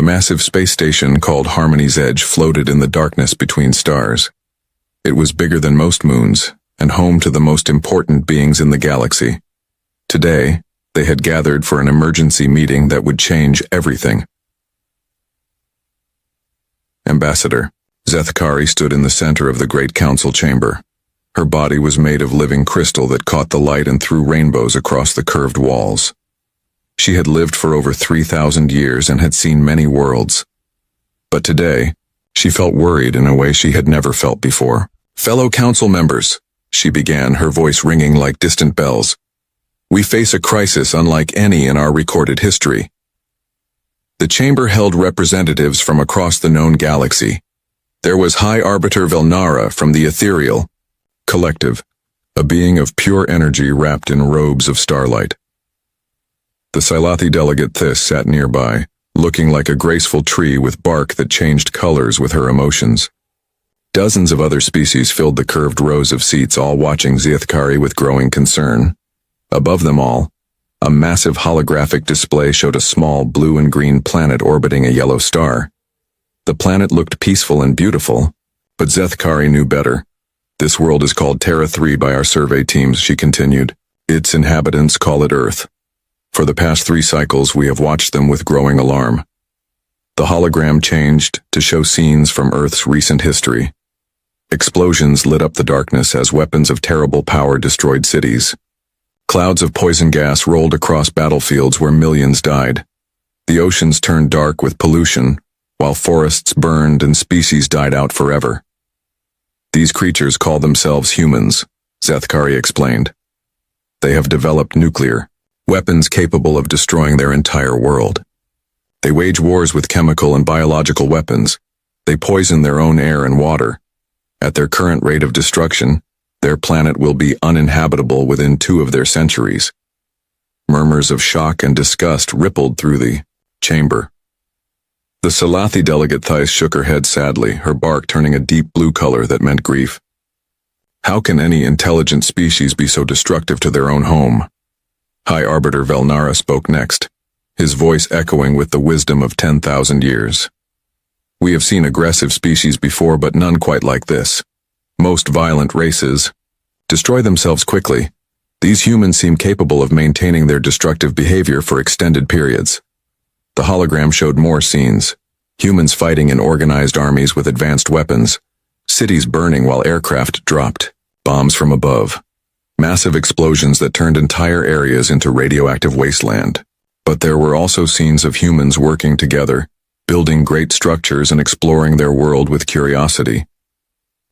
The massive space station called Harmony's Edge floated in the darkness between stars. It was bigger than most moons, and home to the most important beings in the galaxy. Today, they had gathered for an emergency meeting that would change everything. Ambassador Zethkari stood in the center of the great council chamber. Her body was made of living crystal that caught the light and threw rainbows across the curved walls. She had lived for over 3,000 years and had seen many worlds. But today, she felt worried in a way she had never felt before. "Fellow council members," she began, her voice ringing like distant bells. "We face a crisis unlike any in our recorded history." The chamber held representatives from across the known galaxy. There was High Arbiter Velnara from the Ethereal Collective, a being of pure energy wrapped in robes of starlight. The Silathi delegate Thys sat nearby, looking like a graceful tree with bark that changed colors with her emotions. Dozens of other species filled the curved rows of seats, all watching Zethkari with growing concern. Above them all, a massive holographic display showed a small blue and green planet orbiting a yellow star. The planet looked peaceful and beautiful, but Zethkari knew better. "This world is called Terra 3 by our survey teams," she continued. "Its inhabitants call it Earth. For the past 3 cycles, we have watched them with growing alarm." The hologram changed to show scenes from Earth's recent history. Explosions lit up the darkness as weapons of terrible power destroyed cities. Clouds of poison gas rolled across battlefields where millions died. The oceans turned dark with pollution, while forests burned and species died out forever. "These creatures call themselves humans," Zethkari explained. "They have developed nuclear weapons capable of destroying their entire world. They wage wars with chemical and biological weapons. They poison their own air and water. At their current rate of destruction, their planet will be uninhabitable within 2 of their centuries." Murmurs of shock and disgust rippled through the chamber. The Silathi delegate Thys shook her head sadly, her bark turning a deep blue color that meant grief. "How can any intelligent species be so destructive to their own home?" High Arbiter Velnara spoke next, his voice echoing with the wisdom of 10,000 years. "We have seen aggressive species before, but none quite like this. Most violent races destroy themselves quickly. These humans seem capable of maintaining their destructive behavior for extended periods." The hologram showed more scenes. Humans fighting in organized armies with advanced weapons. Cities burning while aircraft dropped bombs from above. Massive explosions that turned entire areas into radioactive wasteland. But there were also scenes of humans working together, building great structures and exploring their world with curiosity.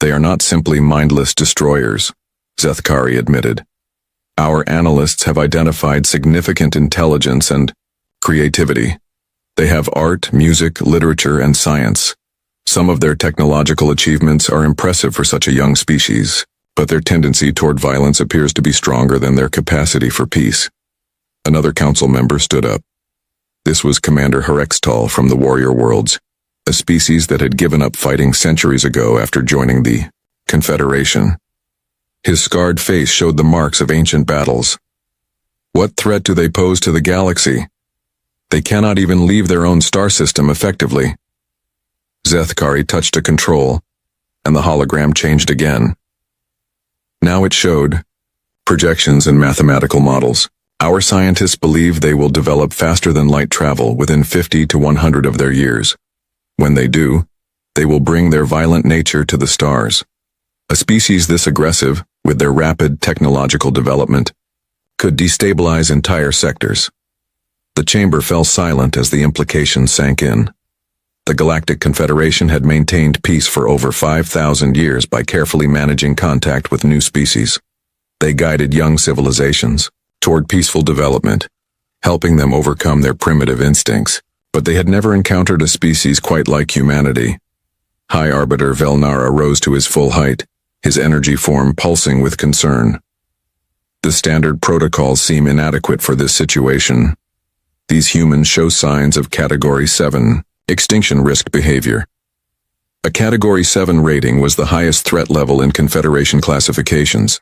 "They are not simply mindless destroyers," Zethkari admitted. "Our analysts have identified significant intelligence and creativity. They have art, music, literature, and science. Some of their technological achievements are impressive for such a young species, but their tendency toward violence appears to be stronger than their capacity for peace." Another council member stood up. This was Commander Herextal from the Warrior Worlds, a species that had given up fighting centuries ago after joining the Confederation. His scarred face showed the marks of ancient battles. "What threat do they pose to the galaxy? They cannot even leave their own star system effectively." Zethkari touched a control, and the hologram changed again. Now it showed projections and mathematical models. "Our scientists believe they will develop faster than light travel within 50 to 100 of their years. When they do, they will bring their violent nature to the stars. A species this aggressive, with their rapid technological development, could destabilize entire sectors." The chamber fell silent as the implications sank in. The Galactic Confederation had maintained peace for over 5,000 years by carefully managing contact with new species. They guided young civilizations toward peaceful development, helping them overcome their primitive instincts, but they had never encountered a species quite like humanity. High Arbiter Velnara rose to his full height, his energy form pulsing with concern. "The standard protocols seem inadequate for this situation. These humans show signs of Category 7, extinction risk behavior." A Category 7 rating was the highest threat level in Confederation classifications.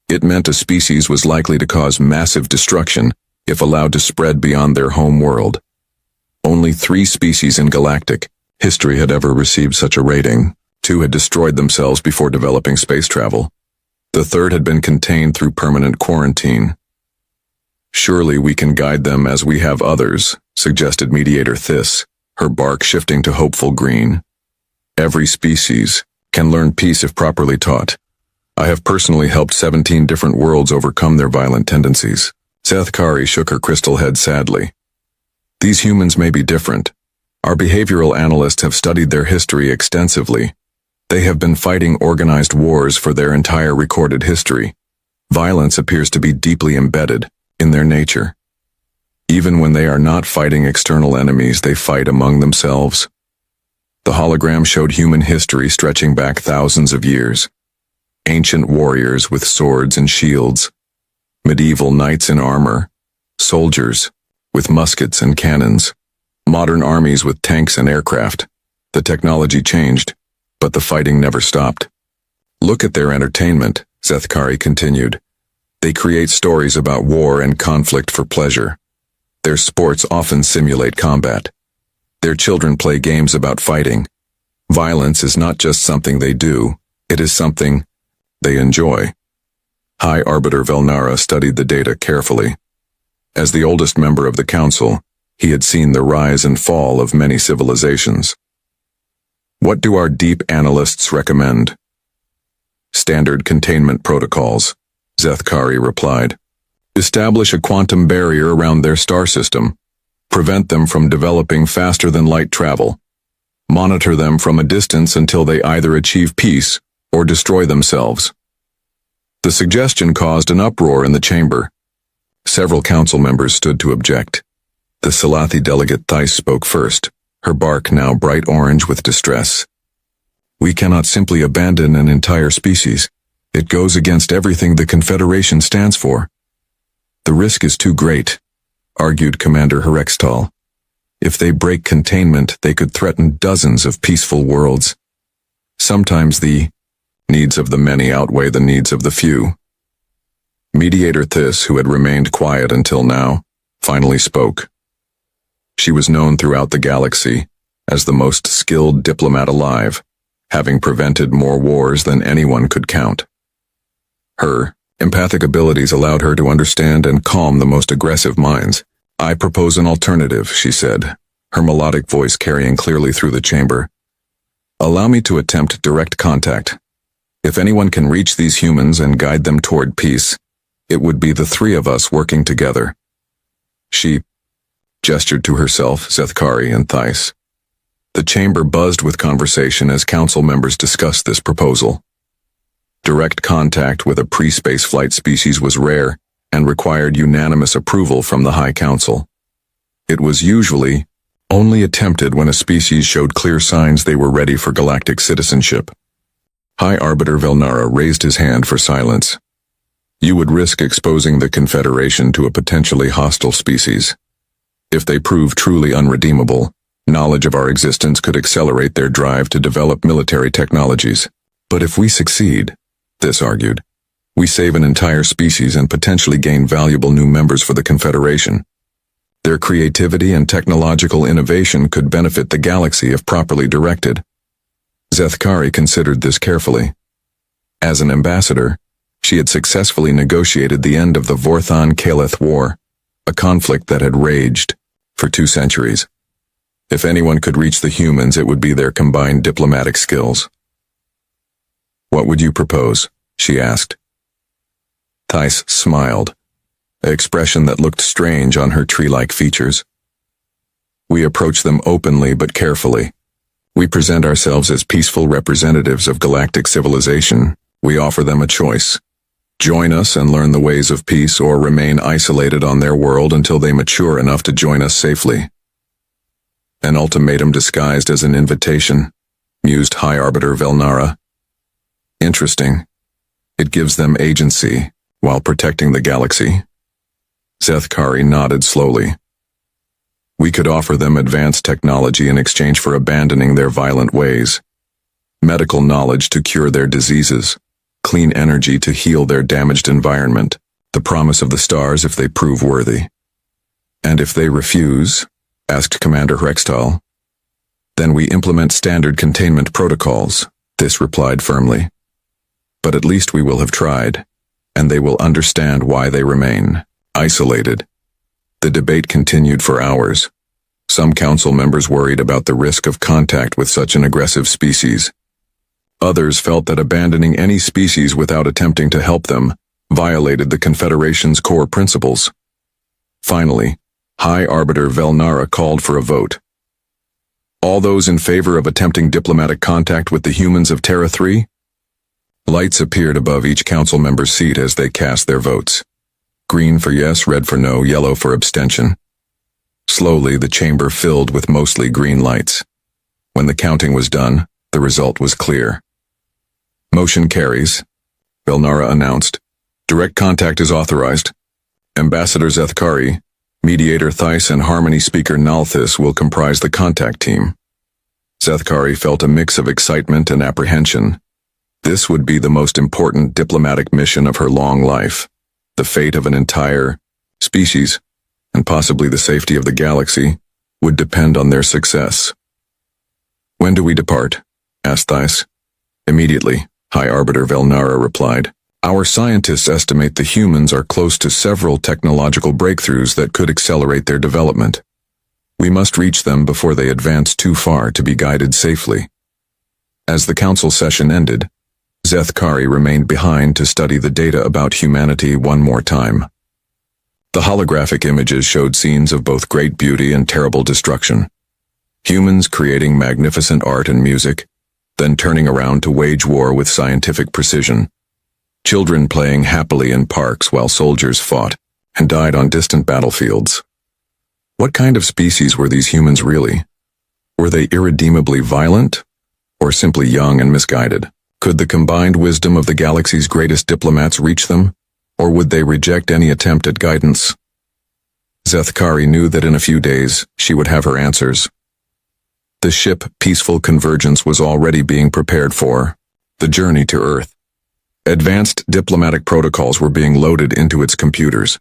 It meant a species was likely to cause massive destruction if allowed to spread beyond their home world. Only 3 species in galactic history had ever received such a rating. 2 had destroyed themselves before developing space travel. The 3rd had been contained through permanent quarantine. Surely we can guide them as we have others, suggested Mediator Thys, her bark shifting to hopeful green. Every species can learn peace if properly taught. I have personally helped 17 different worlds overcome their violent tendencies. Zethkari shook her crystal head sadly. These humans may be different. Our behavioral analysts have studied their history extensively. They have been fighting organized wars for their entire recorded history. Violence appears to be deeply embedded in their nature. Even when they are not fighting external enemies, they fight among themselves. The hologram showed human history stretching back thousands of years. Ancient warriors with swords and shields, medieval knights in armor, soldiers with muskets and cannons, modern armies with tanks and aircraft. The technology changed, but the fighting never stopped. Look at their entertainment, Zethkari continued. They create stories about war and conflict for pleasure. Their sports often simulate combat. Their children play games about fighting. Violence is not just something they do, it is something they enjoy. High Arbiter Velnara studied the data carefully. As the oldest member of the Council, he had seen the rise and fall of many civilizations. What do our deep analysts recommend? Standard containment protocols, Zethkari replied. Establish a quantum barrier around their star system. Prevent them from developing faster-than-light travel. Monitor them from a distance until they either achieve peace or destroy themselves. The suggestion caused an uproar in the chamber. Several council members stood to object. The Salathi delegate Thys spoke first, her bark now bright orange with distress. We cannot simply abandon an entire species. It goes against everything the Confederation stands for. The risk is too great, argued Commander Herextal. If they break containment, they could threaten dozens of peaceful worlds. Sometimes the needs of the many outweigh the needs of the few. Mediator Thys, who had remained quiet until now, finally spoke. She was known throughout the galaxy as the most skilled diplomat alive, having prevented more wars than anyone could count. Her empathic abilities allowed her to understand and calm the most aggressive minds. I propose an alternative, she said, her melodic voice carrying clearly through the chamber. Allow me to attempt direct contact. If anyone can reach these humans and guide them toward peace, it would be the 3 of us working together. She gestured to herself, Zethkari, and Thys. The chamber buzzed with conversation as council members discussed this proposal. Direct contact with a pre-space flight species was rare and required unanimous approval from the High Council. It was usually only attempted when a species showed clear signs they were ready for galactic citizenship. High Arbiter Velnara raised his hand for silence. You would risk exposing the Confederation to a potentially hostile species. If they prove truly unredeemable, knowledge of our existence could accelerate their drive to develop military technologies. But if we succeed, Thys argued, we save an entire species and potentially gain valuable new members for the Confederation. Their creativity and technological innovation could benefit the galaxy if properly directed. Zethkari considered this carefully. As an ambassador, she had successfully negotiated the end of the Vorthon-Kaleth War, a conflict that had raged for 2 centuries. If anyone could reach the humans, it would be their combined diplomatic skills. What would you propose? She asked. Thys smiled, an expression that looked strange on her tree-like features. We approach them openly but carefully. We present ourselves as peaceful representatives of galactic civilization. We offer them a choice. Join us and learn the ways of peace, or remain isolated on their world until they mature enough to join us safely. An ultimatum disguised as an invitation, mused High Arbiter Velnara. Interesting. It gives them agency, while protecting the galaxy. Zethkari nodded slowly. We could offer them advanced technology in exchange for abandoning their violent ways. Medical knowledge to cure their diseases. Clean energy to heal their damaged environment. The promise of the stars if they prove worthy. And if they refuse, asked Commander Rextal. Then we implement standard containment protocols, This replied firmly. But at least we will have tried, and they will understand why they remain isolated. The debate continued for hours. Some council members worried about the risk of contact with such an aggressive species. Others felt that abandoning any species without attempting to help them violated the Confederation's core principles. Finally, High Arbiter Velnara called for a vote. All those in favor of attempting diplomatic contact with the humans of Terra 3? Lights appeared above each council member's seat as they cast their votes. Green for yes, red for no, yellow for abstention. Slowly, the chamber filled with mostly green lights. When the counting was done, the result was clear. Motion carries, Velnara announced. Direct contact is authorized. Ambassador Zethkari, Mediator Theiss and Harmony Speaker Nalthis will comprise the contact team. Zethkari felt a mix of excitement and apprehension. This would be the most important diplomatic mission of her long life. The fate of an entire species, and possibly the safety of the galaxy, would depend on their success. When do we depart? Asked Theiss. Immediately, High Arbiter Velnara replied. Our scientists estimate the humans are close to several technological breakthroughs that could accelerate their development. We must reach them before they advance too far to be guided safely. As the council session ended, Zethkari remained behind to study the data about humanity one more time. The holographic images showed scenes of both great beauty and terrible destruction. Humans creating magnificent art and music, then turning around to wage war with scientific precision. Children playing happily in parks while soldiers fought and died on distant battlefields. What kind of species were these humans really? Were they irredeemably violent, or simply young and misguided? Could the combined wisdom of the galaxy's greatest diplomats reach them, or would they reject any attempt at guidance? Zethkari knew that in a few days she would have her answers. The ship Peaceful Convergence was already being prepared for the journey to Earth. Advanced diplomatic protocols were being loaded into its computers.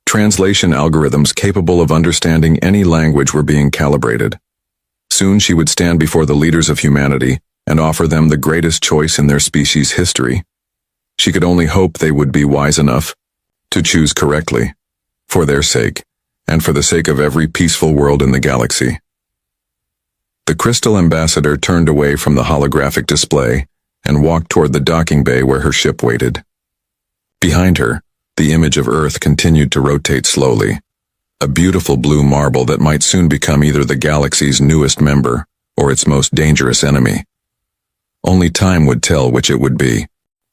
Translation algorithms capable of understanding any language were being calibrated. Soon she would stand before the leaders of humanity and offer them the greatest choice in their species' history. She could only hope they would be wise enough to choose correctly, for their sake, and for the sake of every peaceful world in the galaxy. The Crystal Ambassador turned away from the holographic display and walked toward the docking bay where her ship waited. Behind her, the image of Earth continued to rotate slowly, a beautiful blue marble that might soon become either the galaxy's newest member or its most dangerous enemy. Only time would tell which it would be.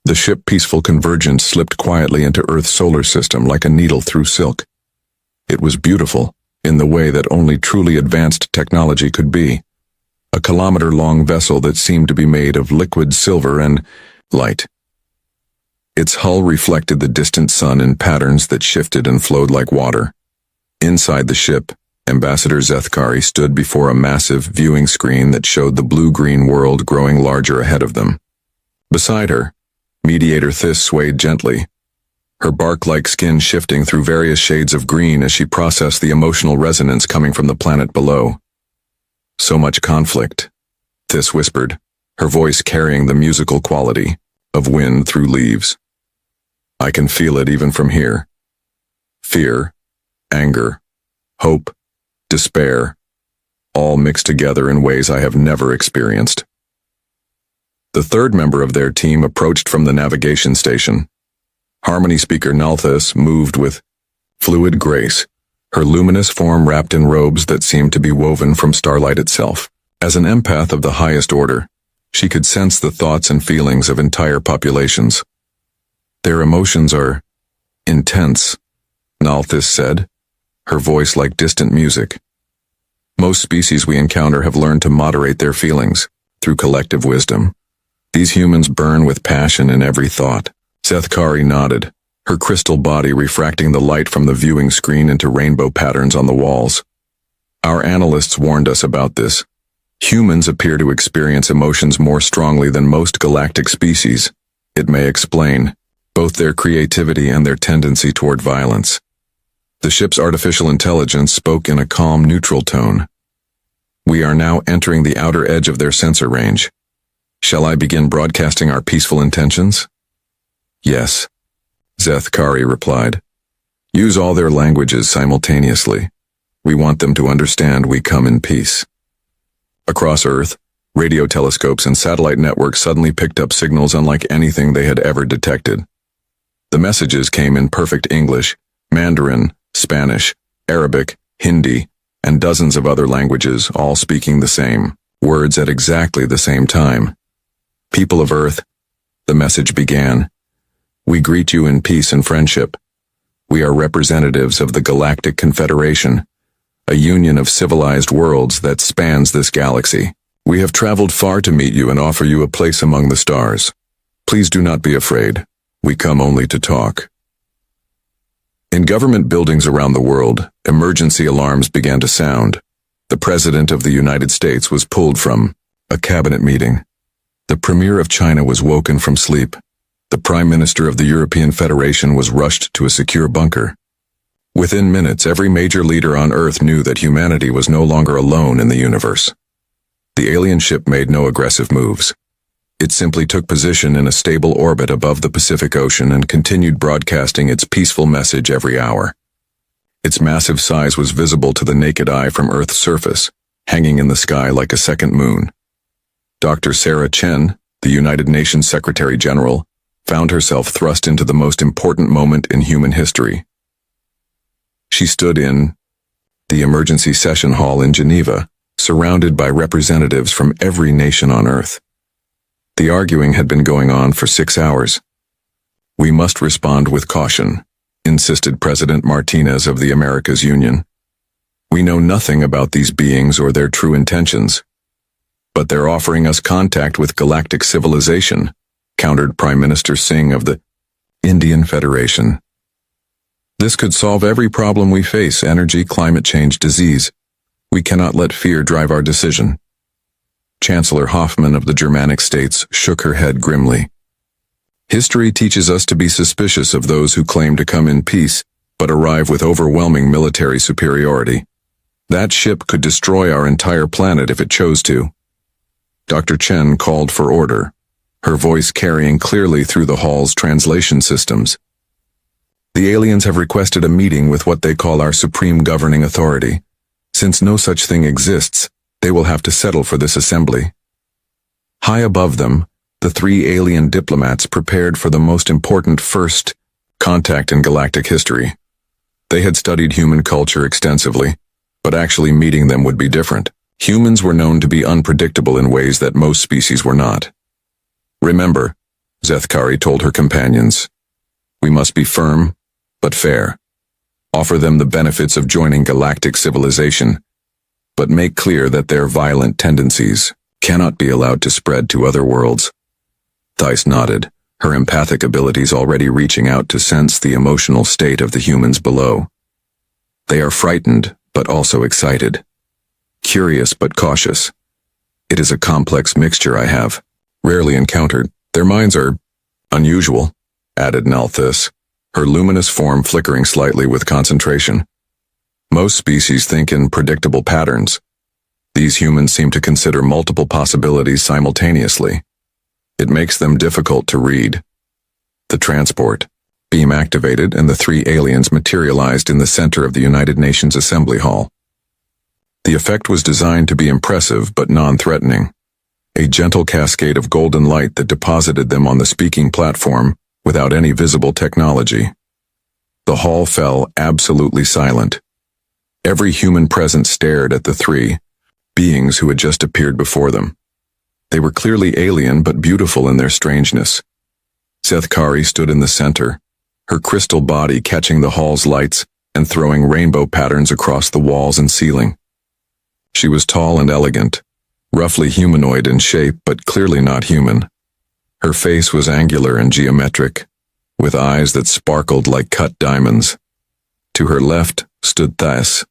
The ship Peaceful Convergence slipped quietly into Earth's solar system like a needle through silk. It was beautiful, in the way that only truly advanced technology could be. A kilometer-long vessel that seemed to be made of liquid silver and light. Its hull reflected the distant sun in patterns that shifted and flowed like water. Inside the ship, Ambassador Zethkari stood before a massive viewing screen that showed the blue-green world growing larger ahead of them. Beside her, Mediator Theiss swayed gently, her bark-like skin shifting through various shades of green as she processed the emotional resonance coming from the planet below. So much conflict, Theiss whispered, her voice carrying the musical quality of wind through leaves. I can feel it even from here. Fear, anger, hope, despair, all mixed together in ways I have never experienced. The third member of their team approached from the navigation station. Harmony Speaker Nalthis moved with fluid grace, her luminous form wrapped in robes that seemed to be woven from starlight itself. As an empath of the highest order, she could sense the thoughts and feelings of entire populations. Their emotions are intense, Nalthis said, her voice like distant music. Most species we encounter have learned to moderate their feelings through collective wisdom. These humans burn with passion in every thought. Zethkari nodded, her crystal body refracting the light from the viewing screen into rainbow patterns on the walls. Our analysts warned us about this. Humans appear to experience emotions more strongly than most galactic species. It may explain both their creativity and their tendency toward violence. The ship's artificial intelligence spoke in a calm, neutral tone. We are now entering the outer edge of their sensor range. Shall I begin broadcasting our peaceful intentions? Yes, Zethkari replied. Use all their languages simultaneously. We want them to understand we come in peace. Across Earth, radio telescopes and satellite networks suddenly picked up signals unlike anything they had ever detected. The messages came in perfect English, Mandarin, Spanish, Arabic, Hindi, and dozens of other languages, all speaking the same words at exactly the same time. People of Earth, the message began. We greet you in peace and friendship. We are representatives of the Galactic Confederation, a union of civilized worlds that spans this galaxy. We have traveled far to meet you and offer you a place among the stars. Please do not be afraid. We come only to talk. In government buildings around the world, emergency alarms began to sound. The President of the United States was pulled from a cabinet meeting. The Premier of China was woken from sleep. The Prime Minister of the European Federation was rushed to a secure bunker. Within minutes, every major leader on Earth knew that humanity was no longer alone in the universe. The alien ship made no aggressive moves. It simply took position in a stable orbit above the Pacific Ocean and continued broadcasting its peaceful message every hour. Its massive size was visible to the naked eye from Earth's surface, hanging in the sky like a second moon. Dr. Sarah Chen, the United Nations Secretary General, found herself thrust into the most important moment in human history. She stood in the emergency session hall in Geneva, surrounded by representatives from every nation on Earth. The arguing had been going on for 6 hours. We must respond with caution, insisted President Martinez of the Americas Union. We know nothing about these beings or their true intentions. But they're offering us contact with galactic civilization, countered Prime Minister Singh of the Indian Federation. This could solve every problem we face: energy, climate change, disease. We cannot let fear drive our decision. Chancellor Hoffmann of the Germanic states shook her head grimly. History teaches us to be suspicious of those who claim to come in peace, but arrive with overwhelming military superiority. That ship could destroy our entire planet if it chose to. Dr. Chen called for order, her voice carrying clearly through the hall's translation systems. The aliens have requested a meeting with what they call our supreme governing authority. Since no such thing exists, they will have to settle for this assembly. High above them, the 3 alien diplomats prepared for the most important first contact in galactic history. They had studied human culture extensively, but actually meeting them would be different. Humans were known to be unpredictable in ways that most species were not. Remember, Zethkari told her companions, we must be firm, but fair. Offer them the benefits of joining galactic civilization, but make clear that their violent tendencies cannot be allowed to spread to other worlds. Thais nodded, her empathic abilities already reaching out to sense the emotional state of the humans below. They are frightened, but also excited. Curious, but cautious. It is a complex mixture I have rarely encountered. Their minds are unusual, added Nalthis, her luminous form flickering slightly with concentration. Most species think in predictable patterns. These humans seem to consider multiple possibilities simultaneously. It makes them difficult to read. The transport beam activated and the 3 aliens materialized in the center of the United Nations Assembly Hall. The effect was designed to be impressive but non-threatening. A gentle cascade of golden light that deposited them on the speaking platform without any visible technology. The hall fell absolutely silent. Every human present stared at the 3 beings who had just appeared before them. They were clearly alien but beautiful in their strangeness. Zethkari stood in the center, her crystal body catching the hall's lights and throwing rainbow patterns across the walls and ceiling. She was tall and elegant, roughly humanoid in shape but clearly not human. Her face was angular and geometric, with eyes that sparkled like cut diamonds. To her left stood Thais,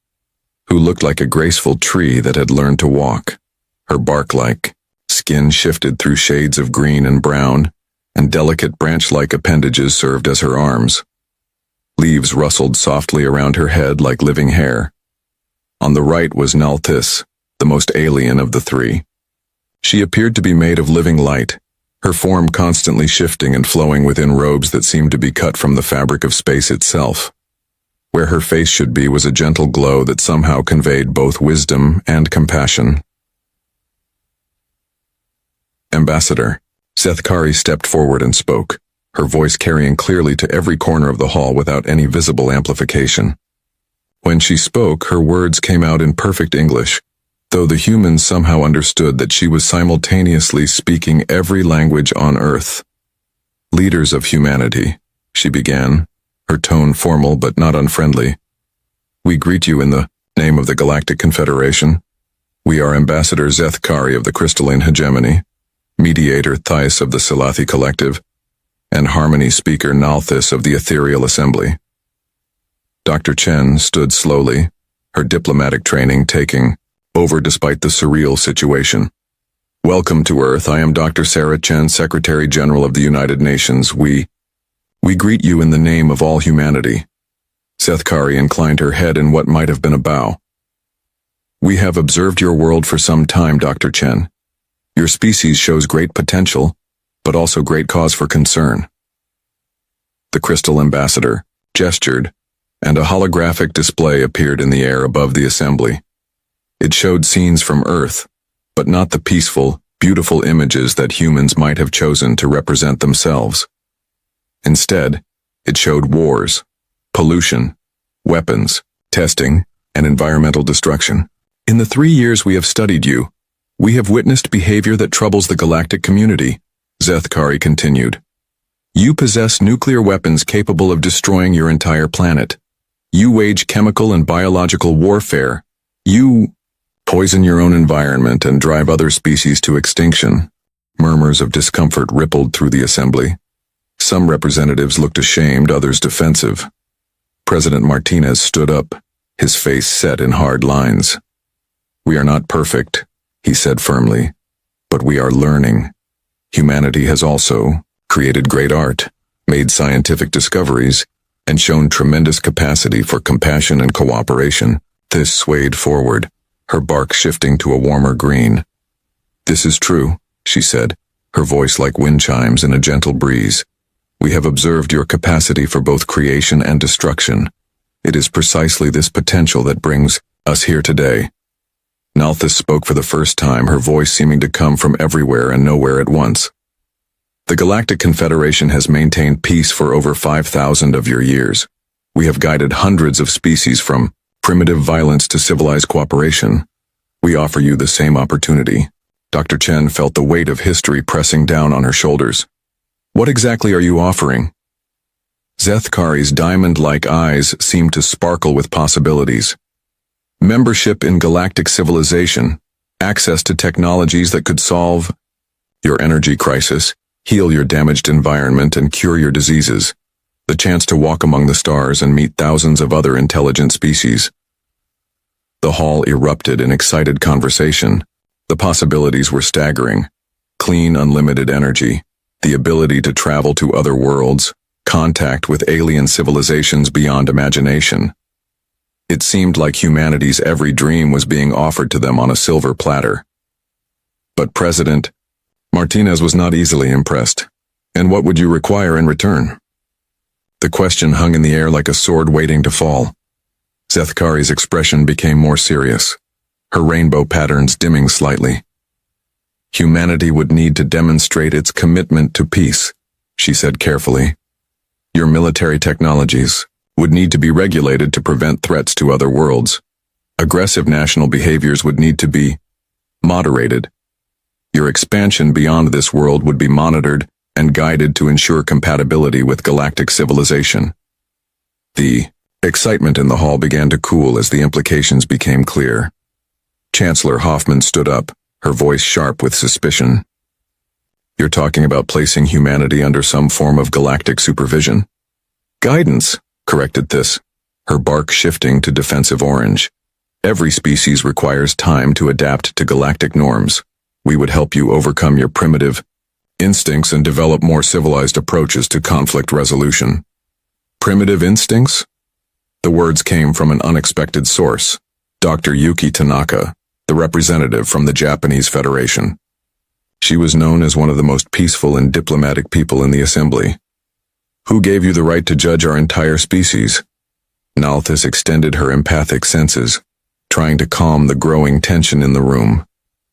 who looked like a graceful tree that had learned to walk. Her bark-like skin shifted through shades of green and brown, and delicate branch-like appendages served as her arms. Leaves rustled softly around her head like living hair. On the right was Nalthis, the most alien of the three. She appeared to be made of living light, her form constantly shifting and flowing within robes that seemed to be cut from the fabric of space itself. Where her face should be was a gentle glow that somehow conveyed both wisdom and compassion. Ambassador. Zethkari stepped forward and spoke, her voice carrying clearly to every corner of the hall without any visible amplification. When she spoke, her words came out in perfect English, though the humans somehow understood that she was simultaneously speaking every language on Earth. Leaders of humanity, she began, her tone formal but not unfriendly. We greet you in the name of the Galactic Confederation. We are Ambassador Zethkari of the Crystalline Hegemony, Mediator Thais of the Silathi Collective, and Harmony Speaker Nalthis of the Ethereal Assembly. Dr. Chen stood slowly, her diplomatic training taking over despite the surreal situation. Welcome to Earth. I am Dr. Sarah Chen, Secretary General of the United Nations. We greet you in the name of all humanity. Zethkari inclined her head in what might have been a bow. We have observed your world for some time, Dr. Chen. Your species shows great potential, but also great cause for concern. The Crystal Ambassador gestured, and a holographic display appeared in the air above the assembly. It showed scenes from Earth, but not the peaceful, beautiful images that humans might have chosen to represent themselves. Instead, it showed wars, pollution, weapons, testing, and environmental destruction. In the 3 years we have studied you, we have witnessed behavior that troubles the galactic community, Zethkari continued. You possess nuclear weapons capable of destroying your entire planet. You wage chemical and biological warfare. You poison your own environment and drive other species to extinction. Murmurs of discomfort rippled through the assembly. Some representatives looked ashamed, others defensive. President Martinez stood up, his face set in hard lines. We are not perfect, he said firmly, but we are learning. Humanity has also created great art, made scientific discoveries, and shown tremendous capacity for compassion and cooperation. This swayed forward, her bark shifting to a warmer green. This is true, she said, her voice like wind chimes in a gentle breeze. We have observed your capacity for both creation and destruction. It is precisely this potential that brings us here today. Nalthis spoke for the first time, her voice seeming to come from everywhere and nowhere at once. The Galactic Confederation has maintained peace for over 5,000 of your years. We have guided hundreds of species from primitive violence to civilized cooperation. We offer you the same opportunity. Dr. Chen felt the weight of history pressing down on her shoulders. What exactly are you offering? Zethkari's diamond-like eyes seemed to sparkle with possibilities. Membership in galactic civilization, access to technologies that could solve your energy crisis, heal your damaged environment, and cure your diseases. The chance to walk among the stars and meet thousands of other intelligent species. The hall erupted in excited conversation. The possibilities were staggering. Clean, unlimited energy, the ability to travel to other worlds, contact with alien civilizations beyond imagination. It seemed like humanity's every dream was being offered to them on a silver platter. But President Martinez was not easily impressed. And what would you require in return? The question hung in the air like a sword waiting to fall. Zethkari's expression became more serious, her rainbow patterns dimming slightly. Humanity would need to demonstrate its commitment to peace, she said carefully. Your military technologies would need to be regulated to prevent threats to other worlds. Aggressive national behaviors would need to be moderated. Your expansion beyond this world would be monitored and guided to ensure compatibility with galactic civilization. The excitement in the hall began to cool as the implications became clear. Chancellor Hoffman stood up, her voice sharp with suspicion. You're talking about placing humanity under some form of galactic supervision? Guidance, corrected this, her bark shifting to defensive orange. Every species requires time to adapt to galactic norms. We would help you overcome your primitive instincts and develop more civilized approaches to conflict resolution. Primitive instincts? The words came from an unexpected source, Dr. Yuki Tanaka, the representative from the Japanese Federation. She was known as one of the most peaceful and diplomatic people in the assembly. Who gave you the right to judge our entire species? Nalthis extended her empathic senses, trying to calm the growing tension in the room.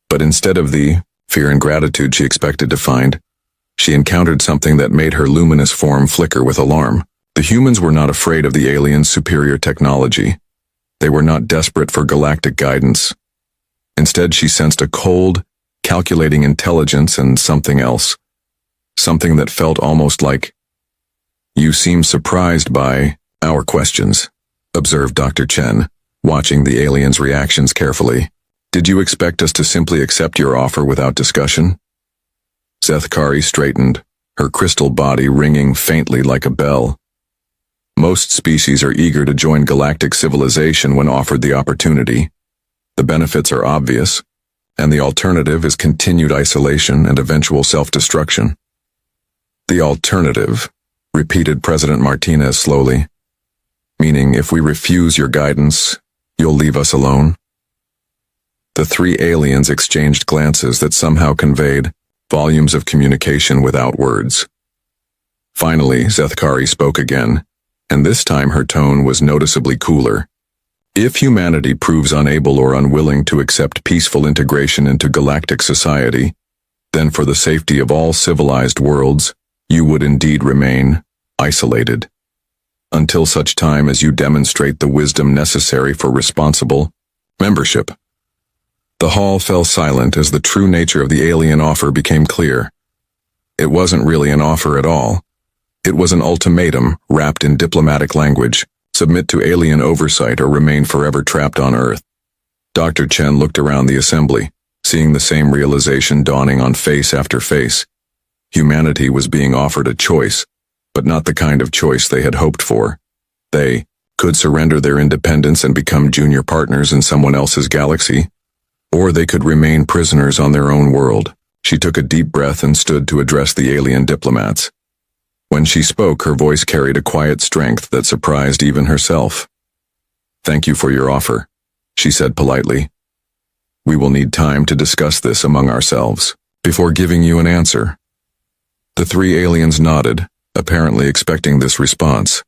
But instead of the fear and gratitude she expected to find, she encountered something that made her luminous form flicker with alarm. The humans were not afraid of the aliens' superior technology. They were not desperate for galactic guidance. Instead, she sensed a cold, calculating intelligence and something else. Something that felt almost like, "You seem surprised by our questions," observed Dr. Chen, watching the aliens' reactions carefully. "Did you expect us to simply accept your offer without discussion?" Zethkari straightened, her crystal body ringing faintly like a bell. Most species are eager to join galactic civilization when offered the opportunity. The benefits are obvious, and the alternative is continued isolation and eventual self-destruction. "The alternative," repeated President Martinez slowly. "Meaning if we refuse your guidance, you'll leave us alone?" The three aliens exchanged glances that somehow conveyed volumes of communication without words. Finally, Zethkari spoke again, and this time her tone was noticeably cooler. "If humanity proves unable or unwilling to accept peaceful integration into galactic society, then for the safety of all civilized worlds, you would indeed remain isolated, until such time as you demonstrate the wisdom necessary for responsible membership." The hall fell silent as the true nature of the alien offer became clear. It wasn't really an offer at all. It was an ultimatum wrapped in diplomatic language: submit to alien oversight or remain forever trapped on Earth. Dr. Chen looked around the assembly, seeing the same realization dawning on face after face. Humanity was being offered a choice, but not the kind of choice they had hoped for. They could surrender their independence and become junior partners in someone else's galaxy, or they could remain prisoners on their own world. She took a deep breath and stood to address the alien diplomats. When she spoke, her voice carried a quiet strength that surprised even herself. "Thank you for your offer," she said politely. "We will need time to discuss this among ourselves before giving you an answer." The three aliens nodded, apparently expecting this response.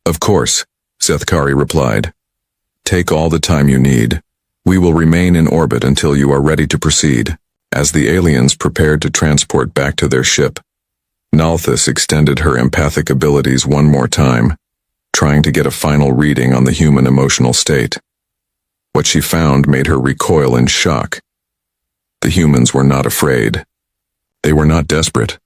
"Of course," Zethkari replied. "Take all the time you need. We will remain in orbit until you are ready to proceed." As the aliens prepared to transport back to their ship, Nalthis extended her empathic abilities one more time, trying to get a final reading on the human emotional state. What she found made her recoil in shock. The humans were not afraid. They were not desperate.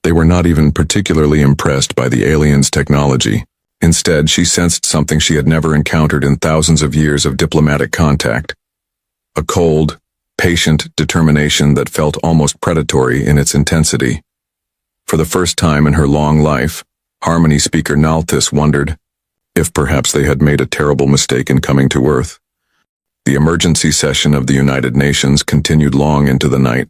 They were not even particularly impressed by the aliens' technology. Instead, she sensed something she had never encountered in thousands of years of diplomatic contact. A cold, patient determination that felt almost predatory in its intensity. For the first time in her long life, Harmony speaker Nalthis wondered if perhaps they had made a terrible mistake in coming to Earth. The emergency session of the United Nations continued long into the night.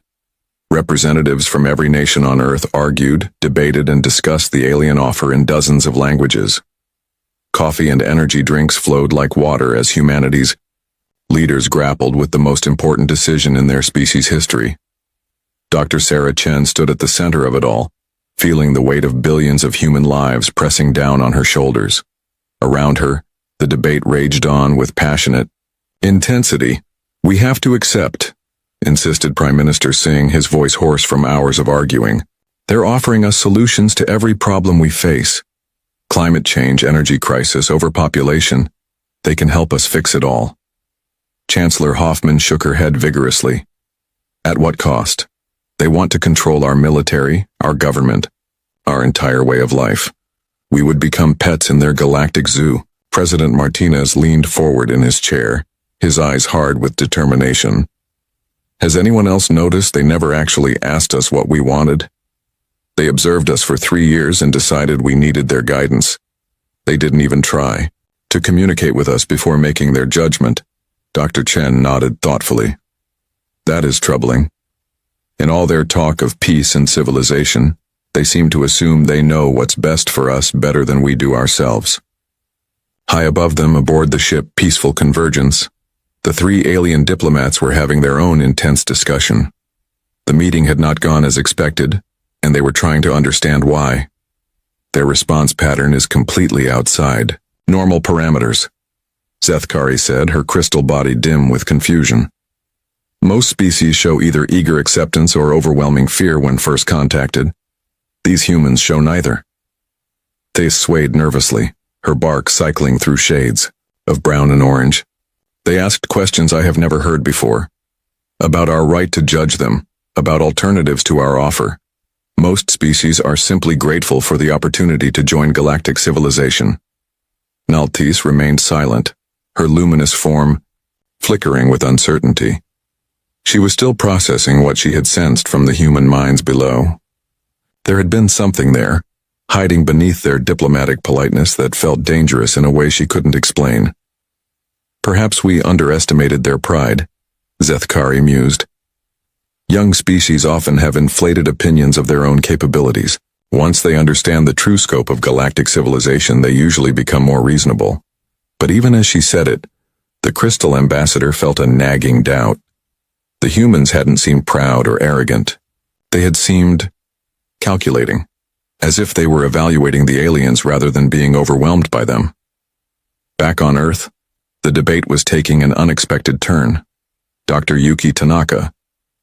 Representatives from every nation on Earth argued, debated, and discussed the alien offer in dozens of languages. Coffee and energy drinks flowed like water as humanity's leaders grappled with the most important decision in their species' history. Dr. Sarah Chen stood at the center of it all, feeling the weight of billions of human lives pressing down on her shoulders. Around her, the debate raged on with passionate intensity. "We have to accept," insisted Prime Minister Singh, his voice hoarse from hours of arguing. "They're offering us solutions to every problem we face. Climate change, energy crisis, overpopulation. They can help us fix it all." Chancellor Hoffman shook her head vigorously. "At what cost? They want to control our military, our government, our entire way of life. We would become pets in their galactic zoo." President Martinez leaned forward in his chair, his eyes hard with determination. "Has anyone else noticed they never actually asked us what we wanted? They observed us for 3 years and decided we needed their guidance. They didn't even try to communicate with us before making their judgment." Dr. Chen nodded thoughtfully. "That is troubling. In all their talk of peace and civilization, They seem to assume they know what's best for us better than we do ourselves. High above them, aboard the ship Peaceful Convergence, the three alien diplomats were having their own intense discussion. The meeting had not gone as expected, and they were trying to understand why. Their response pattern is completely outside normal parameters, Zethkari said, her crystal body dim with confusion. Most species show either eager acceptance or overwhelming fear when first contacted. These humans show neither. Thais swayed nervously, her bark cycling through shades of brown and orange. They asked questions I have never heard before. About our right to judge them, about alternatives to our offer. Most species are simply grateful for the opportunity to join galactic civilization. Naltis remained silent, her luminous form flickering with uncertainty. She was still processing what she had sensed from the human minds below. There had been something there, hiding beneath their diplomatic politeness that felt dangerous in a way she couldn't explain. Perhaps we underestimated their pride, Zethkari mused. Young species often have inflated opinions of their own capabilities. Once they understand the true scope of galactic civilization, they usually become more reasonable. But even as she said it, the Crystal Ambassador felt a nagging doubt. The humans hadn't seemed proud or arrogant. They had seemed calculating, as if they were evaluating the aliens rather than being overwhelmed by them. Back on Earth, the debate was taking an unexpected turn. Dr. Yuki Tanaka,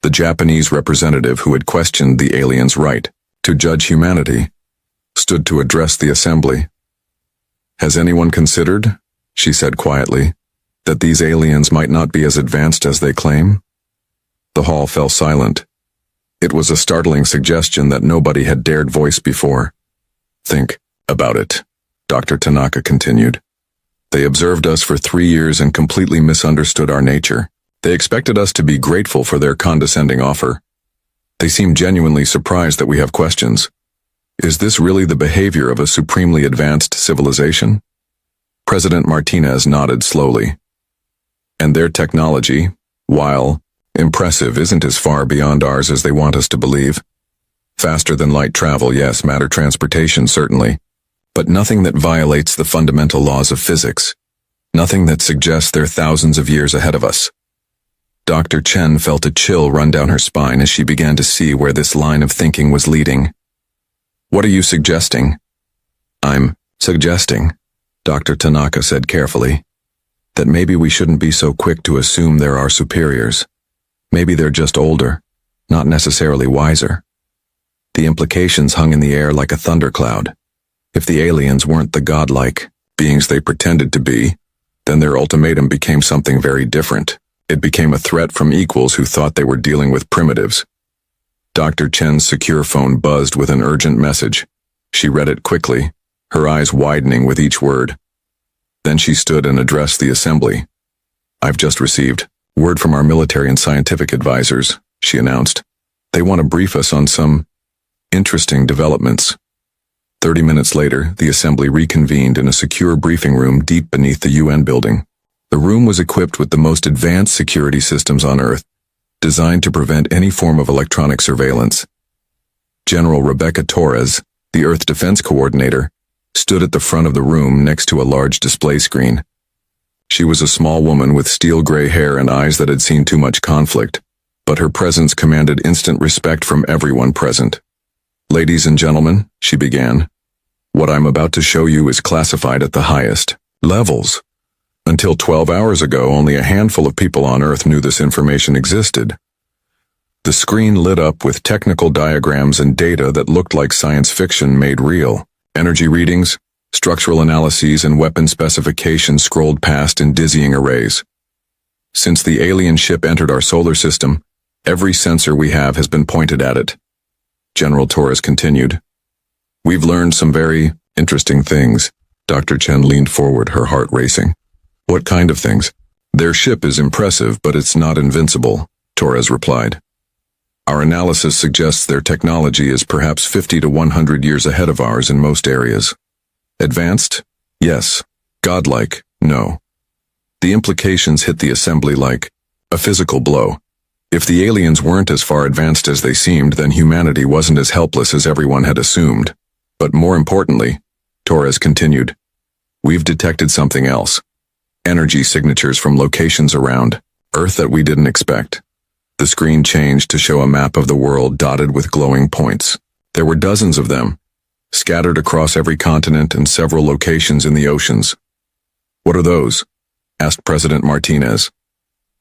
the Japanese representative who had questioned the aliens' right to judge humanity, stood to address the assembly. "Has anyone considered," she said quietly, "that these aliens might not be as advanced as they claim?" The hall fell silent. It was a startling suggestion that nobody had dared voice before. "Think about it," Dr. Tanaka continued. "They observed us for 3 years and completely misunderstood our nature. They expected us to be grateful for their condescending offer. They seem genuinely surprised that we have questions. Is this really the behavior of a supremely advanced civilization?" President Martinez nodded slowly. "And their technology, while impressive, isn't as far beyond ours as they want us to believe. Faster than light travel, yes, matter transportation, certainly. But nothing that violates the fundamental laws of physics. Nothing that suggests they're thousands of years ahead of us." Dr. Chen felt a chill run down her spine as she began to see where this line of thinking was leading. "What are you suggesting?" "I'm suggesting," Dr. Tanaka said carefully, "that maybe we shouldn't be so quick to assume they're our superiors. Maybe they're just older, not necessarily wiser." The implications hung in the air like a thundercloud. If the aliens weren't the godlike beings they pretended to be, then their ultimatum became something very different. It became a threat from equals who thought they were dealing with primitives. Dr. Chen's secure phone buzzed with an urgent message. She read it quickly, her eyes widening with each word. Then she stood and addressed the assembly. "I've just received word from our military and scientific advisors," she announced. "They want to brief us on some interesting developments." 30 minutes later, the assembly reconvened in a secure briefing room deep beneath the UN building. The room was equipped with the most advanced security systems on Earth, designed to prevent any form of electronic surveillance. General Rebecca Torres, the Earth Defense Coordinator, stood at the front of the room next to a large display screen. She was a small woman with steel gray hair and eyes that had seen too much conflict, but her presence commanded instant respect from everyone present. "Ladies and gentlemen," she began, "what I'm about to show you is classified at the highest levels. Until 12 hours ago, only a handful of people on Earth knew this information existed." The screen lit up with technical diagrams and data that looked like science fiction made real. Energy readings, structural analyses, and weapon specifications scrolled past in dizzying arrays. "Since the alien ship entered our solar system, every sensor we have has been pointed at it," General Torres continued. "We've learned some very interesting things." Dr. Chen leaned forward, her heart racing. "What kind of things?" "Their ship is impressive, but it's not invincible," Torres replied. "Our analysis suggests their technology is perhaps 50 to 100 years ahead of ours in most areas. Advanced? Yes. Godlike? No." The implications hit the assembly like a physical blow. If the aliens weren't as far advanced as they seemed, then humanity wasn't as helpless as everyone had assumed. But more importantly, Torres continued, we've detected something else. Energy signatures from locations around Earth that we didn't expect. The screen changed to show a map of the world dotted with glowing points. There were dozens of them, scattered across every continent and several locations in the oceans. What are those? Asked President Martinez.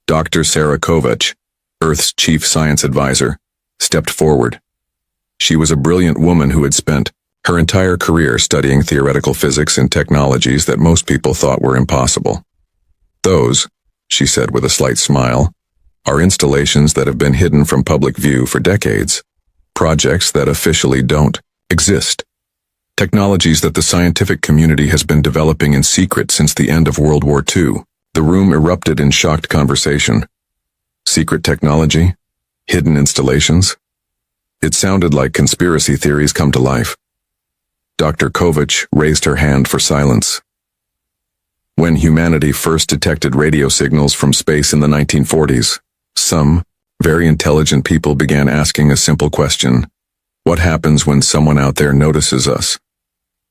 Dr. Sarah Kovac, Earth's chief science advisor, stepped forward. She was a brilliant woman who had spent her entire career studying theoretical physics and technologies that most people thought were impossible. Those, she said with a slight smile, are installations that have been hidden from public view for decades. Projects that officially don't exist. Technologies that the scientific community has been developing in secret since the end of World War II. The room erupted in shocked conversation. Secret technology? Hidden installations? It sounded like conspiracy theories come to life. Dr. Kovac raised her hand for silence. When humanity first detected radio signals from space in the 1940s, some very intelligent people began asking a simple question. What happens when someone out there notices us?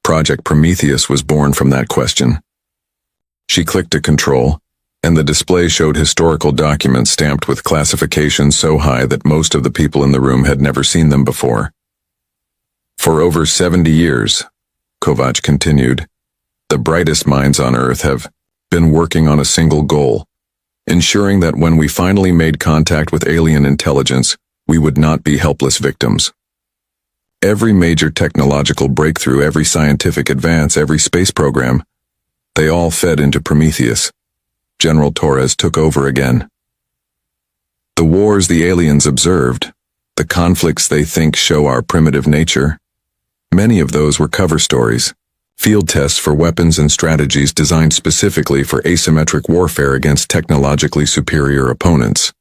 Project Prometheus was born from that question. She clicked a control, and the display showed historical documents stamped with classifications so high that most of the people in the room had never seen them before. For over 70 years, Kovac continued, the brightest minds on Earth have been working on a single goal, ensuring that when we finally made contact with alien intelligence, we would not be helpless victims. Every major technological breakthrough, every scientific advance, every space program, they all fed into Prometheus. General Torres took over again. The wars the aliens observed, the conflicts they think show our primitive nature, many of those were cover stories, field tests for weapons and strategies designed specifically for asymmetric warfare against technologically superior opponents.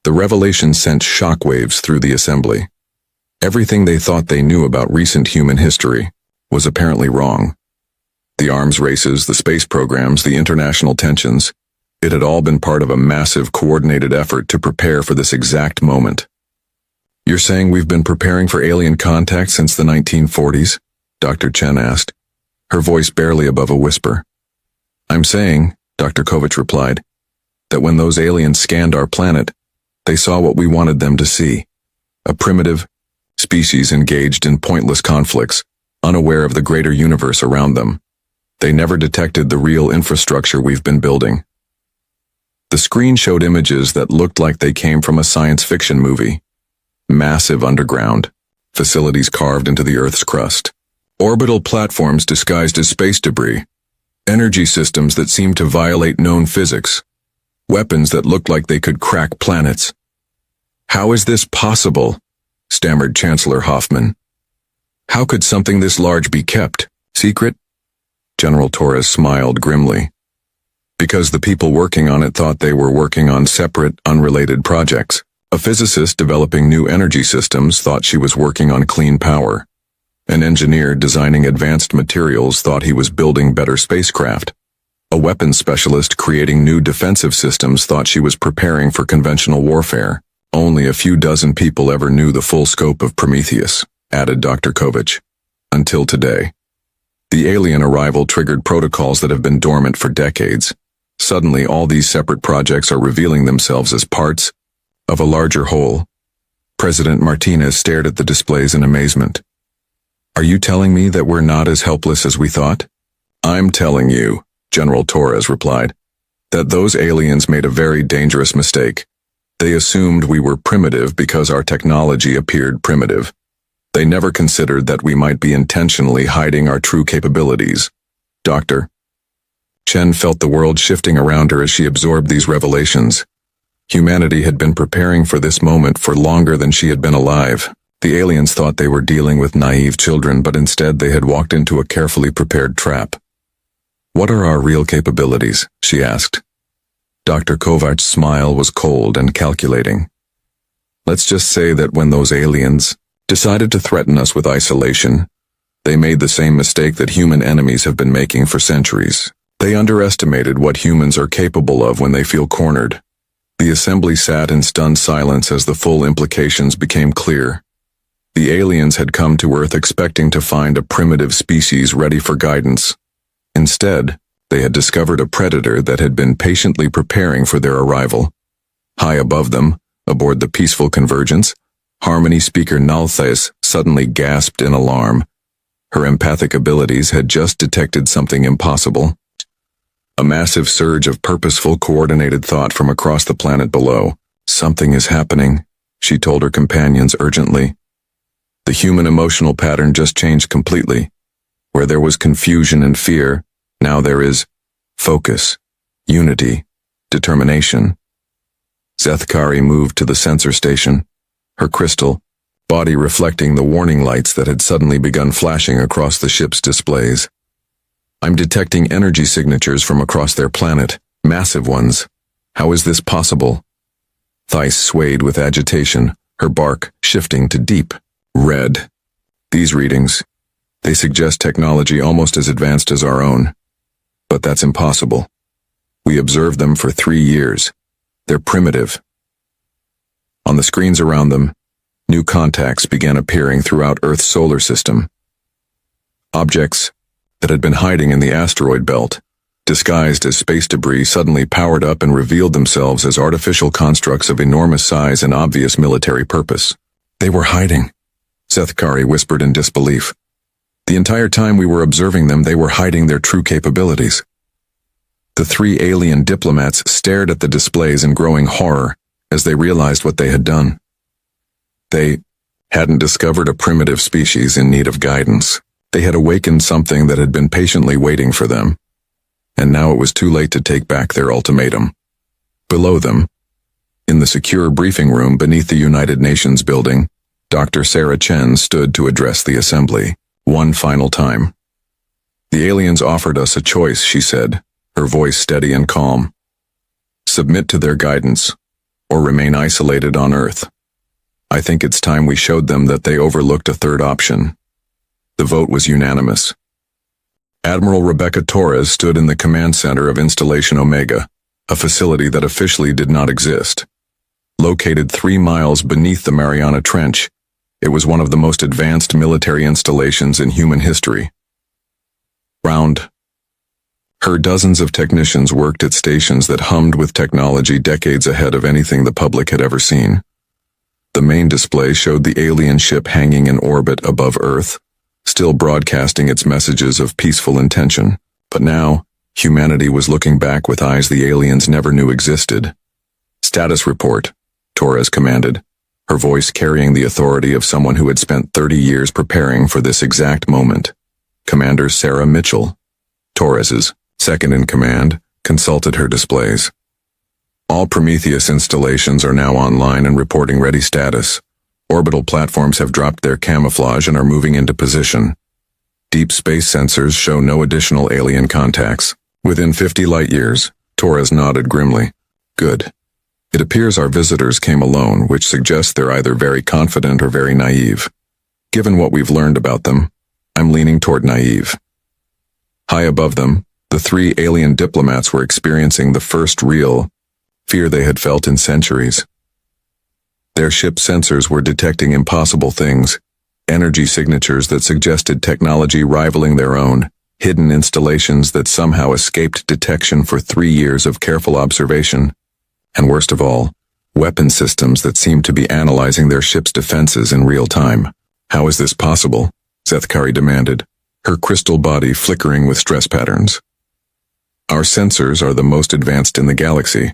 The revelation sent shockwaves through the assembly. Everything they thought they knew about recent human history was apparently wrong. The arms races, the space programs, the international tensions, it had all been part of a massive coordinated effort to prepare for this exact moment. You're saying we've been preparing for alien contact since the 1940s? Dr. Chen asked, her voice barely above a whisper. I'm saying, Dr. Kovac replied, that when those aliens scanned our planet, they saw what we wanted them to see. A primitive species engaged in pointless conflicts, unaware of the greater universe around them. They never detected the real infrastructure we've been building. The screen showed images that looked like they came from a science fiction movie. Massive underground, facilities carved into the Earth's crust, orbital platforms disguised as space debris, energy systems that seemed to violate known physics, weapons that looked like they could crack planets. How is this possible? Stammered Chancellor Hoffman. How could something this large be kept secret? General Torres smiled grimly. Because the people working on it thought they were working on separate, unrelated projects. A physicist developing new energy systems thought she was working on clean power. An engineer designing advanced materials thought he was building better spacecraft. A weapons specialist creating new defensive systems thought she was preparing for conventional warfare. Only a few dozen people ever knew the full scope of Prometheus, added Dr. Kovac. Until today. The alien arrival triggered protocols that have been dormant for decades. Suddenly, all these separate projects are revealing themselves as parts of a larger whole. President Martinez stared at the displays in amazement. Are you telling me that we're not as helpless as we thought? I'm telling you, General Torres replied, that those aliens made a very dangerous mistake. They assumed we were primitive because our technology appeared primitive. They never considered that we might be intentionally hiding our true capabilities. Dr. Chen felt the world shifting around her as she absorbed these revelations. Humanity had been preparing for this moment for longer than she had been alive. The aliens thought they were dealing with naive children, but instead they had walked into a carefully prepared trap. What are our real capabilities? She asked. Dr. Kovac's smile was cold and calculating. Let's just say that when those aliens decided to threaten us with isolation, they made the same mistake that human enemies have been making for centuries. They underestimated what humans are capable of when they feel cornered. The assembly sat in stunned silence as the full implications became clear. The aliens had come to Earth expecting to find a primitive species ready for guidance. Instead, they had discovered a predator that had been patiently preparing for their arrival. High above them, aboard the peaceful Convergence, Harmony speaker Nalthais suddenly gasped in alarm. Her empathic abilities had just detected something impossible. A massive surge of purposeful, coordinated thought from across the planet below. Something is happening, she told her companions urgently. The human emotional pattern just changed completely. Where there was confusion and fear, now there is focus, unity, determination. Zethkari moved to the sensor station, her crystal body reflecting the warning lights that had suddenly begun flashing across the ship's displays. I'm detecting energy signatures from across their planet, massive ones. How is this possible? Thais swayed with agitation, her bark shifting to deep red. These readings, they suggest technology almost as advanced as our own. But that's impossible. We observed them for 3 years. They're primitive. On the screens around them, new contacts began appearing throughout Earth's solar system. Objects that had been hiding in the asteroid belt, disguised as space debris, suddenly powered up and revealed themselves as artificial constructs of enormous size and obvious military purpose. They were hiding, Zethkari whispered in disbelief. The entire time we were observing them, they were hiding their true capabilities. The 3 alien diplomats stared at the displays in growing horror as they realized what they had done. They hadn't discovered a primitive species in need of guidance. They had awakened something that had been patiently waiting for them. And now it was too late to take back their ultimatum. Below them, in the secure briefing room beneath the United Nations building, Dr. Sarah Chen stood to address the assembly, one final time. The aliens offered us a choice, she said, her voice steady and calm. Submit to their guidance, or remain isolated on Earth. I think it's time we showed them that they overlooked a third option. The vote was unanimous. Admiral Rebecca Torres stood in the command center of Installation Omega, a facility that officially did not exist. Located 3 miles beneath the Mariana Trench, it was one of the most advanced military installations in human history. Round her dozens of technicians worked at stations that hummed with technology decades ahead of anything the public had ever seen. The main display showed the alien ship hanging in orbit above Earth, still broadcasting its messages of peaceful intention. But now, humanity was looking back with eyes the aliens never knew existed. Status report, Torres commanded, her voice carrying the authority of someone who had spent 30 years preparing for this exact moment. Commander Sarah Mitchell, Torres's second-in-command, consulted her displays. All Prometheus installations are now online and reporting ready status. Orbital platforms have dropped their camouflage and are moving into position. Deep space sensors show no additional alien contacts. Within 50 light-years, Torres nodded grimly. Good. It appears our visitors came alone, which suggests they're either very confident or very naive. Given what we've learned about them, I'm leaning toward naive. High above them, the 3 alien diplomats were experiencing the first real fear they had felt in centuries. Their ship sensors were detecting impossible things, energy signatures that suggested technology rivaling their own, hidden installations that somehow escaped detection for 3 years of careful observation, and worst of all, weapon systems that seemed to be analyzing their ship's defenses in real time. How is this possible? Zethkari demanded, her crystal body flickering with stress patterns. Our sensors are the most advanced in the galaxy.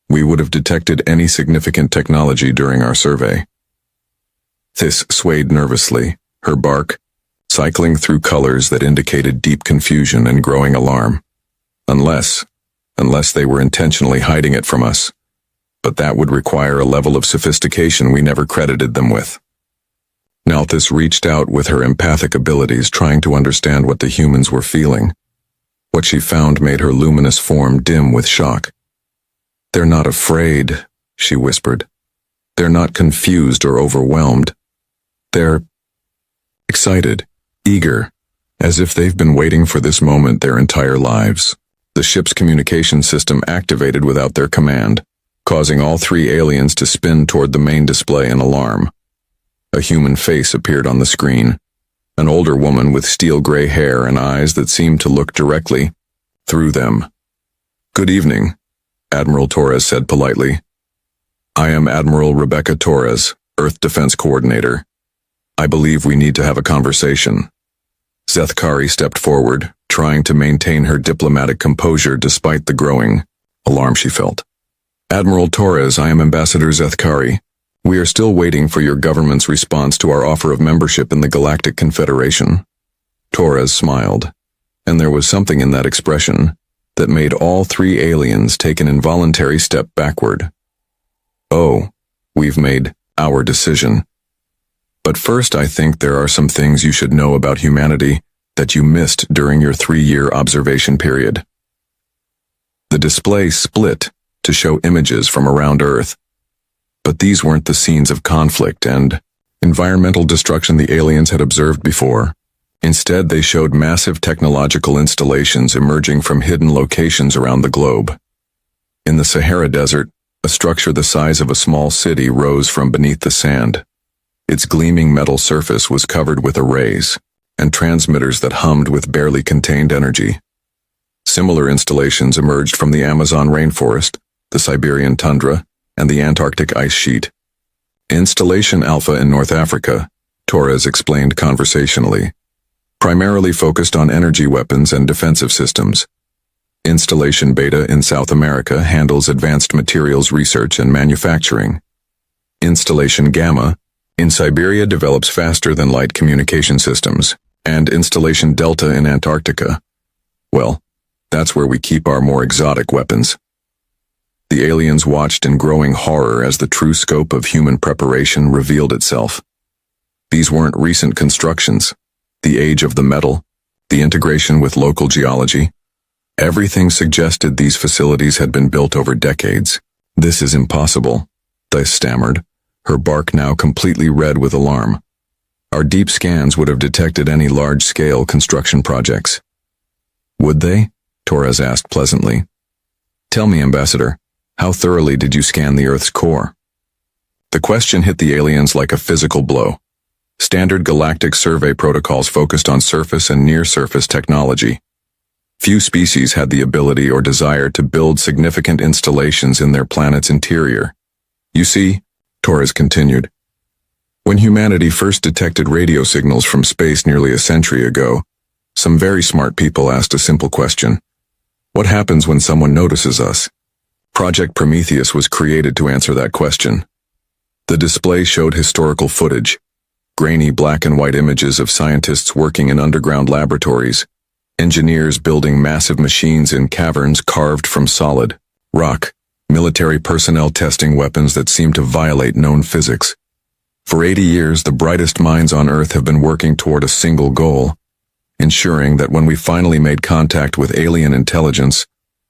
We would have detected any significant technology during our survey. Thais swayed nervously, her bark cycling through colors that indicated deep confusion and growing alarm. Unless they were intentionally hiding it from us. But that would require a level of sophistication we never credited them with. Nalthais reached out with her empathic abilities, trying to understand what the humans were feeling. What she found made her luminous form dim with shock. They're not afraid, she whispered. They're not confused or overwhelmed. They're excited, eager, as if they've been waiting for this moment their entire lives. The ship's communication system activated without their command. causing all three aliens to spin toward the main display in alarm. A human face appeared on the screen, an older woman with steel gray hair and eyes that seemed to look directly through them. "Good evening," Admiral Torres said politely. "I am Admiral Rebecca Torres, Earth Defense Coordinator. I believe we need to have a conversation." Zethkari stepped forward, trying to maintain her diplomatic composure despite the growing alarm she felt. "Admiral Torres, I am Ambassador Zethkari. We are still waiting for your government's response to our offer of membership in the Galactic Confederation." Torres smiled, and there was something in that expression that made all three aliens take an involuntary step backward. "Oh, we've made our decision. But first, I think there are some things you should know about humanity that you missed during your 3-year observation period." The display split to show images from around Earth. But these weren't the scenes of conflict and environmental destruction the aliens had observed before. Instead, they showed massive technological installations emerging from hidden locations around the globe. In the Sahara Desert, a structure the size of a small city rose from beneath the sand. Its gleaming metal surface was covered with arrays and transmitters that hummed with barely contained energy. Similar installations emerged from the Amazon rainforest, the Siberian tundra, and the Antarctic ice sheet. Installation Alpha in North Africa, Torres explained conversationally, primarily focused on energy weapons and defensive systems. Installation Beta in South America handles advanced materials research and manufacturing. Installation Gamma in Siberia develops faster-than-light communication systems, and Installation Delta in Antarctica, well, that's where we keep our more exotic weapons. The aliens watched in growing horror as the true scope of human preparation revealed itself. These weren't recent constructions. The age of the metal, the integration with local geology, everything suggested these facilities had been built over decades. "This is impossible," Thais stammered, her bark now completely red with alarm. "Our deep scans would have detected any large-scale construction projects." "Would they?" Torres asked pleasantly. "Tell me, Ambassador, how thoroughly did you scan the Earth's core?" The question hit the aliens like a physical blow. Standard galactic survey protocols focused on surface and near-surface technology. Few species had the ability or desire to build significant installations in their planet's interior. "You see," Torres continued, "when humanity first detected radio signals from space nearly a century ago, some very smart people asked a simple question. What happens when someone notices us? Project Prometheus was created to answer that question." The display showed historical footage, grainy black and white images of scientists working in underground laboratories, engineers building massive machines in caverns carved from solid rock, military personnel testing weapons that seemed to violate known physics. For 80 years, the brightest minds on Earth have been working toward a single goal, ensuring that when we finally made contact with alien intelligence,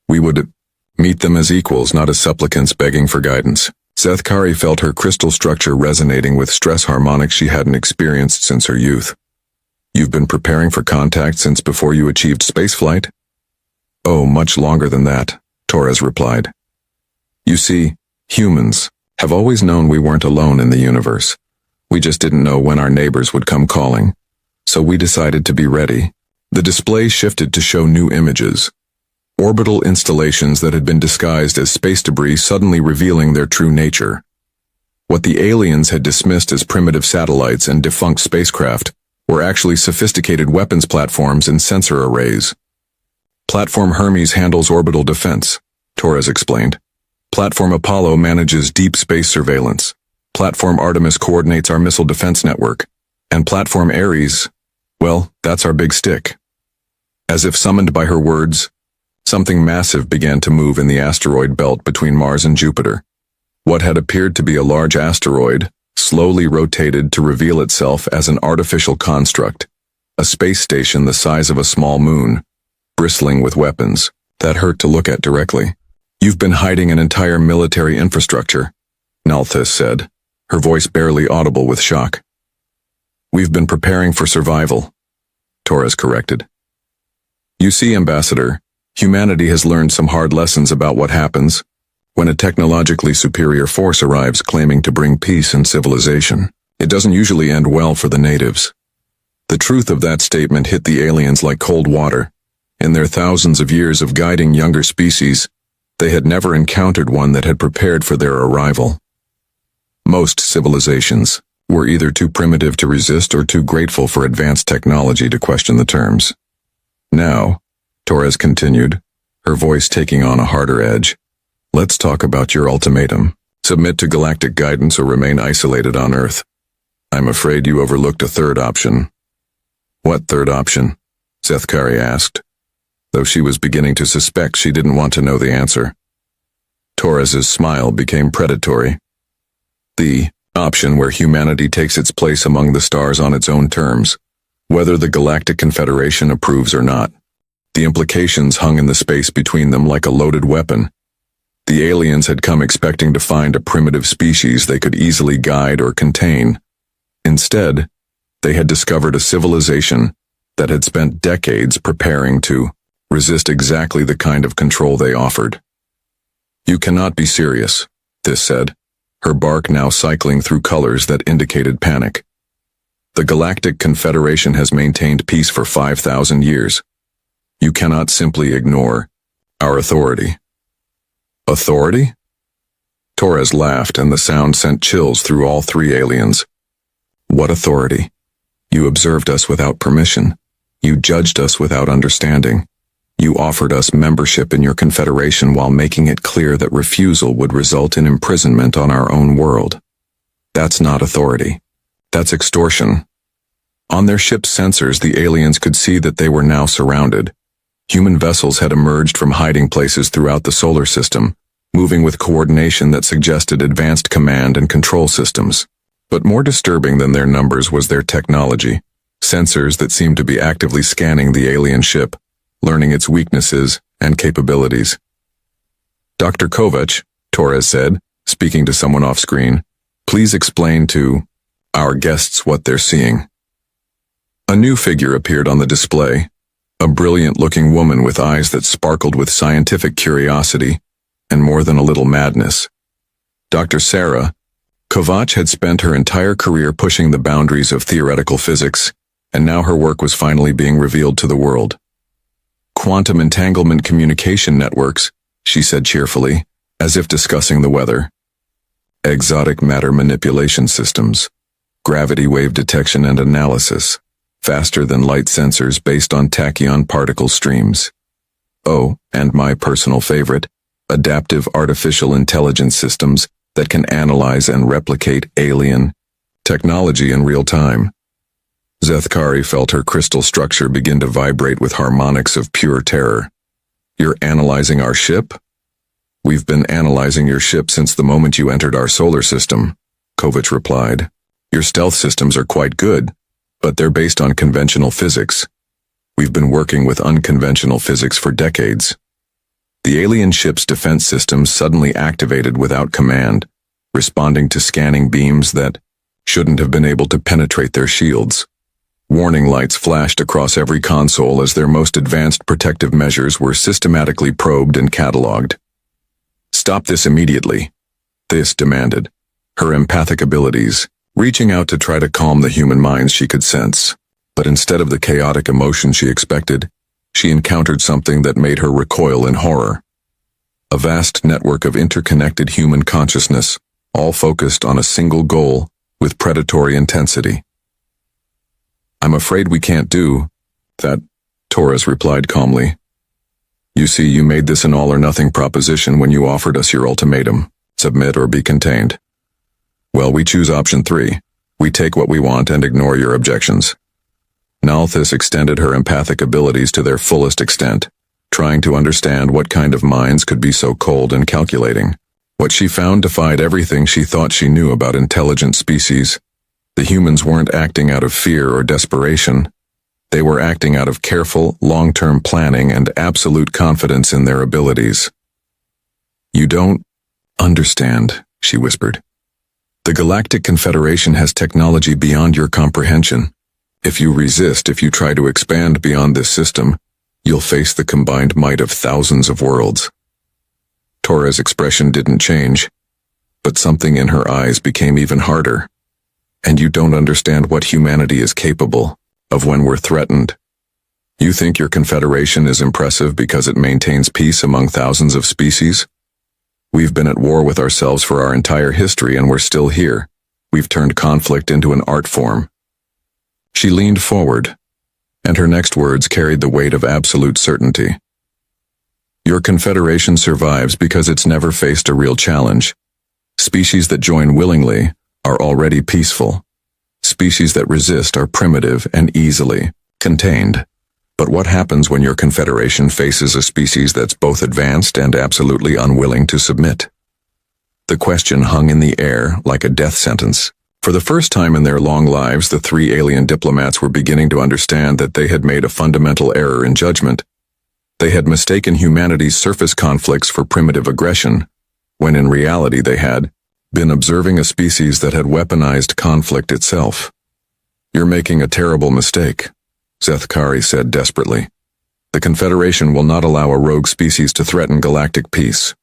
we would meet them as equals, not as supplicants begging for guidance. Zethkari felt her crystal structure resonating with stress harmonics she hadn't experienced since her youth. "You've been preparing for contact since before you achieved spaceflight?" "Oh, much longer than that," Torres replied. "You see, humans have always known we weren't alone in the universe. We just didn't know when our neighbors would come calling. So we decided to be ready." The display shifted to show new images. Orbital installations that had been disguised as space debris suddenly revealing their true nature. What the aliens had dismissed as primitive satellites and defunct spacecraft were actually sophisticated weapons platforms and sensor arrays. "Platform Hermes handles orbital defense," Torres explained. "Platform Apollo manages deep space surveillance. Platform Artemis coordinates our missile defense network. And Platform Ares, well, that's our big stick." As if summoned by her words, something massive began to move in the asteroid belt between Mars and Jupiter. What had appeared to be a large asteroid slowly rotated to reveal itself as an artificial construct, a space station the size of a small moon, bristling with weapons that hurt to look at directly. "You've been hiding an entire military infrastructure," Nalthis said, her voice barely audible with shock. "We've been preparing for survival," Torres corrected. "You see, Ambassador, humanity has learned some hard lessons about what happens When a technologically superior force arrives claiming to bring peace and civilization, it doesn't usually end well for the natives. The truth of that statement hit the aliens like cold water. In their thousands of years of guiding younger species, they had never encountered one that had prepared for their arrival. Most civilizations were either too primitive to resist or too grateful for advanced technology to question the terms. Now, Torres continued, her voice taking on a harder edge, let's talk about your ultimatum. Submit to galactic guidance or remain isolated on Earth. I'm afraid you overlooked a third option. What third option? Zethkari asked, though she was beginning to suspect she didn't want to know the answer. Torres's smile became predatory. The option where humanity takes its place among the stars on its own terms, whether the Galactic Confederation approves or not. The implications hung in the space between them like a loaded weapon. The aliens had come expecting to find a primitive species they could easily guide or contain. Instead, they had discovered a civilization that had spent decades preparing to resist exactly the kind of control they offered. You cannot be serious, this said, her bark now cycling through colors that indicated panic. The Galactic Confederation has maintained peace for 5,000 years. You cannot simply ignore our authority. Authority? Torres laughed, and the sound sent chills through all three aliens. What authority? You observed us without permission. You judged us without understanding. You offered us membership in your confederation while making it clear that refusal would result in imprisonment on our own world. That's not authority. That's extortion. On their ship's sensors, the aliens could see that they were now surrounded. Human vessels had emerged from hiding places throughout the solar system, moving with coordination that suggested advanced command and control systems. But more disturbing than their numbers was their technology, sensors that seemed to be actively scanning the alien ship, learning its weaknesses and capabilities. Dr. Kovac, Torres said, speaking to someone off-screen, please explain to our guests what they're seeing. A new figure appeared on the display, a brilliant-looking woman with eyes that sparkled with scientific curiosity and more than a little madness. Dr. Sarah Kovac had spent her entire career pushing the boundaries of theoretical physics, and now her work was finally being revealed to the world. Quantum entanglement communication networks, she said cheerfully, as if discussing the weather. Exotic matter manipulation systems, gravity wave detection and analysis, faster than light sensors based on tachyon particle streams. Oh, and my personal favorite, adaptive artificial intelligence systems that can analyze and replicate alien technology in real time. Zethkari felt her crystal structure begin to vibrate with harmonics of pure terror. You're analyzing our ship? We've been analyzing your ship since the moment you entered our solar system, Kovac replied. Your stealth systems are quite good, but they're based on conventional physics. We've been working with unconventional physics for decades. The alien ship's defense systems suddenly activated without command, responding to scanning beams that shouldn't have been able to penetrate their shields. Warning lights flashed across every console as their most advanced protective measures were systematically probed and cataloged. Stop this immediately, this demanded, her empathic abilities reaching out to try to calm the human minds she could sense. But instead of the chaotic emotion she expected, she encountered something that made her recoil in horror. A vast network of interconnected human consciousness, all focused on a single goal with predatory intensity. I'm afraid we can't do that, Torres replied calmly. You see, you made this an all-or-nothing proposition when you offered us your ultimatum, submit or be contained. Well, we choose option 3. We take what we want and ignore your objections. Nalthis extended her empathic abilities to their fullest extent, trying to understand what kind of minds could be so cold and calculating. What she found defied everything she thought she knew about intelligent species. The humans weren't acting out of fear or desperation. They were acting out of careful, long-term planning and absolute confidence in their abilities. You don't understand, she whispered. The Galactic Confederation has technology beyond your comprehension. If you resist, if you try to expand beyond this system, you'll face the combined might of thousands of worlds. Tora's expression didn't change, but something in her eyes became even harder. And you don't understand what humanity is capable of when we're threatened. You think your confederation is impressive because it maintains peace among thousands of species? We've been at war with ourselves for our entire history and we're still here. We've turned conflict into an art form. She leaned forward, and her next words carried the weight of absolute certainty. Your confederation survives because it's never faced a real challenge. Species that join willingly are already peaceful. Species that resist are primitive and easily contained. But what happens when your confederation faces a species that's both advanced and absolutely unwilling to submit? The question hung in the air like a death sentence. For the first time in their long lives, the three alien diplomats were beginning to understand that they had made a fundamental error in judgment. They had mistaken humanity's surface conflicts for primitive aggression, when in reality they had been observing a species that had weaponized conflict itself. You're making a terrible mistake, Zethkari said desperately. The Confederation will not allow a rogue species to threaten galactic peace.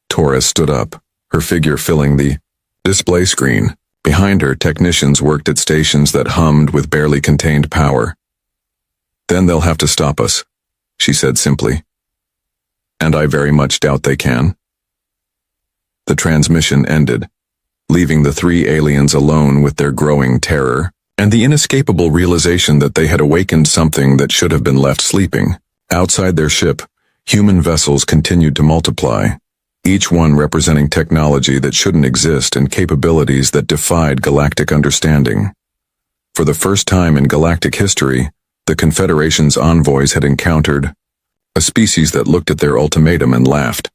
Tora stood up, her figure filling the display screen. Behind her, technicians worked at stations that hummed with barely contained power. Then they'll have to stop us, she said simply. And I very much doubt they can. The transmission ended, leaving the three aliens alone with their growing terror and the inescapable realization that they had awakened something that should have been left sleeping. Outside their ship, human vessels continued to multiply, each one representing technology that shouldn't exist and capabilities that defied galactic understanding. For the first time in galactic history, the Confederation's envoys had encountered a species that looked at their ultimatum and laughed.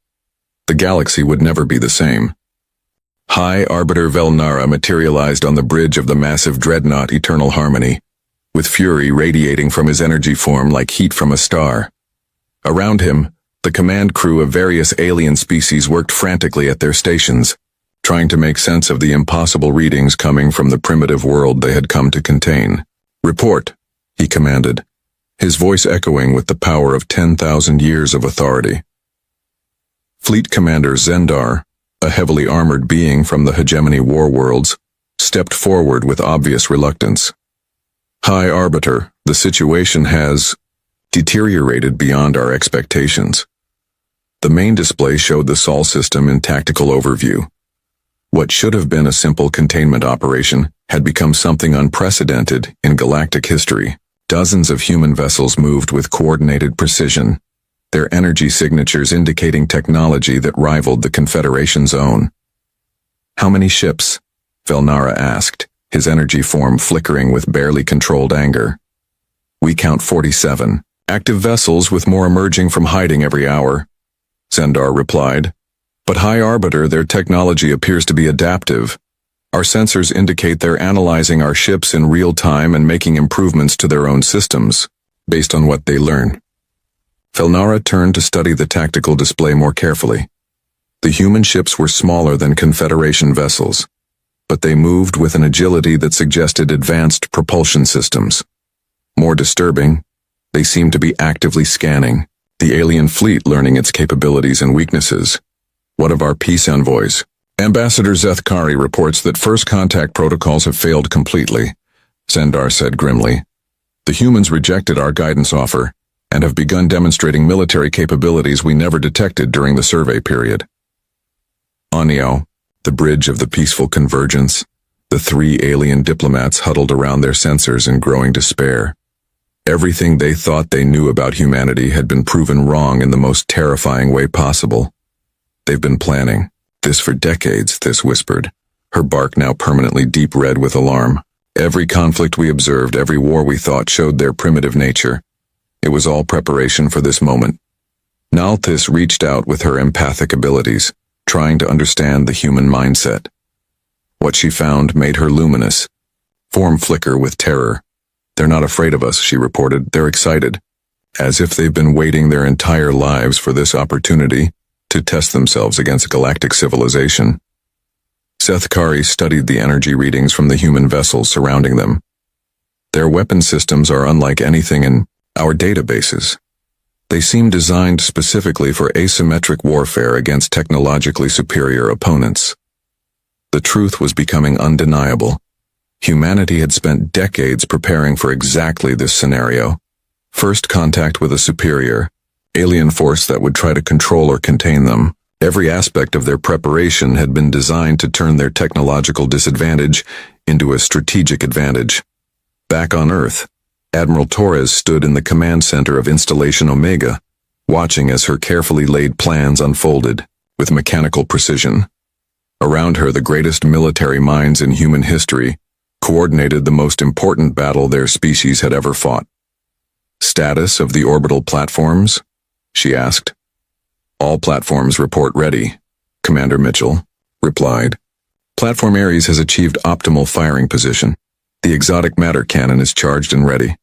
The galaxy would never be the same. High Arbiter Velnara materialized on the bridge of the massive dreadnought Eternal Harmony, with fury radiating from his energy form like heat from a star. Around him, the command crew of various alien species worked frantically at their stations, trying to make sense of the impossible readings coming from the primitive world they had come to contain. Report, he commanded, his voice echoing with the power of 10,000 years of authority. Fleet Commander Zendar, a heavily armored being from the Hegemony Warworlds, stepped forward with obvious reluctance. High Arbiter, the situation has deteriorated beyond our expectations. The main display showed the Sol system in tactical overview. What should have been a simple containment operation had become something unprecedented in galactic history. Dozens of human vessels moved with coordinated precision, their energy signatures indicating technology that rivaled the Confederation's own. How many ships? Velnara asked, his energy form flickering with barely controlled anger. We count 47. Active vessels with more emerging from hiding every hour, Zendar replied. But High Arbiter, their technology appears to be adaptive. Our sensors indicate they're analyzing our ships in real time and making improvements to their own systems, based on what they learn. Velnara turned to study the tactical display more carefully. The human ships were smaller than Confederation vessels, but they moved with an agility that suggested advanced propulsion systems. More disturbing, they seemed to be actively scanning the alien fleet, learning its capabilities and weaknesses. What of our peace envoys? Ambassador Zethkari reports that first contact protocols have failed completely, Zendar said grimly. The humans rejected our guidance offer and have begun demonstrating military capabilities we never detected during the survey period. Onio, the bridge of the peaceful convergence, the three alien diplomats huddled around their sensors in growing despair. Everything they thought they knew about humanity had been proven wrong in the most terrifying way possible. They've been planning this for decades, This whispered, her bark now permanently deep red with alarm. Every conflict we observed, every war we thought showed their primitive nature. It was all preparation for this moment. Nalthis reached out with her empathic abilities, trying to understand the human mindset. What she found made her luminous, form flicker with terror. They're not afraid of us, she reported. They're excited, as if they've been waiting their entire lives for this opportunity to test themselves against galactic civilization. Zethkari studied the energy readings from the human vessels surrounding them. Their weapon systems are unlike anything in our databases. They seemed designed specifically for asymmetric warfare against technologically superior opponents. The truth was becoming undeniable. Humanity had spent decades preparing for exactly this scenario. First contact with a superior, alien force that would try to control or contain them. Every aspect of their preparation had been designed to turn their technological disadvantage into a strategic advantage. Back on Earth, Admiral Torres stood in the command center of Installation Omega, watching as her carefully laid plans unfolded with mechanical precision. Around her, the greatest military minds in human history coordinated the most important battle their species had ever fought. "Status of the orbital platforms?" she asked. "All platforms report ready," Commander Mitchell replied. "Platform Ares has achieved optimal firing position. The exotic matter cannon is charged and ready."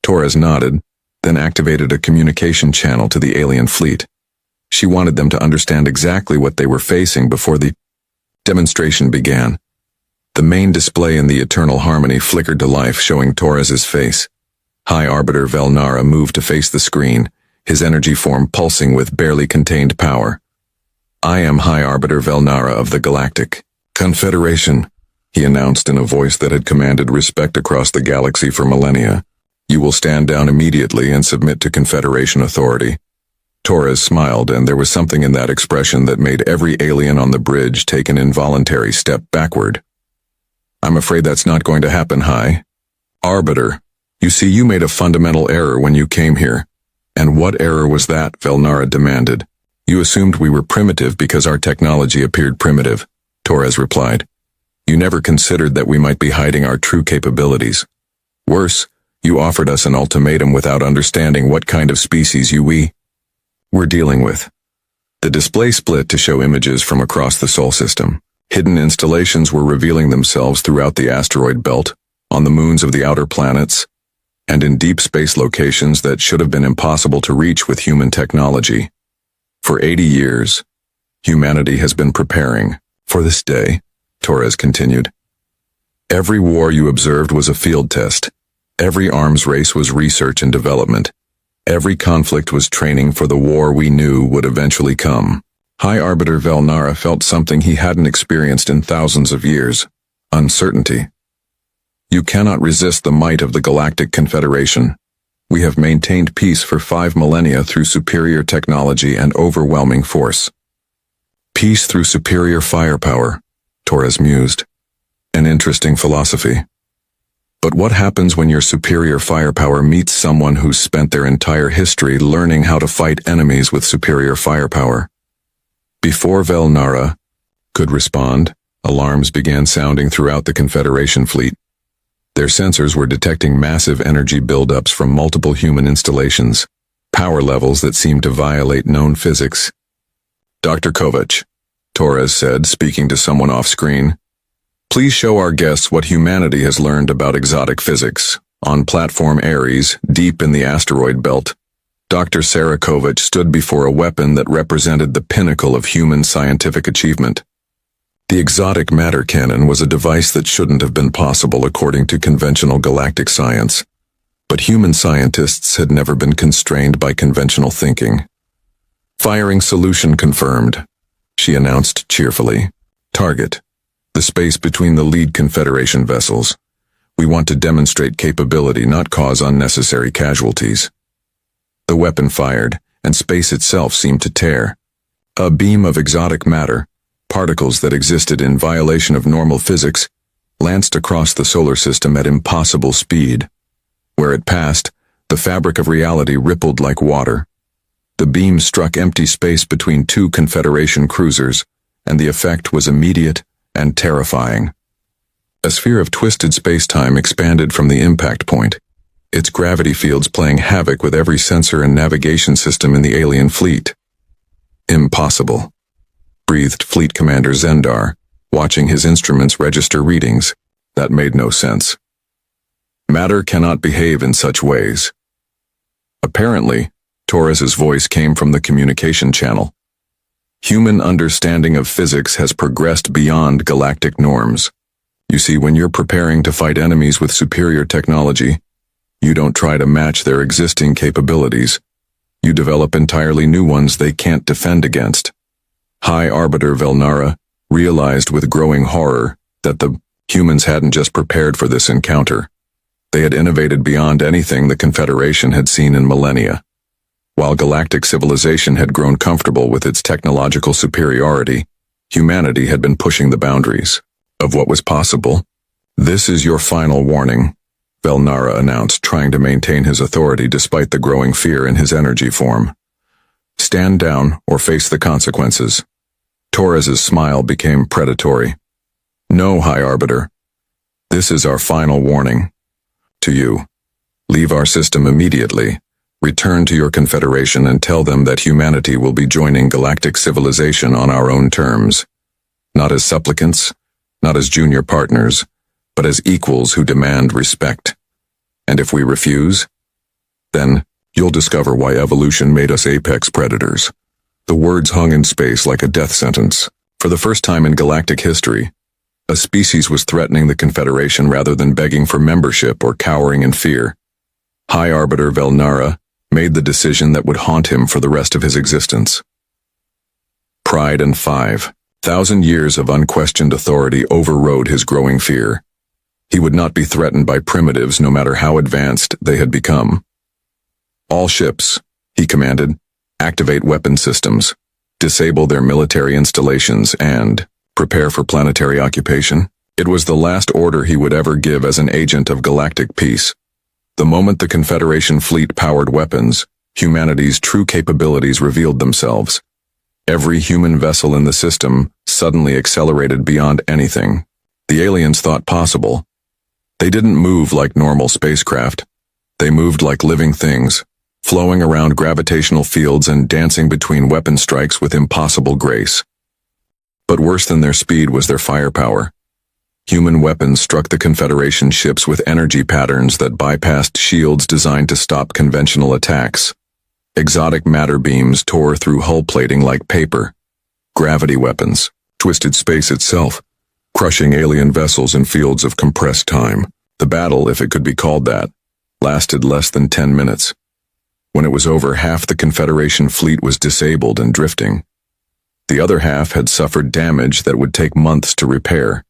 Torres nodded, then activated a communication channel to the alien fleet. She wanted them to understand exactly what they were facing before the demonstration began. The main display in the Eternal Harmony flickered to life, showing Torres's face. High Arbiter Velnara moved to face the screen, his energy form pulsing with barely contained power. "I am High Arbiter Velnara of the Galactic Confederation," he announced in a voice that had commanded respect across the galaxy for millennia. "You will stand down immediately and submit to Confederation authority." Torres smiled, and there was something in that expression that made every alien on the bridge take an involuntary step backward. "I'm afraid that's not going to happen, High Arbiter. You see, you made a fundamental error when you came here." "And what error was that?" Velnara demanded. "You assumed we were primitive because our technology appeared primitive," Torres replied. "You never considered that we might be hiding our true capabilities. Worse, you offered us an ultimatum without understanding what kind of species we were dealing with." The display split to show images from across the Sol system. Hidden installations were revealing themselves throughout the asteroid belt, on the moons of the outer planets, and in deep space locations that should have been impossible to reach with human technology. For 80 years, humanity has been preparing for this day, Torres continued. Every war you observed was a field test. Every arms race was research and development. Every conflict was training for the war we knew would eventually come. High Arbiter Velnara felt something he hadn't experienced in thousands of years: uncertainty. "You cannot resist the might of the Galactic Confederation. We have maintained peace for 5 millennia through superior technology and overwhelming force." "Peace through superior firepower," Torres mused. "An interesting philosophy. But what happens when your superior firepower meets someone who's spent their entire history learning how to fight enemies with superior firepower?" Before Velnara could respond, alarms began sounding throughout the Confederation fleet. Their sensors were detecting massive energy buildups from multiple human installations, power levels that seemed to violate known physics. "Dr. Kovac," Torres said, speaking to someone off-screen, "please show our guests what humanity has learned about exotic physics on platform Ares, deep in the asteroid belt." Dr. Sarah Kovac stood before a weapon that represented the pinnacle of human scientific achievement. The exotic matter cannon was a device that shouldn't have been possible according to conventional galactic science. But human scientists had never been constrained by conventional thinking. "Firing solution confirmed," she announced cheerfully. "Target: the space between the lead Confederation vessels. We want to demonstrate capability, not cause unnecessary casualties." The weapon fired, and space itself seemed to tear. A beam of exotic matter, particles that existed in violation of normal physics, lanced across the solar system at impossible speed. Where it passed, the fabric of reality rippled like water. The beam struck empty space between 2 Confederation cruisers, and the effect was immediate and terrifying. A sphere of twisted space-time expanded from the impact point, its gravity fields playing havoc with every sensor and navigation system in the alien fleet. "Impossible," breathed Fleet Commander Zendar, watching his instruments register readings. That made no sense. "Matter cannot behave in such ways." Apparently, Torres's voice came from the communication channel. "Human understanding of physics has progressed beyond galactic norms. You see, when you're preparing to fight enemies with superior technology, you don't try to match their existing capabilities. You develop entirely new ones they can't defend against. High Arbiter Velnara realized with growing horror that the humans hadn't just prepared for this encounter. They had innovated beyond anything the Confederation had seen in millennia. While galactic civilization had grown comfortable with its technological superiority, humanity had been pushing the boundaries of what was possible. "This is your final warning," Velnara announced, trying to maintain his authority despite the growing fear in his energy form. "Stand down or face the consequences." Torres's smile became predatory. "No, High Arbiter. This is our final warning. To you. Leave our system immediately. Return to your Confederation and tell them that humanity will be joining galactic civilization on our own terms. Not as supplicants, not as junior partners, but as equals who demand respect. And if we refuse, then you'll discover why evolution made us apex predators." The words hung in space like a death sentence. For the first time in galactic history, a species was threatening the Confederation rather than begging for membership or cowering in fear. High Arbiter Velnara made the decision that would haunt him for the rest of his existence. Pride and 5,000 years of unquestioned authority overrode his growing fear. He would not be threatened by primitives no matter how advanced they had become. "All ships," he commanded, "activate weapon systems, disable their military installations, and prepare for planetary occupation." It was the last order he would ever give as an agent of galactic peace. The moment the Confederation fleet powered weapons, humanity's true capabilities revealed themselves. Every human vessel in the system suddenly accelerated beyond anything the aliens thought possible. They didn't move like normal spacecraft. They moved like living things, flowing around gravitational fields and dancing between weapon strikes with impossible grace. But worse than their speed was their firepower. Human weapons struck the Confederation ships with energy patterns that bypassed shields designed to stop conventional attacks. Exotic matter beams tore through hull plating like paper. Gravity weapons twisted space itself, crushing alien vessels in fields of compressed time. The battle, if it could be called that, lasted less than 10 minutes. When it was over, half the Confederation fleet was disabled and drifting. The other half had suffered damage that would take months to repair.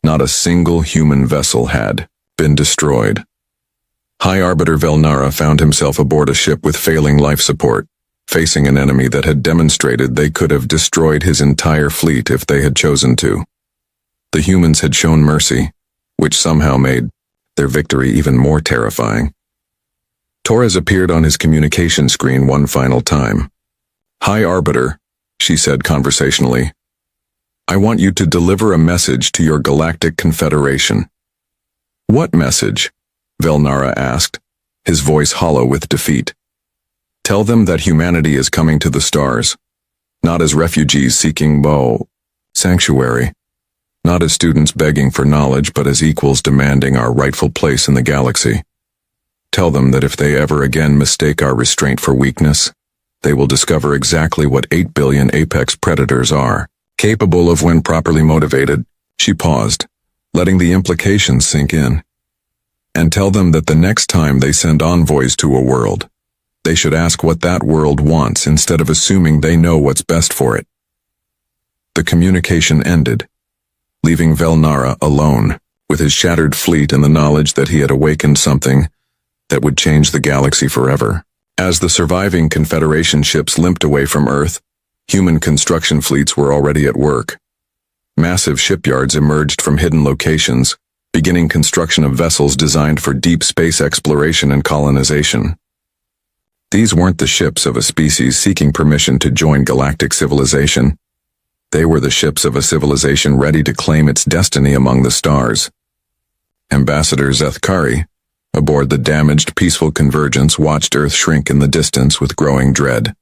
Not a single human vessel had been destroyed. High Arbiter Velnara found himself aboard a ship with failing life support, facing an enemy that had demonstrated they could have destroyed his entire fleet if they had chosen to. The humans had shown mercy, which somehow made their victory even more terrifying. Torres appeared on his communication screen one final time. "High Arbiter," she said conversationally, "I want you to deliver a message to your galactic confederation." "What message?" Velnara asked, his voice hollow with defeat. "Tell them that humanity is coming to the stars, not as refugees seeking sanctuary, not as students begging for knowledge, but as equals demanding our rightful place in the galaxy. Tell them that if they ever again mistake our restraint for weakness, they will discover exactly what 8 billion apex predators are, capable of when properly motivated." She paused, letting the implications sink in. "And tell them that the next time they send envoys to a world, they should ask what that world wants instead of assuming they know what's best for it." The communication ended, leaving Velnara alone, with his shattered fleet and the knowledge that he had awakened something that would change the galaxy forever. As the surviving Confederation ships limped away from Earth, human construction fleets were already at work. Massive shipyards emerged from hidden locations, beginning construction of vessels designed for deep space exploration and colonization. These weren't the ships of a species seeking permission to join galactic civilization. They were the ships of a civilization ready to claim its destiny among the stars. Ambassador Zethkari, aboard the damaged Peaceful Convergence, watched Earth shrink in the distance with growing dread.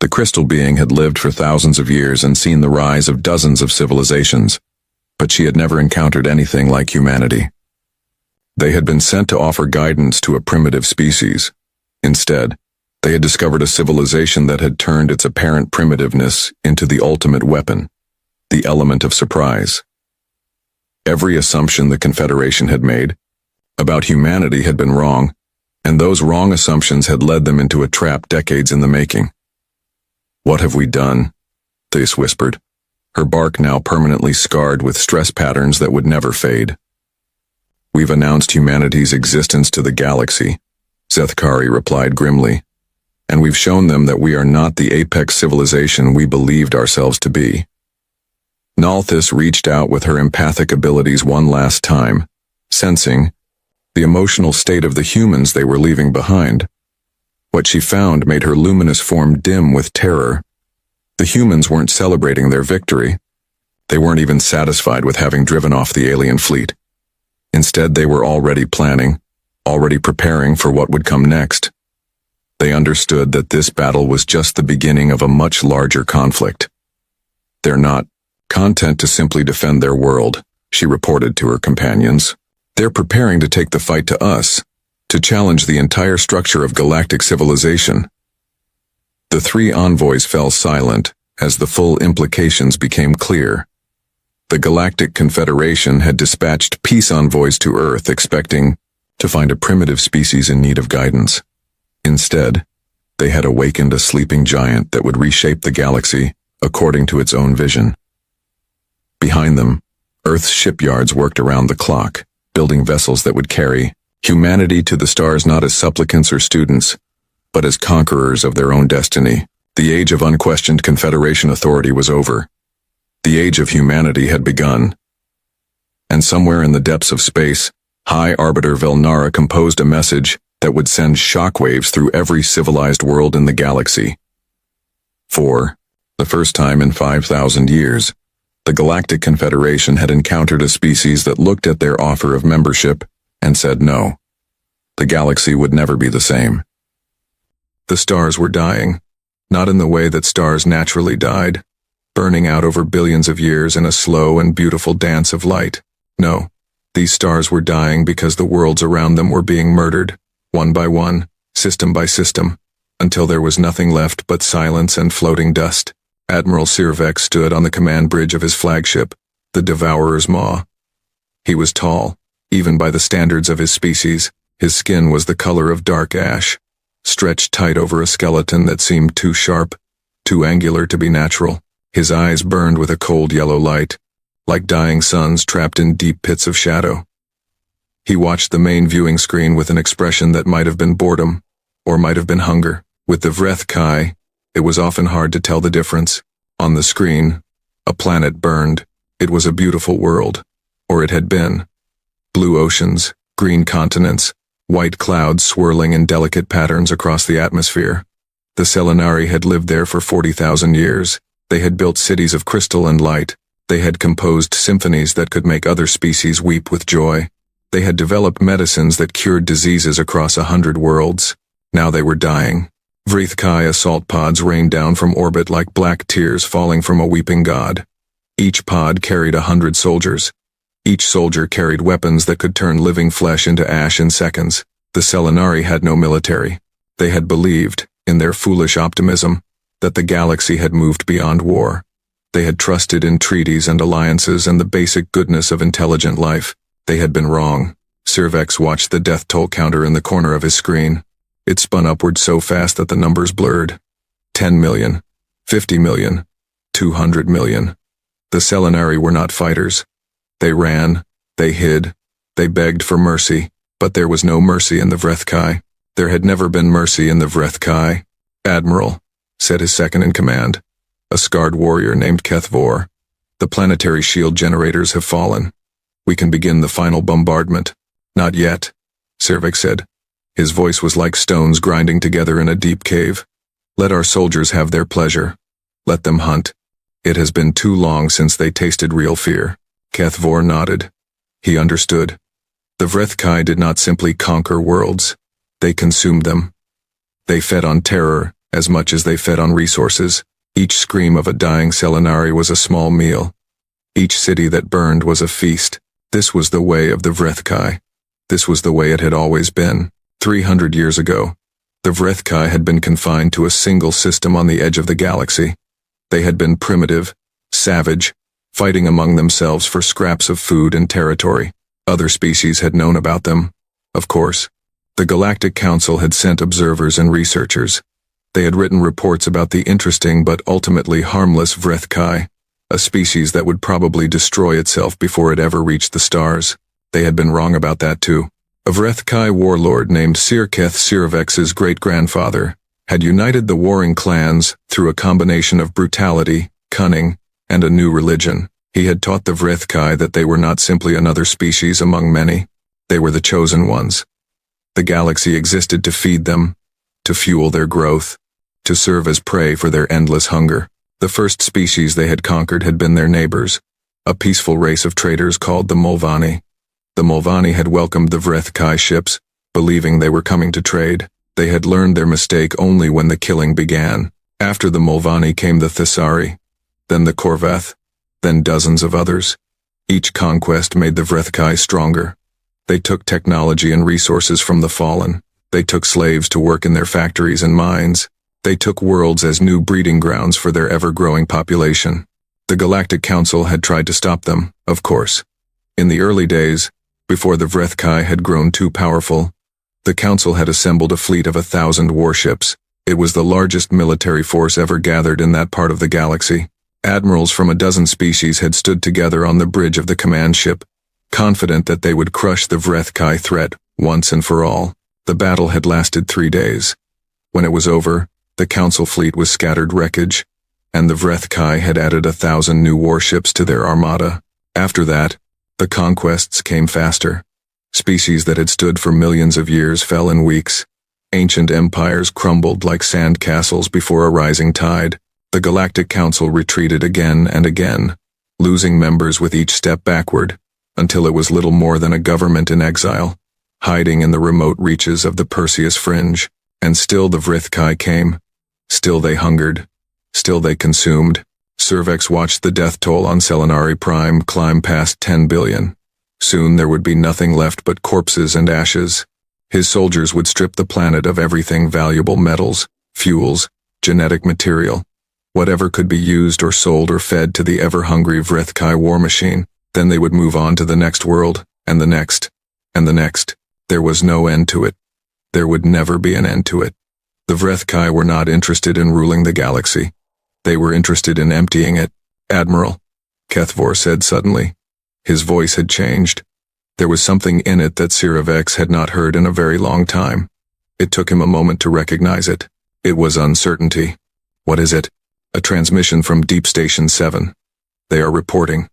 The crystal being had lived for thousands of years and seen the rise of dozens of civilizations, but she had never encountered anything like humanity. They had been sent to offer guidance to a primitive species. Instead, they had discovered a civilization that had turned its apparent primitiveness into the ultimate weapon, the element of surprise. Every assumption the Confederation had made about humanity had been wrong. And those wrong assumptions had led them into a trap decades in the making. "What have we done?" Thais whispered, her bark now permanently scarred with stress patterns that would never fade. "We've announced humanity's existence to the galaxy," Zethkari replied grimly, "and we've shown them that we are not the apex civilization we believed ourselves to be." Nalthis reached out with her empathic abilities one last time, sensing the emotional state of the humans they were leaving behind. What she found made her luminous form dim with terror. The humans weren't celebrating their victory. They weren't even satisfied with having driven off the alien fleet. Instead, they were already planning, already preparing for what would come next. They understood that this battle was just the beginning of a much larger conflict. "They're not content to simply defend their world," she reported to her companions. "They're preparing to take the fight to us, to challenge the entire structure of galactic civilization." The three envoys fell silent as the full implications became clear. The Galactic Confederation had dispatched peace envoys to Earth expecting to find a primitive species in need of guidance. Instead, they had awakened a sleeping giant that would reshape the galaxy according to its own vision. Behind them, Earth's shipyards worked around the clock, building vessels that would carry humanity to the stars not as supplicants or students, but as conquerors of their own destiny. The age of unquestioned Confederation authority was over. The age of humanity had begun. And somewhere in the depths of space, High Arbiter Velnara composed a message that would send shockwaves through every civilized world in the galaxy. For the first time in 5,000 years, the Galactic Confederation had encountered a species that looked at their offer of membership and said no. The galaxy would never be the same. The stars were dying, not in the way that stars naturally died, burning out over billions of years in a slow and beautiful dance of light. No, these stars were dying because the worlds around them were being murdered, one by one, system by system, until there was nothing left but silence and floating dust. Admiral Sirvek stood on the command bridge of his flagship, the Devourer's Maw. He was tall, even by the standards of his species. His skin was the color of dark ash, stretched tight over a skeleton that seemed too sharp, too angular to be natural. His eyes burned with a cold yellow light, like dying suns trapped in deep pits of shadow. He watched the main viewing screen with an expression that might have been boredom, or might have been hunger. With the Vreth Kai, it was often hard to tell the difference. On the screen, a planet burned. It was a beautiful world, or it had been. Blue oceans, green continents, white clouds swirling in delicate patterns across the atmosphere. The Selenari had lived there for 40,000 years. They had built cities of crystal and light. They had composed symphonies that could make other species weep with joy. They had developed medicines that cured diseases across 100 worlds. Now they were dying. Vrethkai assault pods rained down from orbit like black tears falling from a weeping god. Each pod carried 100 soldiers. Each soldier carried weapons that could turn living flesh into ash in seconds. The Selenari had no military. They had believed, in their foolish optimism, that the galaxy had moved beyond war. They had trusted in treaties and alliances and the basic goodness of intelligent life. They had been wrong. Sirvex watched the death toll counter in the corner of his screen. It spun upward so fast that the numbers blurred. 10 million, 50 million, 200 million. The Selenari were not fighters. They ran, they hid, they begged for mercy, but there was no mercy in the Vrethkai. There had never been mercy in the Vrethkai. "Admiral," said his second-in-command, a scarred warrior named Kethvor, "the planetary shield generators have fallen. We can begin the final bombardment." "Not yet," Sirvek said. His voice was like stones grinding together in a deep cave. "Let our soldiers have their pleasure. Let them hunt. It has been too long since they tasted real fear." Kethvor nodded. He understood. The Vrethkai did not simply conquer worlds. They consumed them. They fed on terror as much as they fed on resources. Each scream of a dying Selenari was a small meal. Each city that burned was a feast. This was the way of the Vrethkai. This was the way it had always been. 300 years ago, the Vrethkai had been confined to a single system on the edge of the galaxy. They had been primitive, savage, fighting among themselves for scraps of food and territory. Other species had known about them, of course. The Galactic Council had sent observers and researchers. They had written reports about the interesting but ultimately harmless Vreth-Kai, a species that would probably destroy itself before it ever reached the stars. They had been wrong about that too. A Vreth-Kai warlord named Sirketh Sirvex's great-grandfather had united the warring clans through a combination of brutality, cunning, and a new religion. He had taught the Vreth-Kai that they were not simply another species among many. They were the chosen ones. The galaxy existed to feed them, to fuel their growth, to serve as prey for their endless hunger. The first species they had conquered had been their neighbors, a peaceful race of traders called the Mulvanni. The Mulvanni had welcomed the Vreth-Kai ships, believing they were coming to trade. They had learned their mistake only when the killing began. After the Mulvanni came the Thessari, then the Korvath, then dozens of others. Each conquest made the Vreth-Kai stronger. They took technology and resources from the fallen. They took slaves to work in their factories and mines. They took worlds as new breeding grounds for their ever-growing population. The Galactic Council had tried to stop them, of course. In the early days, before the Vreth-Kai had grown too powerful, the Council had assembled a fleet of 1,000 warships. It was the largest military force ever gathered in that part of the galaxy. Admirals from a dozen species had stood together on the bridge of the command ship, confident that they would crush the Vreth-Kai threat once and for all. The battle had lasted 3 days. When it was over, the Council fleet was scattered wreckage, and the Vreth-Kai had added 1,000 new warships to their armada. After that, the conquests came faster. Species that had stood for millions of years fell in weeks. Ancient empires crumbled like sand castles before a rising tide. The Galactic Council retreated again and again, losing members with each step backward, until it was little more than a government in exile, hiding in the remote reaches of the Perseus Fringe. And still the Vreth-Kai came. Still they hungered. Still they consumed. Sirvex watched the death toll on Selenari Prime climb past 10 billion. Soon there would be nothing left but corpses and ashes. His soldiers would strip the planet of everything valuable: metals, fuels, genetic material, whatever could be used or sold or fed to the ever-hungry Vreth-Kai war machine. Then they would move on to the next world, and the next, and the next. There was no end to it. There would never be an end to it. The Vreth-Kai were not interested in ruling the galaxy. They were interested in emptying it. "Admiral," Kethvor said suddenly. His voice had changed. There was something in it that Sirvex had not heard in a very long time. It took him a moment to recognize it. It was uncertainty. "What is it?" "A transmission from Deep Station 7. They are reporting.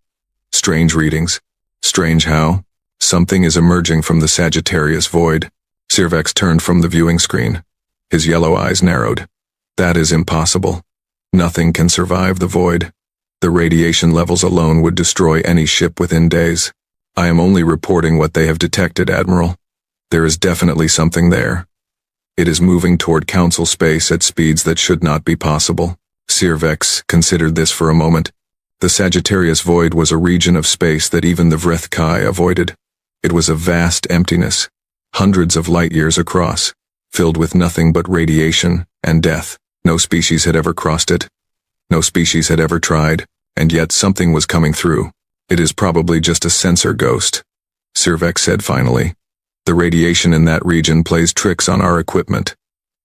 Strange readings." "Strange how?" "Something is emerging from the Sagittarius void." Sirvex turned from the viewing screen. His yellow eyes narrowed. "That is impossible. Nothing can survive the void. The radiation levels alone would destroy any ship within days. I am only reporting what they have detected, Admiral. There is definitely something there. It is moving toward Council space at speeds that should not be possible." Sirvex considered this for a moment. The Sagittarius void was a region of space that even the Vreth-Kai avoided. It was a vast emptiness, hundreds of light years across, filled with nothing but radiation and death. No species had ever crossed it. No species had ever tried, and yet something was coming through. "It is probably just a sensor ghost," Sirvex said finally. "The radiation in that region plays tricks on our equipment.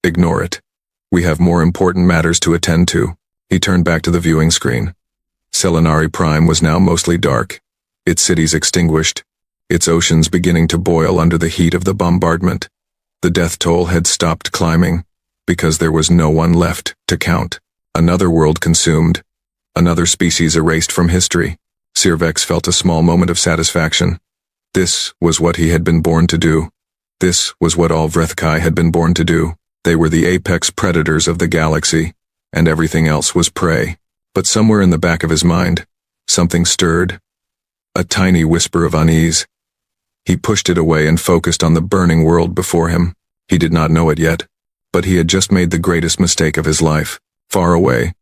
Ignore it. We have more important matters to attend to." He turned back to the viewing screen. Selenari Prime was now mostly dark, its cities extinguished, its oceans beginning to boil under the heat of the bombardment. The death toll had stopped climbing, because there was no one left to count. Another world consumed, another species erased from history. Sirvex felt a small moment of satisfaction. This was what he had been born to do. This was what all Vreth-Kai had been born to do. They were the apex predators of the galaxy, and everything else was prey. But somewhere in the back of his mind, something stirred. A tiny whisper of unease. He pushed it away and focused on the burning world before him. He did not know it yet, but he had just made the greatest mistake of his life. Far away,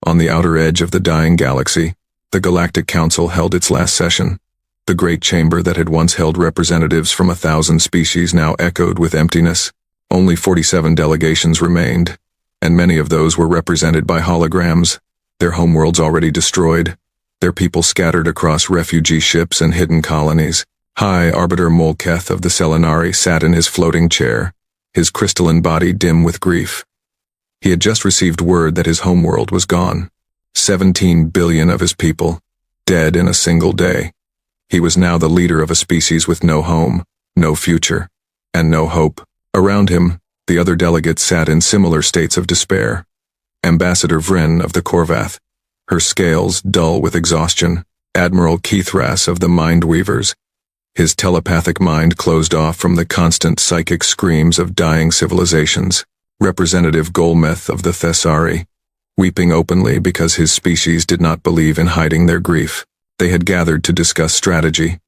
on the outer edge of the dying galaxy, the Galactic Council held its last session. The great chamber that had once held representatives from 1,000 species now echoed with emptiness. Only 47 delegations remained, and many of those were represented by holograms, their homeworlds already destroyed, their people scattered across refugee ships and hidden colonies. High Arbiter Molketh of the Selenari sat in his floating chair, his crystalline body dim with grief. He had just received word that his homeworld was gone. 17 billion of his people, dead in a single day. He was now the leader of a species with no home, no future, and no hope. Around him, the other delegates sat in similar states of despair. Ambassador Vryn of the Korvath, her scales dull with exhaustion, Admiral Keithras of the Mind-Weavers, his telepathic mind closed off from the constant psychic screams of dying civilizations, Representative Golmeth of the Thessari, weeping openly because his species did not believe in hiding their grief. They had gathered to discuss strategy,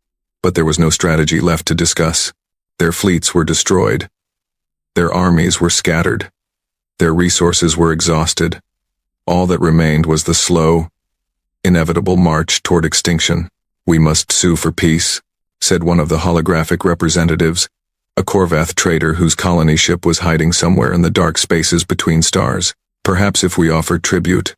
but there was no strategy left to discuss. Their fleets were destroyed. Their armies were scattered. Their resources were exhausted. All that remained was the slow, inevitable march toward extinction. "We must sue for peace," said one of the holographic representatives, a Korvath trader whose colony ship was hiding somewhere in the dark spaces between stars. "Perhaps if we offer tribute,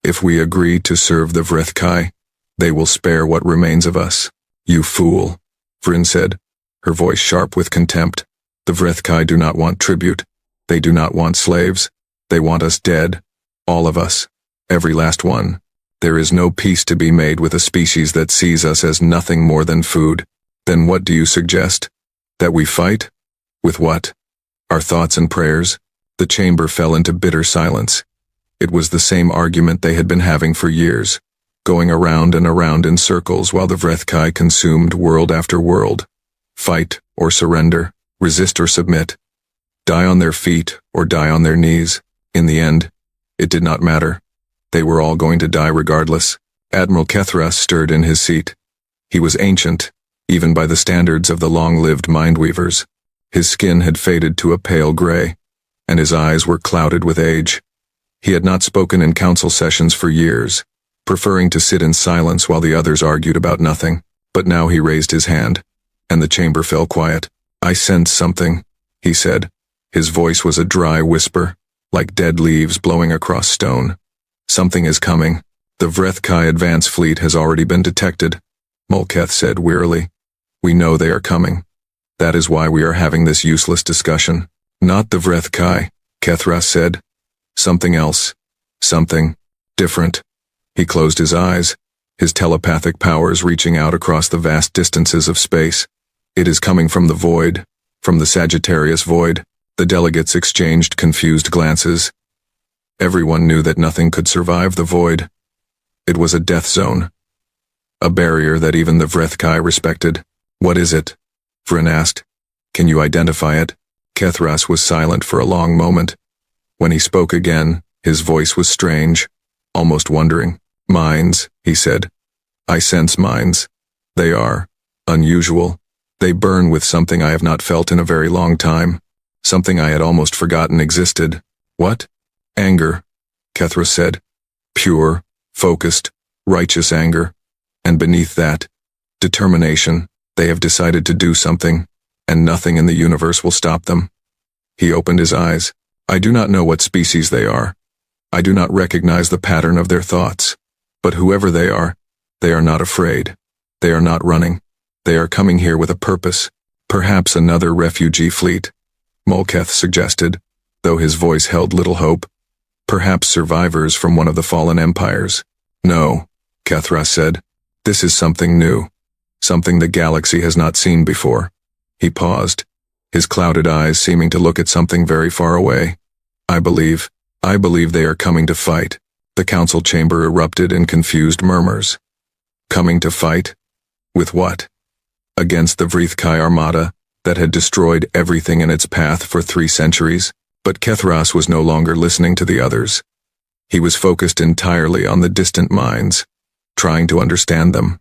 if we agree to serve the Vrethkai, they will spare what remains of us." "You fool," Vryn said, her voice sharp with contempt. "The Vrethkai do not want tribute. They do not want slaves. They want us dead. All of us. Every last one. There is no peace to be made with a species that sees us as nothing more than food. Then what do you suggest? That we fight? With what? Our thoughts and prayers?" The chamber fell into bitter silence. It was the same argument they had been having for years, going around and around in circles while the Vrethkai consumed world after world. Fight or surrender, resist or submit, die on their feet or die on their knees. In the end, it did not matter. They were all going to die regardless. Admiral Kethras stirred in his seat. He was ancient, even by the standards of the long-lived Mind-Weavers. His skin had faded to a pale gray, and his eyes were clouded with age. He had not spoken in council sessions for years, preferring to sit in silence while the others argued about nothing. But now he raised his hand, and the chamber fell quiet. "I sense something," he said. His voice was a dry whisper, like dead leaves blowing across stone. "Something is coming. The Vrethkai advance fleet has already been detected," Molketh said wearily. "We know they are coming. That is why we are having this useless discussion." "Not the Vrethkai," Kethras said. "Something else. Something different." He closed his eyes, his telepathic powers reaching out across the vast distances of space. "It is coming from the void, from the Sagittarius void." The delegates exchanged confused glances. Everyone knew that nothing could survive the void. It was a death zone, a barrier that even the Vrethkai respected. "What is it?" Vryn asked. "Can you identify it?" Kethras was silent for a long moment. When he spoke again, his voice was strange, almost wondering. "Minds," he said. "I sense minds. They are unusual. They burn with something I have not felt in a very long time, something I had almost forgotten existed." "What?" "Anger," Kethras said. "Pure, focused, righteous anger. And beneath that, determination. They have decided to do something, and nothing in the universe will stop them." He opened his eyes. "I do not know what species they are. I do not recognize the pattern of their thoughts. But whoever they are not afraid. They are not running. They are coming here with a purpose. Perhaps another refugee fleet," Molketh suggested, though his voice held little hope. "Perhaps survivors from one of the fallen empires." "No," Kethras said. "This is something new. Something the galaxy has not seen before." He paused, his clouded eyes seeming to look at something very far away. I believe they are coming to fight." The council chamber erupted in confused murmurs. Coming to fight? With what? Against the Vrethkai armada that had destroyed everything in its path for 3 centuries? But Kethras was no longer listening to the others. He was focused entirely on the distant minds, trying to understand them,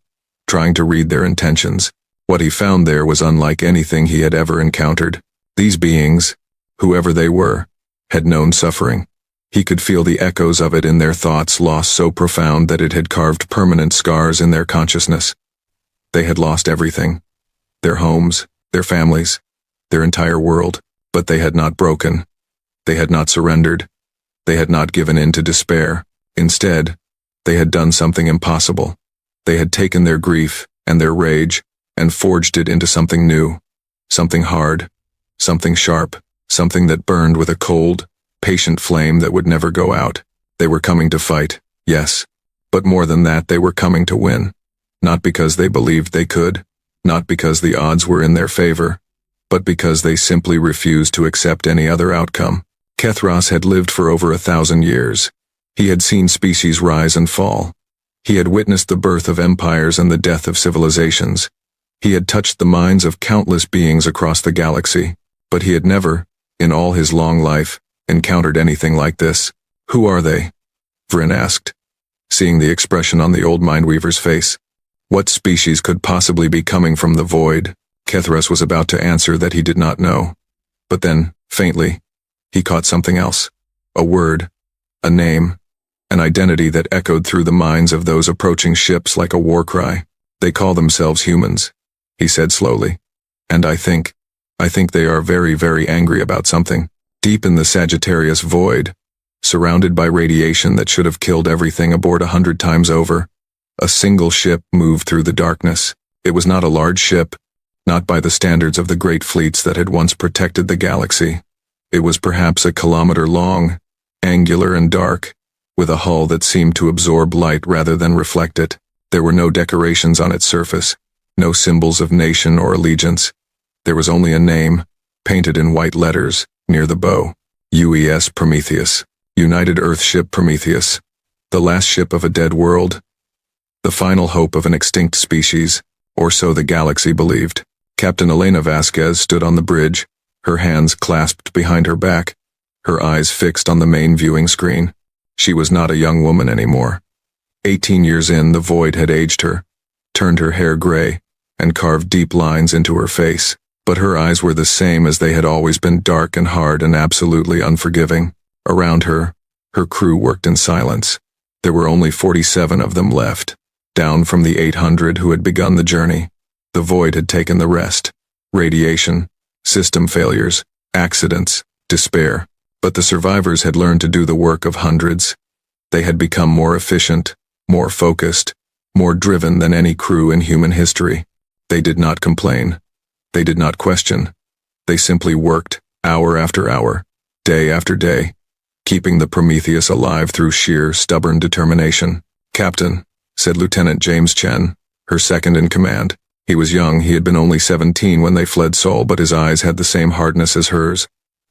trying to read their intentions. What he found there was unlike anything he had ever encountered. These beings, whoever they were, had known suffering. He could feel the echoes of it in their thoughts, loss so profound that it had carved permanent scars in their consciousness. They had lost everything. Their homes, their families, their entire world. But they had not broken. They had not surrendered. They had not given in to despair. Instead, they had done something impossible. They had taken their grief and their rage and forged it into something new, something hard, something sharp, something that burned with a cold, patient flame that would never go out. They were coming to fight, yes, but more than that, they were coming to win. Not because they believed they could, not because the odds were in their favor, but because they simply refused to accept any other outcome. Kethros had lived for over 1,000 years. He had seen species rise and fall. He had witnessed the birth of empires and the death of civilizations. He had touched the minds of countless beings across the galaxy, but he had never, in all his long life, encountered anything like this. "Who are they?" Vryn asked, seeing the expression on the old Mindweaver's face. What species could possibly be coming from the void? Kethros was about to answer that he did not know. But then, faintly, he caught something else. A word, a name, an identity that echoed through the minds of those approaching ships like a war cry. "They call themselves humans," he said slowly. "And I think they are very, very angry about something. Deep in the Sagittarius void, surrounded by radiation that should have killed everything aboard 100 times over, a single ship moved through the darkness. It was not a large ship, not by the standards of the great fleets that had once protected the galaxy. It was perhaps a kilometer long, angular and dark, with a hull that seemed to absorb light rather than reflect it. There were no decorations on its surface, no symbols of nation or allegiance. There was only a name, painted in white letters, near the bow. UES Prometheus. United Earthship Prometheus. The last ship of a dead world. The final hope of an extinct species, or so the galaxy believed. Captain Elena Vasquez stood on the bridge, her hands clasped behind her back, her eyes fixed on the main viewing screen. She was not a young woman anymore. 18 years in, the void had aged her, turned her hair gray, and carved deep lines into her face. But her eyes were the same as they had always been, dark and hard and absolutely unforgiving. Around her, her crew worked in silence. There were only 47 of them left, down from the 800 who had begun the journey. The void had taken the rest. Radiation, system failures, accidents, despair. But the survivors had learned to do the work of hundreds. They had become more efficient, more focused, more driven than any crew in human history. They did not complain. They did not question. They simply worked, hour after hour, day after day, keeping the Prometheus alive through sheer, stubborn determination. "Captain," said Lieutenant James Chen, her second in command. He was young, he had been only 17 when they fled Sol, but his eyes had the same hardness as hers.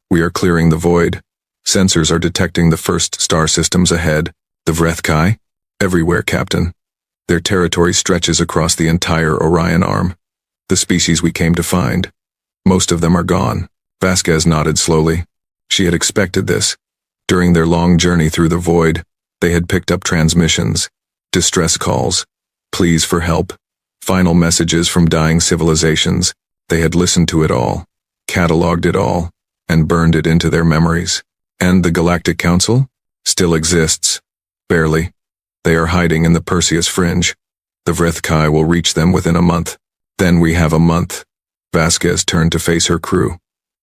"We are clearing the void. Sensors are detecting the first star systems ahead." "The Vrethkai?" "Everywhere, Captain. Their territory stretches across the entire Orion arm. The species we came to find. Most of them are gone." Vasquez nodded slowly. She had expected this. During their long journey through the void, they had picked up transmissions, distress calls, pleas for help, final messages from dying civilizations. They had listened to it all, cataloged it all, and burned it into their memories. And the Galactic Council? Still exists. Barely. They are hiding in the Perseus Fringe. The Vrethkai will reach them within a month. Then we have a month. Vasquez turned to face her crew.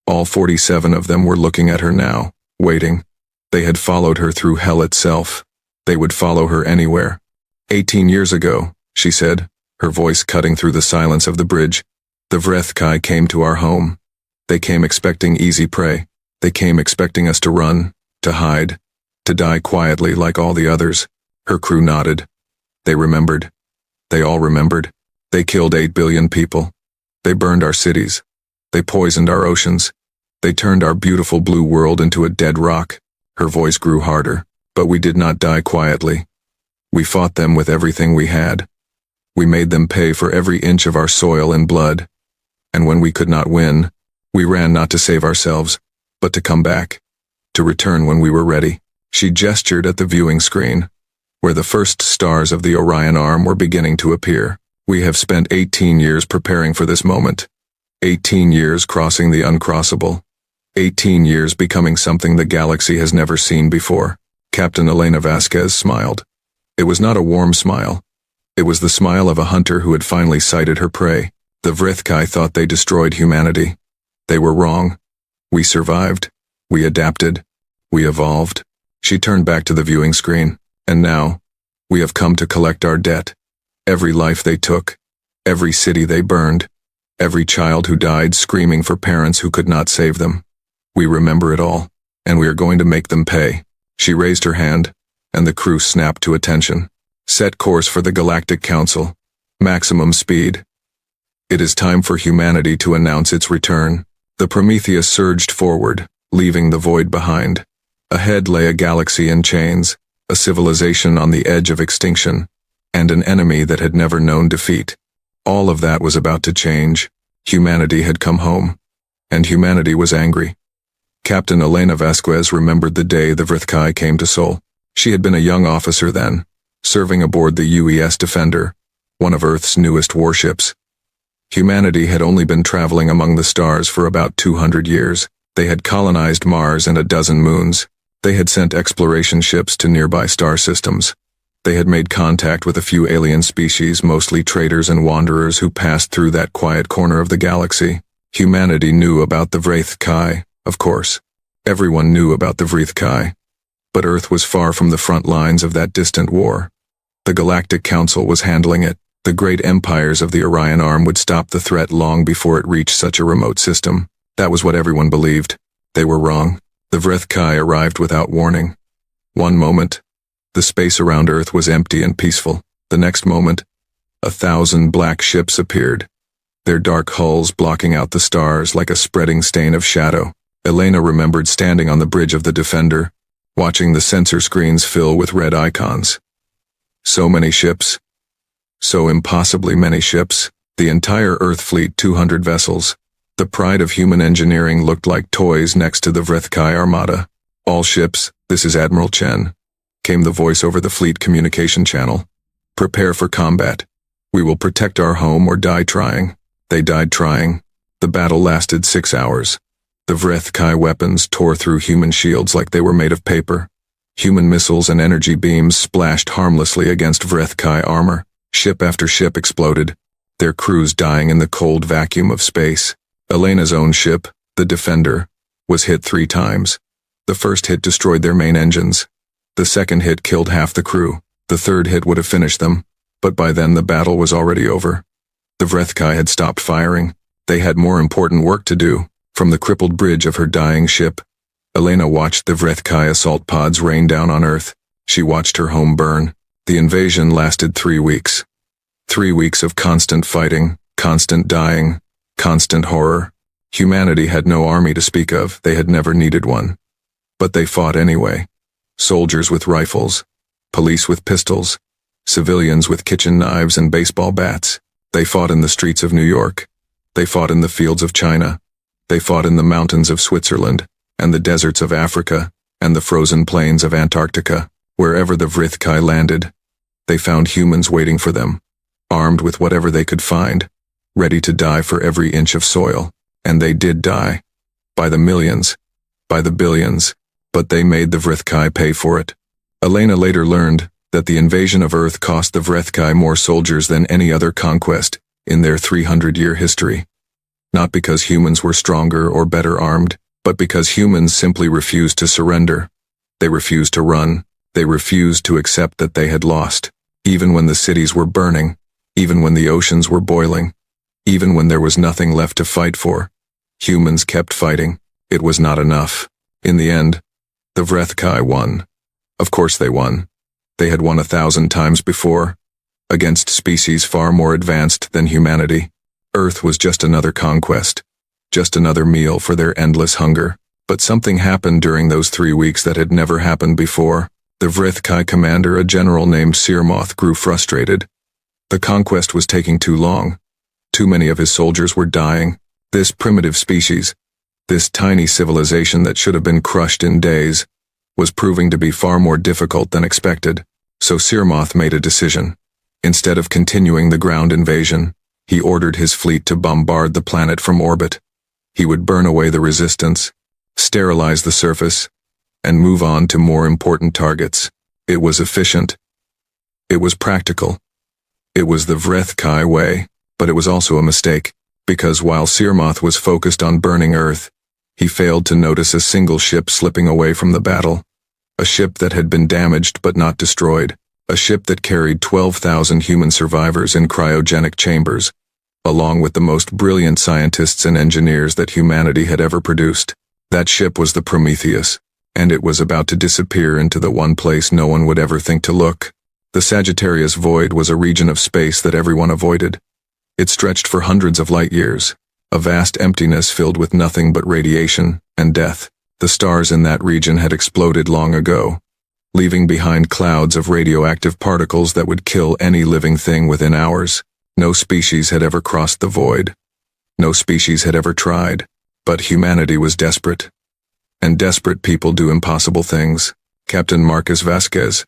All 47 of them were looking at her now, waiting. They had followed her through hell itself. They would follow her anywhere. 18 years ago, she said, her voice cutting through the silence of the bridge. The Vrethkai came to our home. They came expecting easy prey. They came expecting us to run, to hide, to die quietly like all the others. Her crew nodded. They remembered. They all remembered. They killed 8 billion people. They burned our cities. They poisoned our oceans. They turned our beautiful blue world into a dead rock. Her voice grew harder. But we did not die quietly. We fought them with everything we had. We made them pay for every inch of our soil and blood. And when we could not win, we ran not to save ourselves, but to come back, to return when we were ready. She gestured at the viewing screen, where the first stars of the Orion arm were beginning to appear. We have spent 18 years preparing for this moment. 18 years crossing the uncrossable. 18 years becoming something the galaxy has never seen before. Captain Elena Vasquez smiled. It was not a warm smile. It was the smile of a hunter who had finally sighted her prey. The Vrethkai thought they destroyed humanity. They were wrong. We survived. We adapted. We evolved. She turned back to the viewing screen. And now, we have come to collect our debt. Every life they took, Every city they burned. Every child who died screaming for parents who could not save them. We remember it all, and we are going to make them pay. She raised her hand, and the crew snapped to attention. Set course for the Galactic Council. Maximum speed. It is time for humanity to announce its return. The Prometheus surged forward, leaving the void behind. Ahead lay a galaxy in chains, a civilization on the edge of extinction, and an enemy that had never known defeat. All of that was about to change. Humanity had come home, and humanity was angry. Captain Elena Vasquez remembered the day the Vrithkai came to Sol. She had been a young officer then, serving aboard the UES Defender, one of Earth's newest warships. Humanity had only been traveling among the stars for about 200 years. They had colonized Mars and a dozen moons. They had sent exploration ships to nearby star systems. They had made contact with a few alien species, mostly traders and wanderers who passed through that quiet corner of the galaxy. Humanity knew about the Vrithkai, of course. Everyone knew about the Vrithkai. But Earth was far from the front lines of that distant war. The Galactic Council was handling it. The great empires of the Orion Arm would stop the threat long before it reached such a remote system. That was what everyone believed. They were wrong. The Vrithkai arrived without warning. One moment, the space around Earth was empty and peaceful. The next moment, 1,000 black ships appeared, their dark hulls blocking out the stars like a spreading stain of shadow. Elena remembered standing on the bridge of the Defender, watching the sensor screens fill with red icons. So many ships. So impossibly many ships. The entire Earth fleet, 200 vessels. The pride of human engineering looked like toys next to the Vrithkai Armada. All ships, this is Admiral Chen, came the voice over the fleet communication channel. Prepare for combat. We will protect our home or die trying. They died trying. The battle lasted 6 hours. The Vrithkai weapons tore through human shields like they were made of paper. Human missiles and energy beams splashed harmlessly against Vrithkai armor. Ship after ship exploded, their crews dying in the cold vacuum of space. Elena's own ship, the Defender, was hit 3 times. The first hit destroyed their main engines. The second hit killed half the crew. The third hit would have finished them, but by then the battle was already over. The Vrithkai had stopped firing. They had more important work to do. From the crippled bridge of her dying ship, Elena watched the Vrithkai assault pods rain down on Earth. She watched her home burn. The invasion lasted 3 weeks. 3 weeks of constant fighting, constant dying, constant horror. Humanity had no army to speak of. They had never needed one. But they fought anyway. Soldiers with rifles, police with pistols, civilians with kitchen knives and baseball bats. They fought in the streets of New York. They fought in the fields of China. They fought in the mountains of Switzerland, and the deserts of Africa, and the frozen plains of Antarctica. Wherever the Vrithkai landed, they found humans waiting for them, armed with whatever they could find, ready to die for every inch of soil. And they did die. By the millions, by the billions, but they made the Vrithkai pay for it. Elena later learned that the invasion of Earth cost the Vrithkai more soldiers than any other conquest in their 300-year history. Not because humans were stronger or better armed, but because humans simply refused to surrender. They refused to run. They refused to accept that they had lost. Even when the cities were burning, even when the oceans were boiling, even when there was nothing left to fight for, humans kept fighting. It was not enough. In the end, the Vrithkai won. Of course they won. They had won 1,000 times before, against species far more advanced than humanity. Earth was just another conquest, just another meal for their endless hunger. But something happened during those 3 weeks that had never happened before. The Vrithkai commander, a general named Searmoth, grew frustrated. The conquest was taking too long. Too many of his soldiers were dying. This primitive species, this tiny civilization that should have been crushed in days, was proving to be far more difficult than expected. So Searmoth made a decision. Instead of continuing the ground invasion, he ordered his fleet to bombard the planet from orbit. He would burn away the resistance, sterilize the surface, and move on to more important targets. It was efficient. It was practical. It was the Vrithkai way, but it was also a mistake, because while Searmoth was focused on burning Earth, he failed to notice a single ship slipping away from the battle. A ship that had been damaged but not destroyed. A ship that carried 12,000 human survivors in cryogenic chambers, along with the most brilliant scientists and engineers that humanity had ever produced. That ship was the Prometheus, and it was about to disappear into the one place no one would ever think to look. The Sagittarius Void was a region of space that everyone avoided. It stretched for hundreds of light years, a vast emptiness filled with nothing but radiation and death. The stars in that region had exploded long ago, leaving behind clouds of radioactive particles that would kill any living thing within hours. No species had ever crossed the void. No species had ever tried. But humanity was desperate. And desperate people do impossible things. Captain Marcus Vasquez,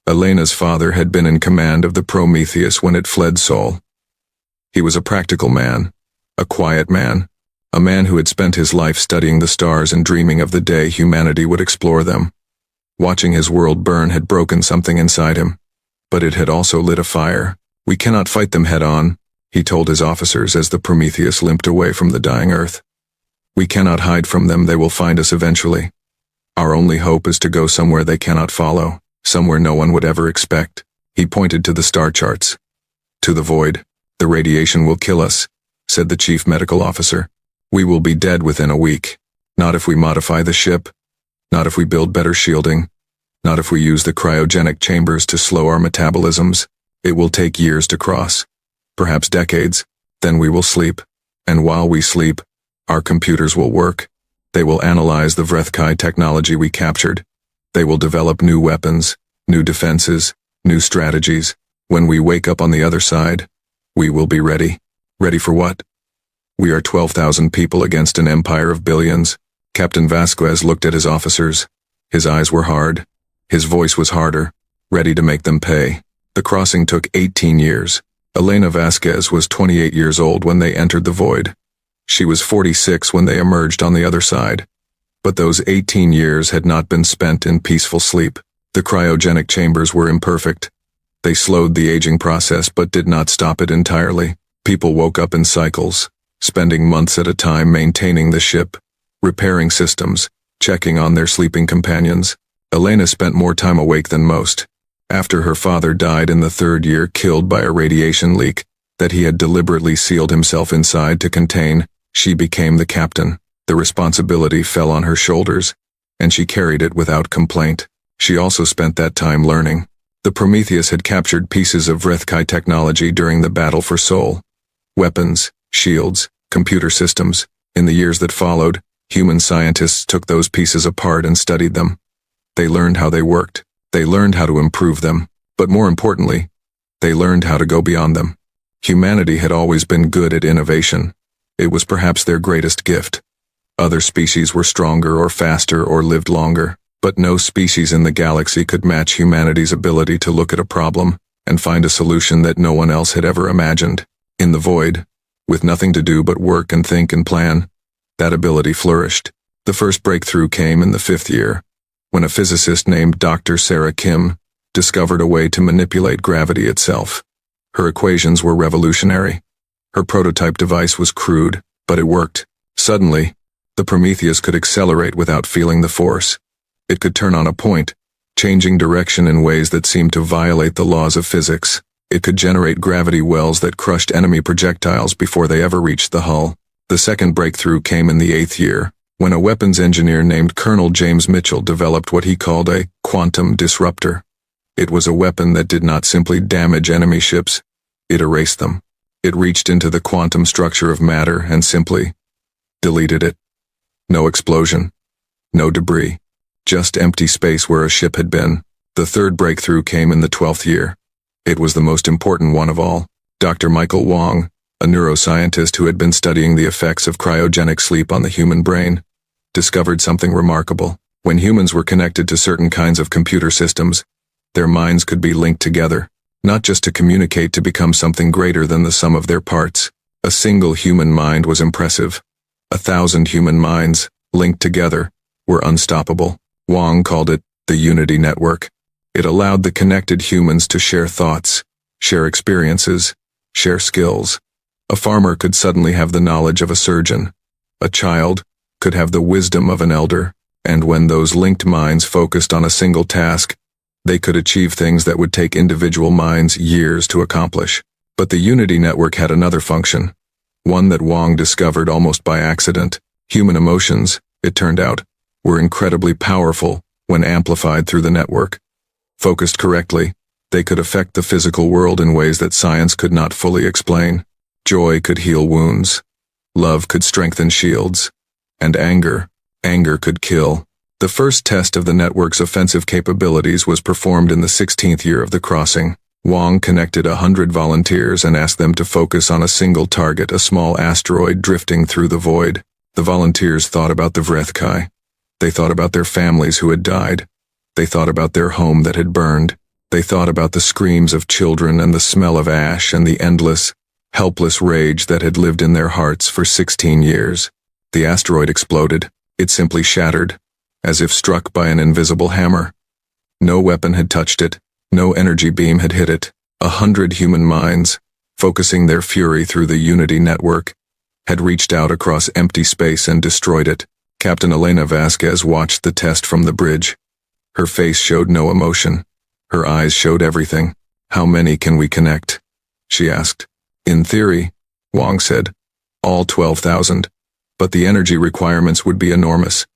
Elena's father, had been in command of the Prometheus when it fled Sol. He was a practical man, a quiet man, a man who had spent his life studying the stars and dreaming of the day humanity would explore them. Watching his world burn had broken something inside him, but it had also lit a fire. "We cannot fight them head on," he told his officers as the Prometheus limped away from the dying Earth. "We cannot hide from them, they will find us eventually. Our only hope is to go somewhere they cannot follow, somewhere no one would ever expect." He pointed to the star charts. "To the void. The radiation will kill us," said the chief medical officer. "We will be dead within a week. Not if we modify the ship. Not if we build better shielding. Not if we use the cryogenic chambers to slow our metabolisms. It will take years to cross. Perhaps decades. Then we will sleep. And while we sleep, our computers will work. They will analyze the Vrethkai technology we captured. They will develop new weapons, new defenses, new strategies. When we wake up on the other side, we will be ready. Ready for what? We are 12,000 people against an empire of billions." Captain Vasquez looked at his officers. His eyes were hard. His voice was harder, ready to make them pay. The crossing took 18 years. Elena Vasquez was 28 years old when they entered the void. She was 46 when they emerged on the other side. But those 18 years had not been spent in peaceful sleep. The cryogenic chambers were imperfect. They slowed the aging process but did not stop it entirely. People woke up in cycles, spending months at a time maintaining the ship, repairing systems, checking on their sleeping companions. Elena spent more time awake than most. After her father died in the third year, killed by a radiation leak that he had deliberately sealed himself inside to contain, she became the captain. The responsibility fell on her shoulders, and she carried it without complaint. She also spent that time learning. The Prometheus had captured pieces of Vrethkai technology during the battle for Sol. Weapons, shields, computer systems. In the years that followed, human scientists took those pieces apart and studied them. They learned how they worked. They learned how to improve them. But more importantly, they learned how to go beyond them. Humanity had always been good at innovation. It was perhaps their greatest gift. Other species were stronger or faster or lived longer, but no species in the galaxy could match humanity's ability to look at a problem and find a solution that no one else had ever imagined. In the void, with nothing to do but work and think and plan, that ability flourished. The first breakthrough came in the 5th year, when a physicist named Dr. Sarah Kim discovered a way to manipulate gravity itself. Her equations were revolutionary. Her prototype device was crude, but it worked. Suddenly, the Prometheus could accelerate without feeling the force. It could turn on a point, changing direction in ways that seemed to violate the laws of physics. It could generate gravity wells that crushed enemy projectiles before they ever reached the hull. The second breakthrough came in the 8th year, when a weapons engineer named Colonel James Mitchell developed what he called a quantum disruptor. It was a weapon that did not simply damage enemy ships, it erased them. It reached into the quantum structure of matter and simply deleted it. No explosion, no debris, just empty space where a ship had been. The third breakthrough came in the 12th year. It was the most important one of all. Dr. Michael Wong, a neuroscientist who had been studying the effects of cryogenic sleep on the human brain, discovered something remarkable. When humans were connected to certain kinds of computer systems, their minds could be linked together, not just to communicate, to become something greater than the sum of their parts. A single human mind was impressive. 1,000 human minds, linked together, were unstoppable. Wong called it the Unity Network. It allowed the connected humans to share thoughts, share experiences, share skills. A farmer could suddenly have the knowledge of a surgeon. A child could have the wisdom of an elder. And when those linked minds focused on a single task, They could achieve things that would take individual minds years to accomplish. But the Unity Network had another function, one that Wong discovered almost by accident. Human emotions, it turned out, were incredibly powerful when amplified through the network. Focused correctly, they could affect the physical world in ways that science could not fully explain. Joy could heal wounds. Love could strengthen shields. And anger could kill. The first test of the network's offensive capabilities was performed in the 16th year of the crossing. Wong connected 100 volunteers and asked them to focus on a single target, a small asteroid drifting through the void. The volunteers thought about the Vrethkai. They thought about their families who had died. They thought about their home that had burned. They thought about the screams of children and the smell of ash and the endless, helpless rage that had lived in their hearts for 16 years. The asteroid exploded. It simply shattered, as if struck by an invisible hammer. No weapon had touched it. No energy beam had hit it. 100 human minds, focusing their fury through the Unity Network, had reached out across empty space and destroyed it. Captain Elena Vasquez watched the test from the bridge. Her face showed no emotion. Her eyes showed everything. "How many can we connect?" she asked. "In theory," Wong said, "all 12,000. But the energy requirements would be enormous.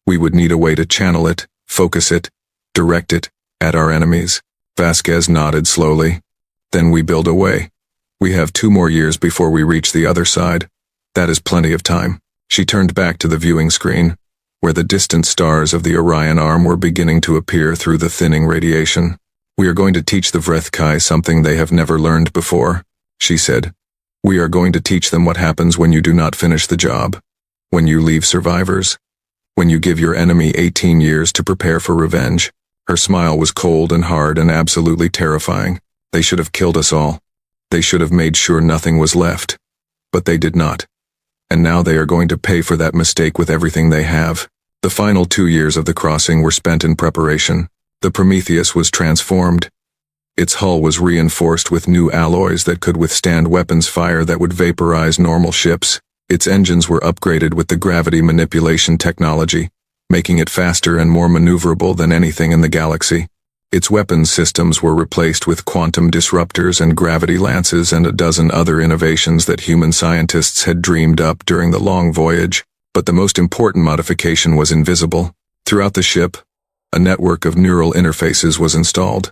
We would need a way to channel it, focus it, direct it, at our enemies." Vasquez nodded slowly. "Then we build a way. We have 2 more years before we reach the other side. That is plenty of time." She turned back to the viewing screen, where the distant stars of the Orion Arm were beginning to appear through the thinning radiation. "We are going to teach the Vrethkai something they have never learned before," she said. "We are going to teach them what happens when you do not finish the job, when you leave survivors, when you give your enemy 18 years to prepare for revenge." Her smile was cold and hard and absolutely terrifying. "They should have killed us all. They should have made sure nothing was left. But they did not. And now they are going to pay for that mistake with everything they have." The final 2 years of the crossing were spent in preparation. The Prometheus was transformed. Its hull was reinforced with new alloys that could withstand weapons fire that would vaporize normal ships. Its engines were upgraded with the gravity manipulation technology, making it faster and more maneuverable than anything in the galaxy. Its weapons systems were replaced with quantum disruptors and gravity lances and a dozen other innovations that human scientists had dreamed up during the long voyage. But the most important modification was invisible. Throughout the ship, a network of neural interfaces was installed.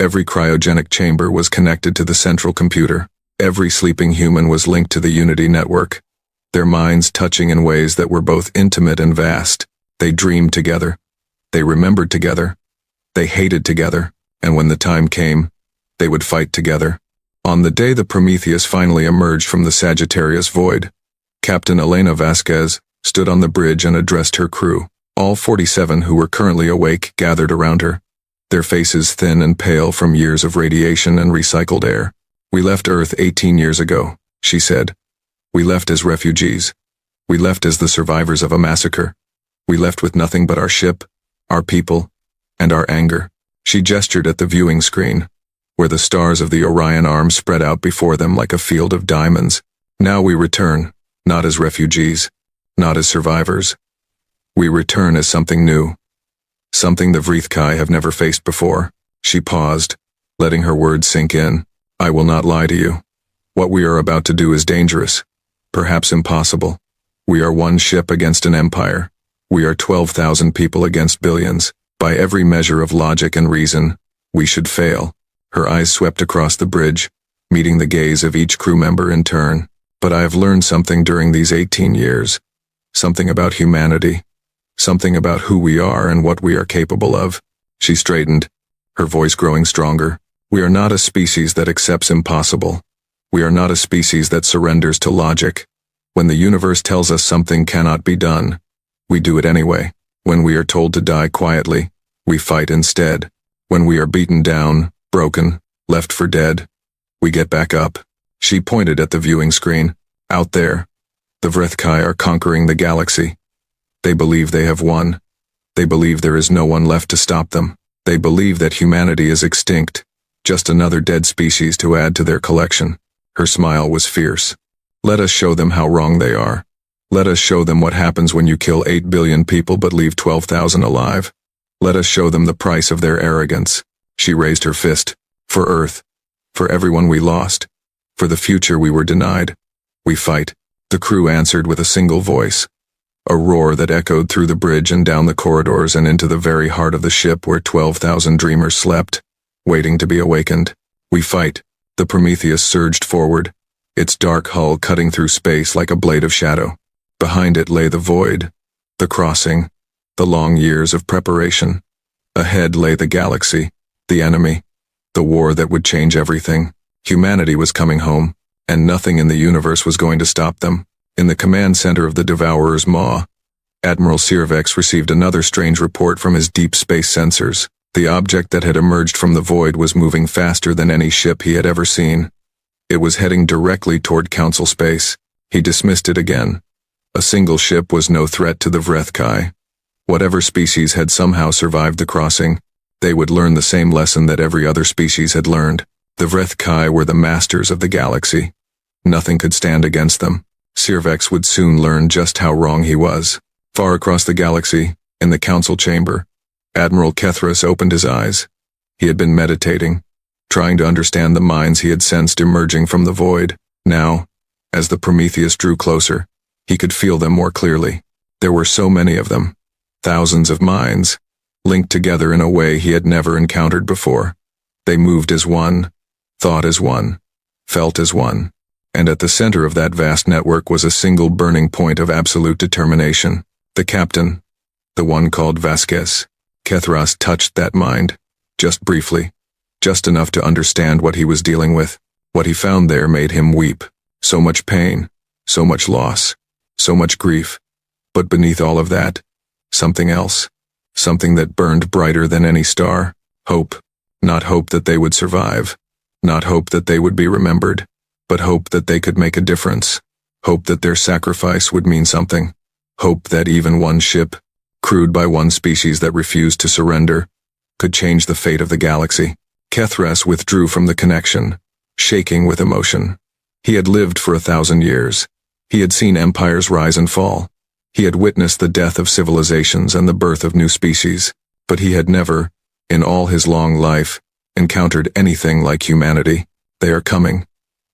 Every cryogenic chamber was connected to the central computer. Every sleeping human was linked to the Unity Network, their minds touching in ways that were both intimate and vast. They dreamed together. They remembered together. They hated together, and when the time came, they would fight together. On the day the Prometheus finally emerged from the Sagittarius void, Captain Elena Vasquez stood on the bridge and addressed her crew. All 47 who were currently awake gathered around her, their faces thin and pale from years of radiation and recycled air. "We left Earth 18 years ago," she said. "We left as refugees. We left as the survivors of a massacre. We left with nothing but our ship, our people, and our anger." She gestured at the viewing screen, where the stars of the Orion Arm spread out before them like a field of diamonds. "Now we return, not as refugees, not as survivors. We return as something new. Something the Vrethkai have never faced before." She paused, letting her words sink in. "I will not lie to you. What we are about to do is dangerous, perhaps impossible. We are one ship against an empire. We are 12,000 people against billions. By every measure of logic and reason, we should fail." Her eyes swept across the bridge, meeting the gaze of each crew member in turn. "But I have learned something during these 18 years. Something about humanity. Something about who we are and what we are capable of." She straightened, her voice growing stronger. "We are not a species that accepts impossible. We are not a species that surrenders to logic. When the universe tells us something cannot be done, we do it anyway. When we are told to die quietly, we fight instead. When we are beaten down, broken, left for dead, we get back up." She pointed at the viewing screen. "Out there, the Vrethkai are conquering the galaxy. They believe they have won. They believe there is no one left to stop them. They believe that humanity is extinct, just another dead species to add to their collection." Her smile was fierce. "Let us show them how wrong they are. Let us show them what happens when you kill 8 billion people but leave 12,000 alive. Let us show them the price of their arrogance." She raised her fist. For Earth. For everyone we lost. For the future we were denied. We fight. The crew answered with a single voice. A roar that echoed through the bridge and down the corridors and into the very heart of the ship where 12,000 dreamers slept, waiting to be awakened. We fight. The Prometheus surged forward, its dark hull cutting through space like a blade of shadow. Behind it lay the void, the crossing, the long years of preparation. Ahead lay the galaxy, the enemy, the war that would change everything. Humanity was coming home, and nothing in the universe was going to stop them. In the command center of the Devourer's maw, Admiral Sirvex received another strange report from his deep space sensors. The object that had emerged from the void was moving faster than any ship he had ever seen. It was heading directly toward Council space. He dismissed it again. A single ship was no threat to the Vrethkai. Whatever species had somehow survived the crossing, they would learn the same lesson that every other species had learned. The Vrethkai were the masters of the galaxy. Nothing could stand against them. Sirvex would soon learn just how wrong he was. Far across the galaxy, in the council chamber, Admiral Kethras opened his eyes. He had been meditating, trying to understand the minds he had sensed emerging from the void. Now, as the Prometheus drew closer, he could feel them more clearly. There were so many of them, thousands of minds, linked together in a way he had never encountered before. They moved as one, thought as one, felt as one. And at the center of that vast network was a single burning point of absolute determination. The captain, the one called Vasquez. Kethras touched that mind, just briefly, just enough to understand what he was dealing with. What he found there made him weep. So much pain, so much loss, so much grief. But beneath all of that, something else, something that burned brighter than any star. Hope. Not hope that they would survive, not hope that they would be remembered, but hope that they could make a difference. Hope that their sacrifice would mean something. Hope that even one ship, crewed by one species that refused to surrender, could change the fate of the galaxy. Kethras withdrew from the connection, shaking with emotion. He had lived for 1,000 years. He had seen empires rise and fall. He had witnessed the death of civilizations and the birth of new species. But he had never, in all his long life, encountered anything like humanity. They are coming,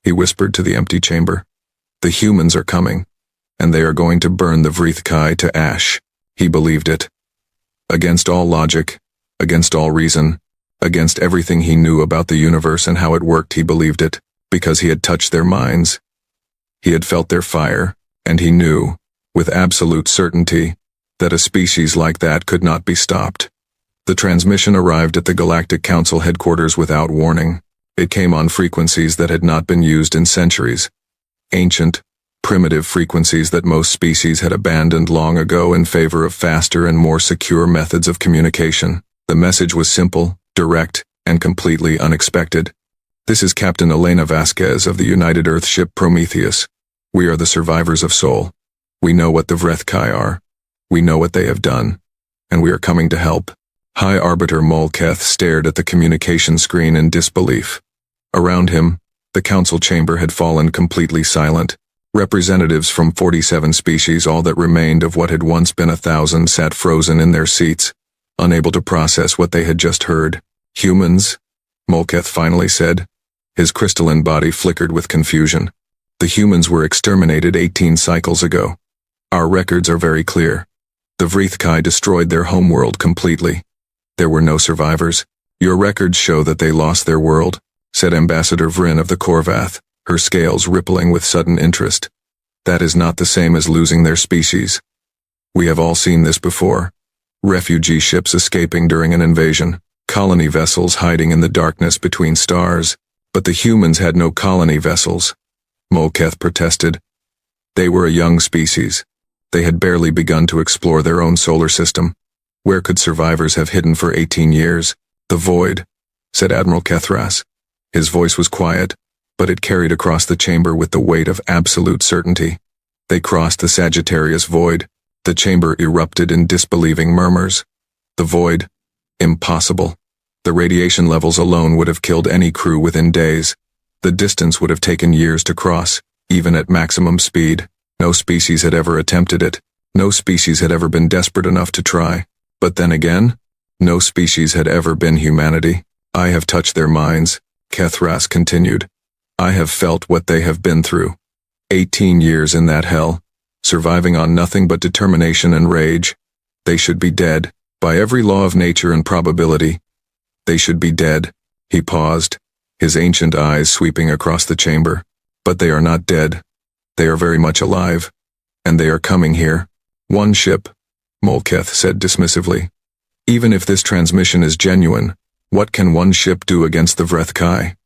he whispered to the empty chamber. The humans are coming, and they are going to burn the Vrethkai to ash. He believed it. Against all logic, against all reason, against everything he knew about the universe and how it worked, he believed it, because he had touched their minds. He had felt their fire, and he knew, with absolute certainty, that a species like that could not be stopped. The transmission arrived at the Galactic Council headquarters without warning. It came on frequencies that had not been used in centuries. Ancient, primitive frequencies that most species had abandoned long ago in favor of faster and more secure methods of communication. The message was simple, direct, and completely unexpected. This is Captain Elena Vasquez of the United Earth ship Prometheus. We are the survivors of Sol. We know what the Vrethkai are. We know what they have done. And we are coming to help. High Arbiter Molketh stared at the communication screen in disbelief. Around him, the council chamber had fallen completely silent. Representatives from 47 species, all that remained of what had once been 1,000, sat frozen in their seats, unable to process what they had just heard. Humans, Molketh finally said. His crystalline body flickered with confusion. The humans were exterminated 18 cycles ago. Our records are very clear. The Vrethkai destroyed their homeworld completely. There were no survivors. Your records show that they lost their world, said Ambassador Vryn of the Korvath, her scales rippling with sudden interest. That is not the same as losing their species. We have all seen this before. Refugee ships escaping during an invasion, colony vessels hiding in the darkness between stars, but the humans had no colony vessels. Molketh protested. They were a young species. They had barely begun to explore their own solar system. Where could survivors have hidden for 18 years? The void, said Admiral Kethras. His voice was quiet, but it carried across the chamber with the weight of absolute certainty. They crossed the Sagittarius void. The chamber erupted in disbelieving murmurs. The void? Impossible. The radiation levels alone would have killed any crew within days. The distance would have taken years to cross, even at maximum speed. No species had ever attempted it. No species had ever been desperate enough to try. But then again, no species had ever been humanity. I have touched their minds, Kethras continued. I have felt what they have been through. 18 years in that hell, surviving on nothing but determination and rage. They should be dead, by every law of nature and probability. They should be dead. He paused, his ancient eyes sweeping across the chamber. But they are not dead. They are very much alive. And they are coming here. One ship, Molketh said dismissively. Even if this transmission is genuine, what can one ship do against the Vrethkai?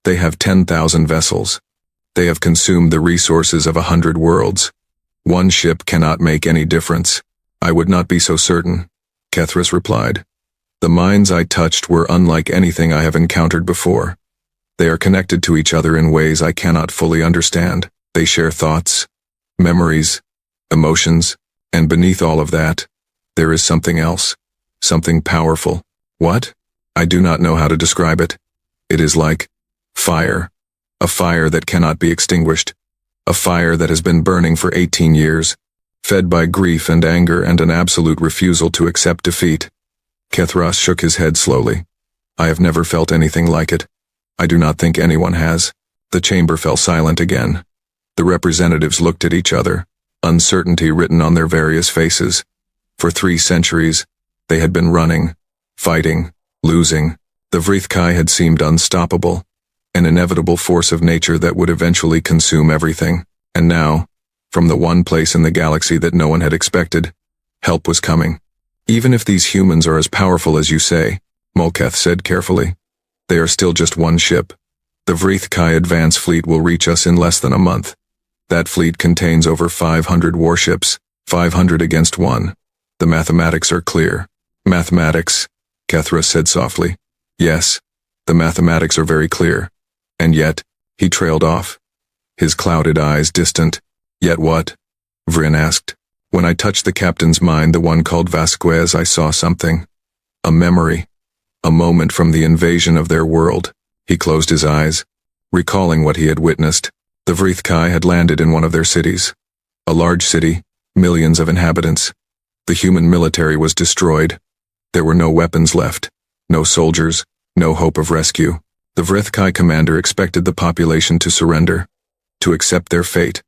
They have 10,000 vessels. They have consumed the resources of 100 worlds. One ship cannot make any difference. I would not be so certain, Kethras replied. The minds I touched were unlike anything I have encountered before. They are connected to each other in ways I cannot fully understand. They share thoughts, memories, emotions, and beneath all of that, there is something else, something powerful. What? I do not know how to describe it. It is like fire, a fire that cannot be extinguished, a fire that has been burning for 18 years, fed by grief and anger and an absolute refusal to accept defeat. Kethras shook his head slowly. I have never felt anything like it. I do not think anyone has. The chamber fell silent again. The representatives looked at each other, uncertainty written on their various faces. For 3 centuries, they had been running, fighting, losing. The Vrethkai had seemed unstoppable, an inevitable force of nature that would eventually consume everything. And now, from the one place in the galaxy that no one had expected, help was coming. Even if these humans are as powerful as you say, Molketh said carefully, they are still just one ship. The Vrethkai advance fleet will reach us in less than a month. That fleet contains over 500 warships, 500 against 1. The mathematics are clear. Mathematics, Kethras said softly. Yes, the mathematics are very clear. And yet, he trailed off, his clouded eyes distant. Yet what? Vryn asked. When I touched the captain's mind, the one called Vasquez, I saw something. A memory. A moment from the invasion of their world. He closed his eyes, recalling what he had witnessed. The Vrethkai had landed in one of their cities. A large city, millions of inhabitants. The human military was destroyed. There were no weapons left, no soldiers, no hope of rescue. The Vrethkai commander expected the population to surrender, to accept their fate,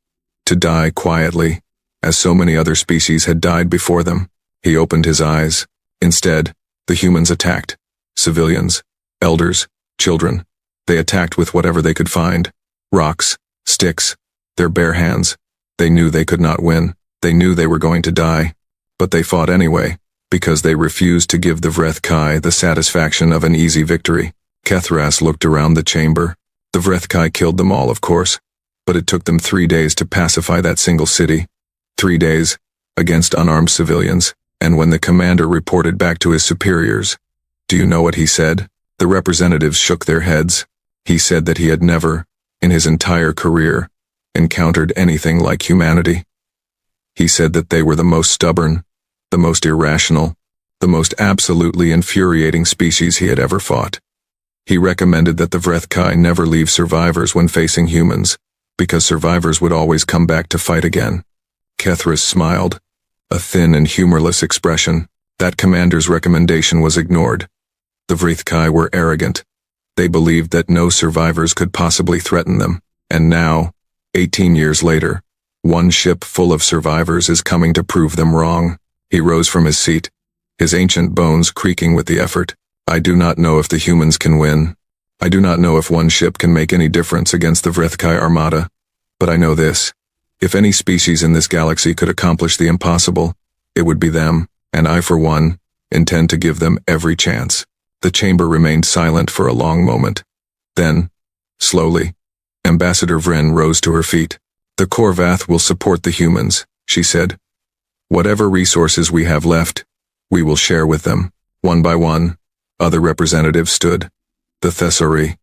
to die quietly, as so many other species had died before them. He opened his eyes. Instead, the humans attacked. Civilians, elders, children. They attacked with whatever they could find. Rocks, sticks, their bare hands. They knew they could not win. They knew they were going to die. But they fought anyway, because they refused to give the Vrethkai the satisfaction of an easy victory. Kethras looked around the chamber. The Vrethkai killed them all, of course. But it took them 3 days to pacify that single city. 3 days, against unarmed civilians. And when the commander reported back to his superiors, do you know what he said? The representatives shook their heads. He said that he had never, in his entire career, encountered anything like humanity. He said that they were the most stubborn, the most irrational, the most absolutely infuriating species he had ever fought. He recommended that the Vrethkai never leave survivors when facing humans, because survivors would always come back to fight again. Kethras smiled, a thin and humorless expression. That commander's recommendation was ignored. The Vrethkai were arrogant. They believed that no survivors could possibly threaten them. And now, 18 years later, one ship full of survivors is coming to prove them wrong. He rose from his seat, his ancient bones creaking with the effort. I do not know if the humans can win. I do not know if one ship can make any difference against the Vrethkai armada. But I know this. If any species in this galaxy could accomplish the impossible, it would be them, and I, for one, intend to give them every chance. The chamber remained silent for a long moment. Then, slowly, Ambassador Vryn rose to her feet. The Korvath will support the humans, she said. Whatever resources we have left, we will share with them. One by one, other representatives stood. The Thessari,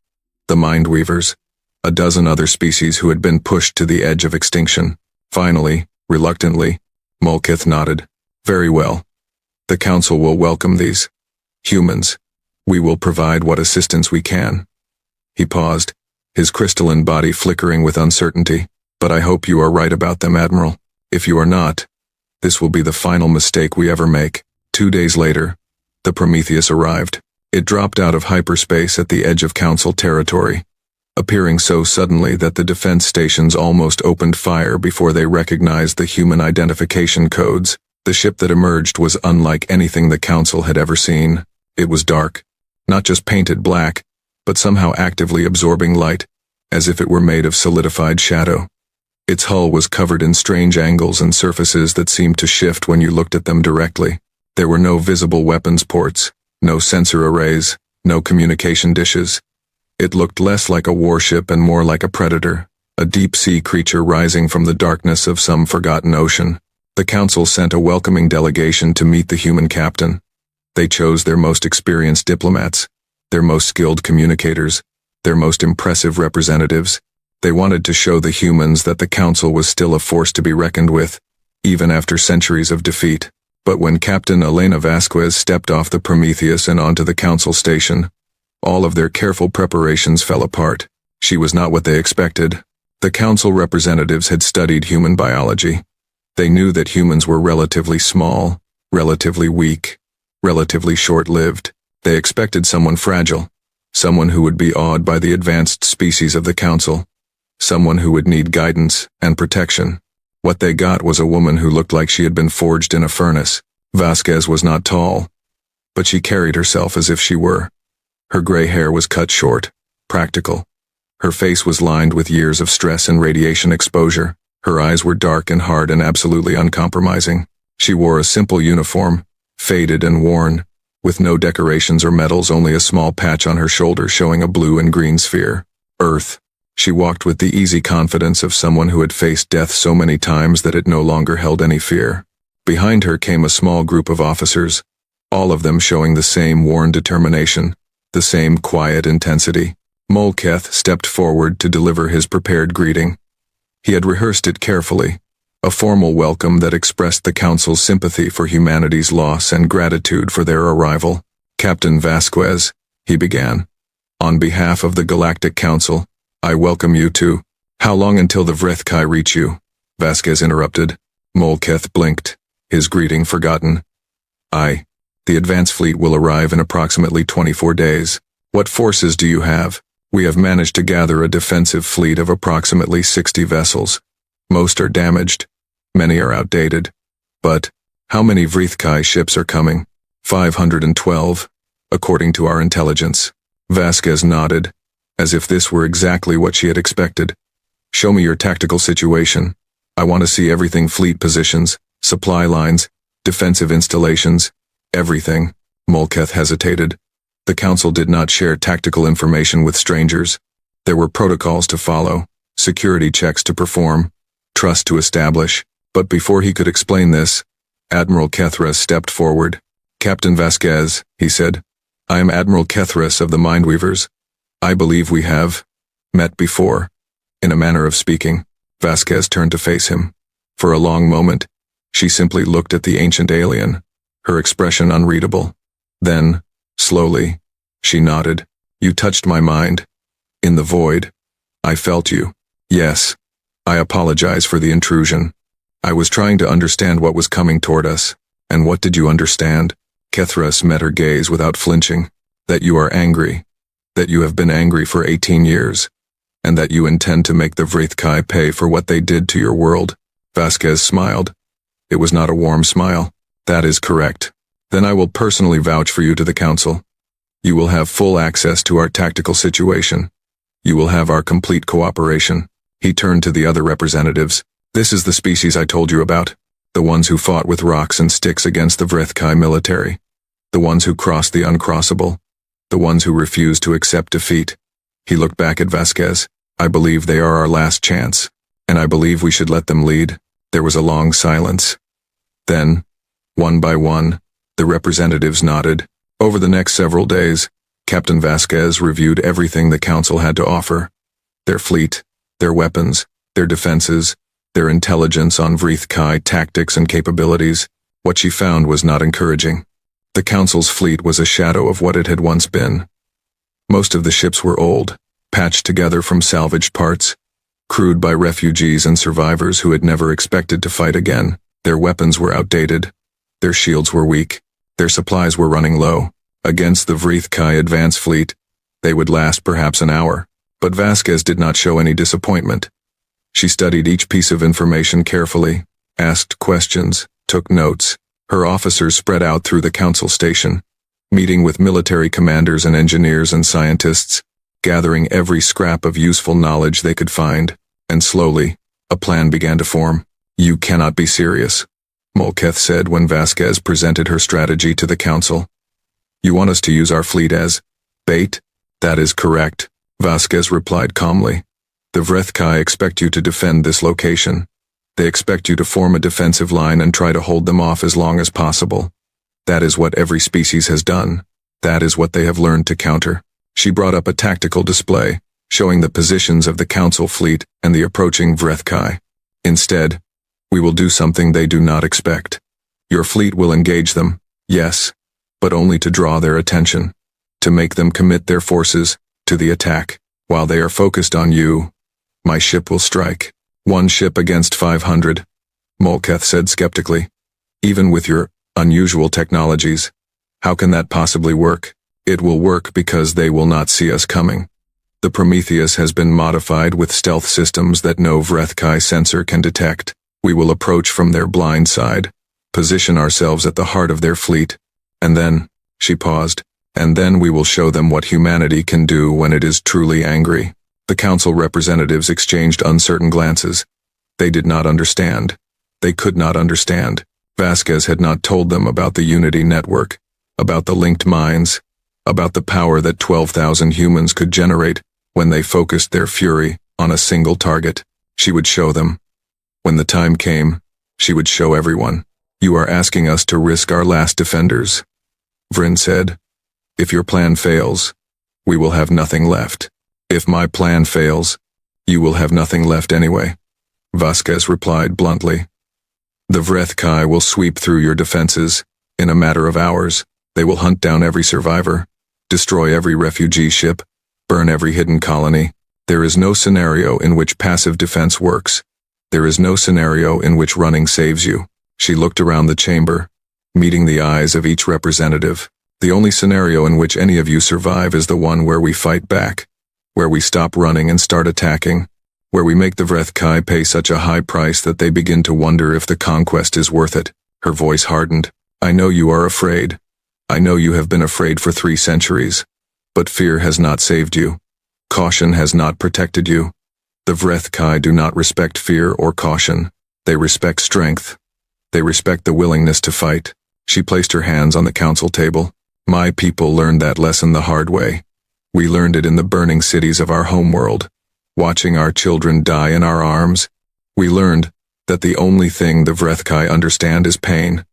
the Mindweavers, a dozen other species who had been pushed to the edge of extinction. Finally, reluctantly, Molketh nodded. Very well. The Council will welcome these humans. We will provide what assistance we can. He paused, his crystalline body flickering with uncertainty. But I hope you are right about them, Admiral. If you are not, this will be the final mistake we ever make. 2 days later, the Prometheus arrived. It dropped out of hyperspace at the edge of Council territory, appearing so suddenly that the defense stations almost opened fire before they recognized the human identification codes. The ship that emerged was unlike anything the Council had ever seen. It was dark, not just painted black, but somehow actively absorbing light, as if it were made of solidified shadow. Its hull was covered in strange angles and surfaces that seemed to shift when you looked at them directly. There were no visible weapons ports, no sensor arrays, no communication dishes. It looked less like a warship and more like a predator, a deep-sea creature rising from the darkness of some forgotten ocean. The Council sent a welcoming delegation to meet the human captain. They chose their most experienced diplomats, their most skilled communicators, their most impressive representatives. They wanted to show the humans that the Council was still a force to be reckoned with, even after centuries of defeat. But when Captain Elena Vasquez stepped off the Prometheus and onto the Council station, all of their careful preparations fell apart. She was not what they expected. The Council representatives had studied human biology. They knew that humans were relatively small, relatively weak, relatively short-lived. They expected someone fragile, someone who would be awed by the advanced species of the Council, someone who would need guidance and protection. What they got was a woman who looked like she had been forged in a furnace. Vasquez was not tall, but she carried herself as if she were. Her gray hair was cut short, practical. Her face was lined with years of stress and radiation exposure. Her eyes were dark and hard and absolutely uncompromising. She wore a simple uniform, faded and worn, with no decorations or medals, only a small patch on her shoulder showing a blue and green sphere. Earth. She walked with the easy confidence of someone who had faced death so many times that it no longer held any fear. Behind her came a small group of officers, all of them showing the same worn determination, the same quiet intensity. Molketh stepped forward to deliver his prepared greeting. He had rehearsed it carefully, a formal welcome that expressed the Council's sympathy for humanity's loss and gratitude for their arrival. Captain Vasquez, he began. On behalf of the Galactic Council, I welcome you to. How long until the Vrethkai reach you? Vasquez interrupted. Molketh blinked, his greeting forgotten. The advance fleet will arrive in approximately 24 days. What forces do you have? We have managed to gather a defensive fleet of approximately 60 vessels. Most are damaged. Many are outdated. But, how many Vrethkai ships are coming? 512, according to our intelligence. Vasquez nodded, as if this were exactly what she had expected. Show me your tactical situation. I want to see everything: fleet positions, supply lines, defensive installations, everything. Molketh hesitated. The Council did not share tactical information with strangers. There were protocols to follow, security checks to perform, trust to establish. But before he could explain this, Admiral Kethras stepped forward. Captain Vasquez, he said, I am Admiral Kethras of the Mindweavers. I believe we have met before. In a manner of speaking, Vasquez turned to face him. For a long moment, she simply looked at the ancient alien, her expression unreadable. Then, slowly, she nodded. You touched my mind. In the void. I felt you. Yes. I apologize for the intrusion. I was trying to understand what was coming toward us. And what did you understand? Kethras met her gaze without flinching. That you are angry. That you have been angry for 18 years. And that you intend to make the Vrethkai pay for what they did to your world. Vasquez smiled. It was not a warm smile. That is correct. Then I will personally vouch for you to the Council. You will have full access to our tactical situation. You will have our complete cooperation. He turned to the other representatives. This is the species I told you about. The ones who fought with rocks and sticks against the Vrethkai military. The ones who crossed the uncrossable. The ones who refused to accept defeat. He looked back at Vasquez. I believe they are our last chance. And I believe we should let them lead. There was a long silence. Then, one by one, the representatives nodded. Over the next several days, Captain Vasquez reviewed everything the Council had to offer. Their fleet, their weapons, their defenses, their intelligence on Vrethkai tactics and capabilities. What she found was not encouraging. The Council's fleet was a shadow of what it had once been. Most of the ships were old, patched together from salvaged parts, crewed by refugees and survivors who had never expected to fight again. Their weapons were outdated. Their shields were weak. Their supplies were running low. Against the Vrithkai advance fleet, they would last perhaps an hour, but Vasquez did not show any disappointment. She studied each piece of information carefully, asked questions, took notes. Her officers spread out through the council station, meeting with military commanders and engineers and scientists, gathering every scrap of useful knowledge they could find, and slowly, a plan began to form. "You cannot be serious," Molketh said when Vasquez presented her strategy to the council. "You want us to use our fleet as bait?" "That is correct," Vasquez replied calmly. "The Vrethkai expect you to defend this location. They expect you to form a defensive line and try to hold them off as long as possible. That is what every species has done. That is what they have learned to counter." She brought up a tactical display, showing the positions of the council fleet and the approaching Vrethkai. "Instead, we will do something they do not expect. Your fleet will engage them, yes, but only to draw their attention, to make them commit their forces to the attack. While they are focused on you, my ship will strike. 1 ship against 500, Molketh said skeptically. "Even with your unusual technologies, how can that possibly work?" "It will work because they will not see us coming. The Prometheus has been modified with stealth systems that no Vrethkai sensor can detect. We will approach from their blind side, position ourselves at the heart of their fleet, and then," she paused, "and then we will show them what humanity can do when it is truly angry." The council representatives exchanged uncertain glances. They did not understand. They could not understand. Vasquez had not told them about the Unity network, about the linked minds, about the power that 12,000 humans could generate when they focused their fury on a single target. She would show them. When the time came, she would show everyone. "You are asking us to risk our last defenders," Vryn said. "If your plan fails, we will have nothing left. If my plan fails, you will have nothing left anyway," Vasquez replied bluntly. "The Vrethkai will sweep through your defenses in a matter of hours. They will hunt down every survivor, destroy every refugee ship, burn every hidden colony. There is no scenario in which passive defense works. There is no scenario in which running saves you." She looked around the chamber, meeting the eyes of each representative. "The only scenario in which any of you survive is the one where we fight back, where we stop running and start attacking, where we make the Vrethkai pay such a high price that they begin to wonder if the conquest is worth it." Her voice hardened. "I know you are afraid. I know you have been afraid for 3 centuries. But fear has not saved you. Caution has not protected you. The Vrethkai do not respect fear or caution. They respect strength. They respect the willingness to fight." She placed her hands on the council table. "My people learned that lesson the hard way. We learned it in the burning cities of our homeworld, watching our children die in our arms. We learned that the only thing the Vrethkai understand is pain,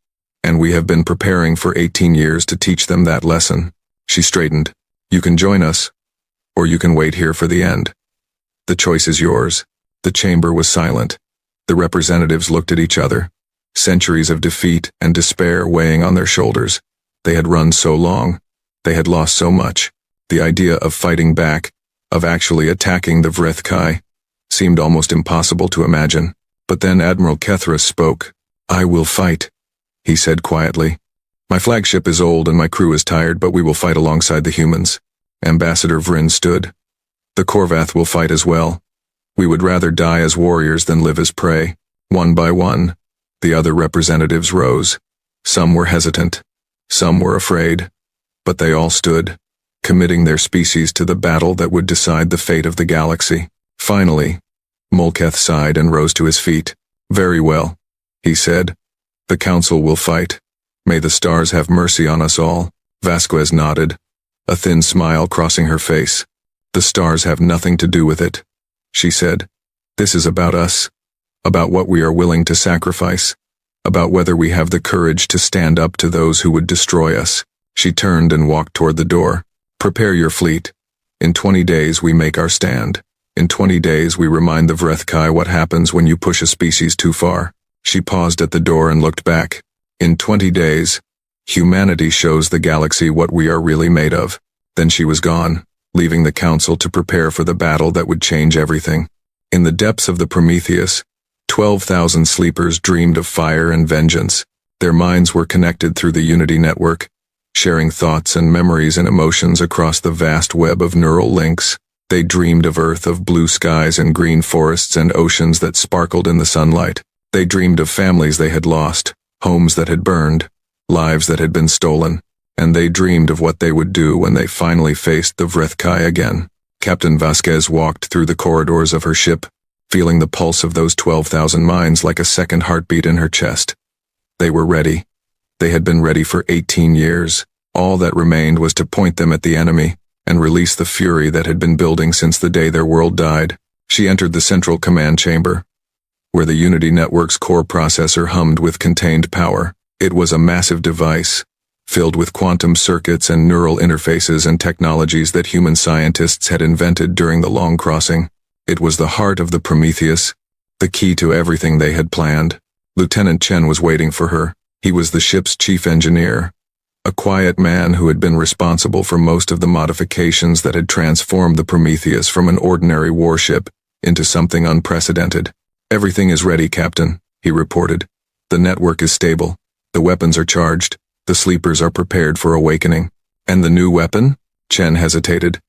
and we have been preparing for 18 years to teach them that lesson." She straightened. "You can join us, or you can wait here for the end. The choice is yours." The chamber was silent. The representatives looked at each other, centuries of defeat and despair weighing on their shoulders. They had run so long. They had lost so much. The idea of fighting back, of actually attacking the Vrethkai, seemed almost impossible to imagine. But then Admiral Kethra spoke. "I will fight," he said quietly. "My flagship is old and my crew is tired, but we will fight alongside the humans." Ambassador Vryn stood. "The Korvath will fight as well. We would rather die as warriors than live as prey." One by one, the other representatives rose. Some were hesitant. Some were afraid. But they all stood, committing their species to the battle that would decide the fate of the galaxy. Finally, Molketh sighed and rose to his feet. "Very well," he said. "The council will fight. May the stars have mercy on us all." Vasquez nodded, a thin smile crossing her face. "The stars have nothing to do with it," she said. "This is about us, about what we are willing to sacrifice, about whether we have the courage to stand up to those who would destroy us." She turned and walked toward the door. "Prepare your fleet. In 20 days we make our stand. In 20 days we remind the Vrethkai what happens when you push a species too far." She paused at the door and looked back. "In 20 days, humanity shows the galaxy what we are really made of." Then she was gone, leaving the council to prepare for the battle that would change everything. In the depths of the Prometheus, 12,000 sleepers dreamed of fire and vengeance. Their minds were connected through the Unity network, sharing thoughts and memories and emotions across the vast web of neural links. They dreamed of Earth, of blue skies and green forests and oceans that sparkled in the sunlight. They dreamed of families they had lost, homes that had burned, lives that had been stolen, and they dreamed of what they would do when they finally faced the Vrethkai again. Captain Vasquez walked through the corridors of her ship, feeling the pulse of those 12,000 minds like a second heartbeat in her chest. They were ready. They had been ready for 18 years. All that remained was to point them at the enemy and release the fury that had been building since the day their world died. She entered the central command chamber, where the Unity Network's core processor hummed with contained power. It was a massive device, filled with quantum circuits and neural interfaces and technologies that human scientists had invented during the long crossing. It was the heart of the Prometheus, the key to everything they had planned. Lieutenant Chen was waiting for her. He was the ship's chief engineer, a quiet man who had been responsible for most of the modifications that had transformed the Prometheus from an ordinary warship into something unprecedented. "Everything is ready, Captain," he reported. "The network is stable. The weapons are charged. The sleepers are prepared for awakening." "And the new weapon?" Chen hesitated.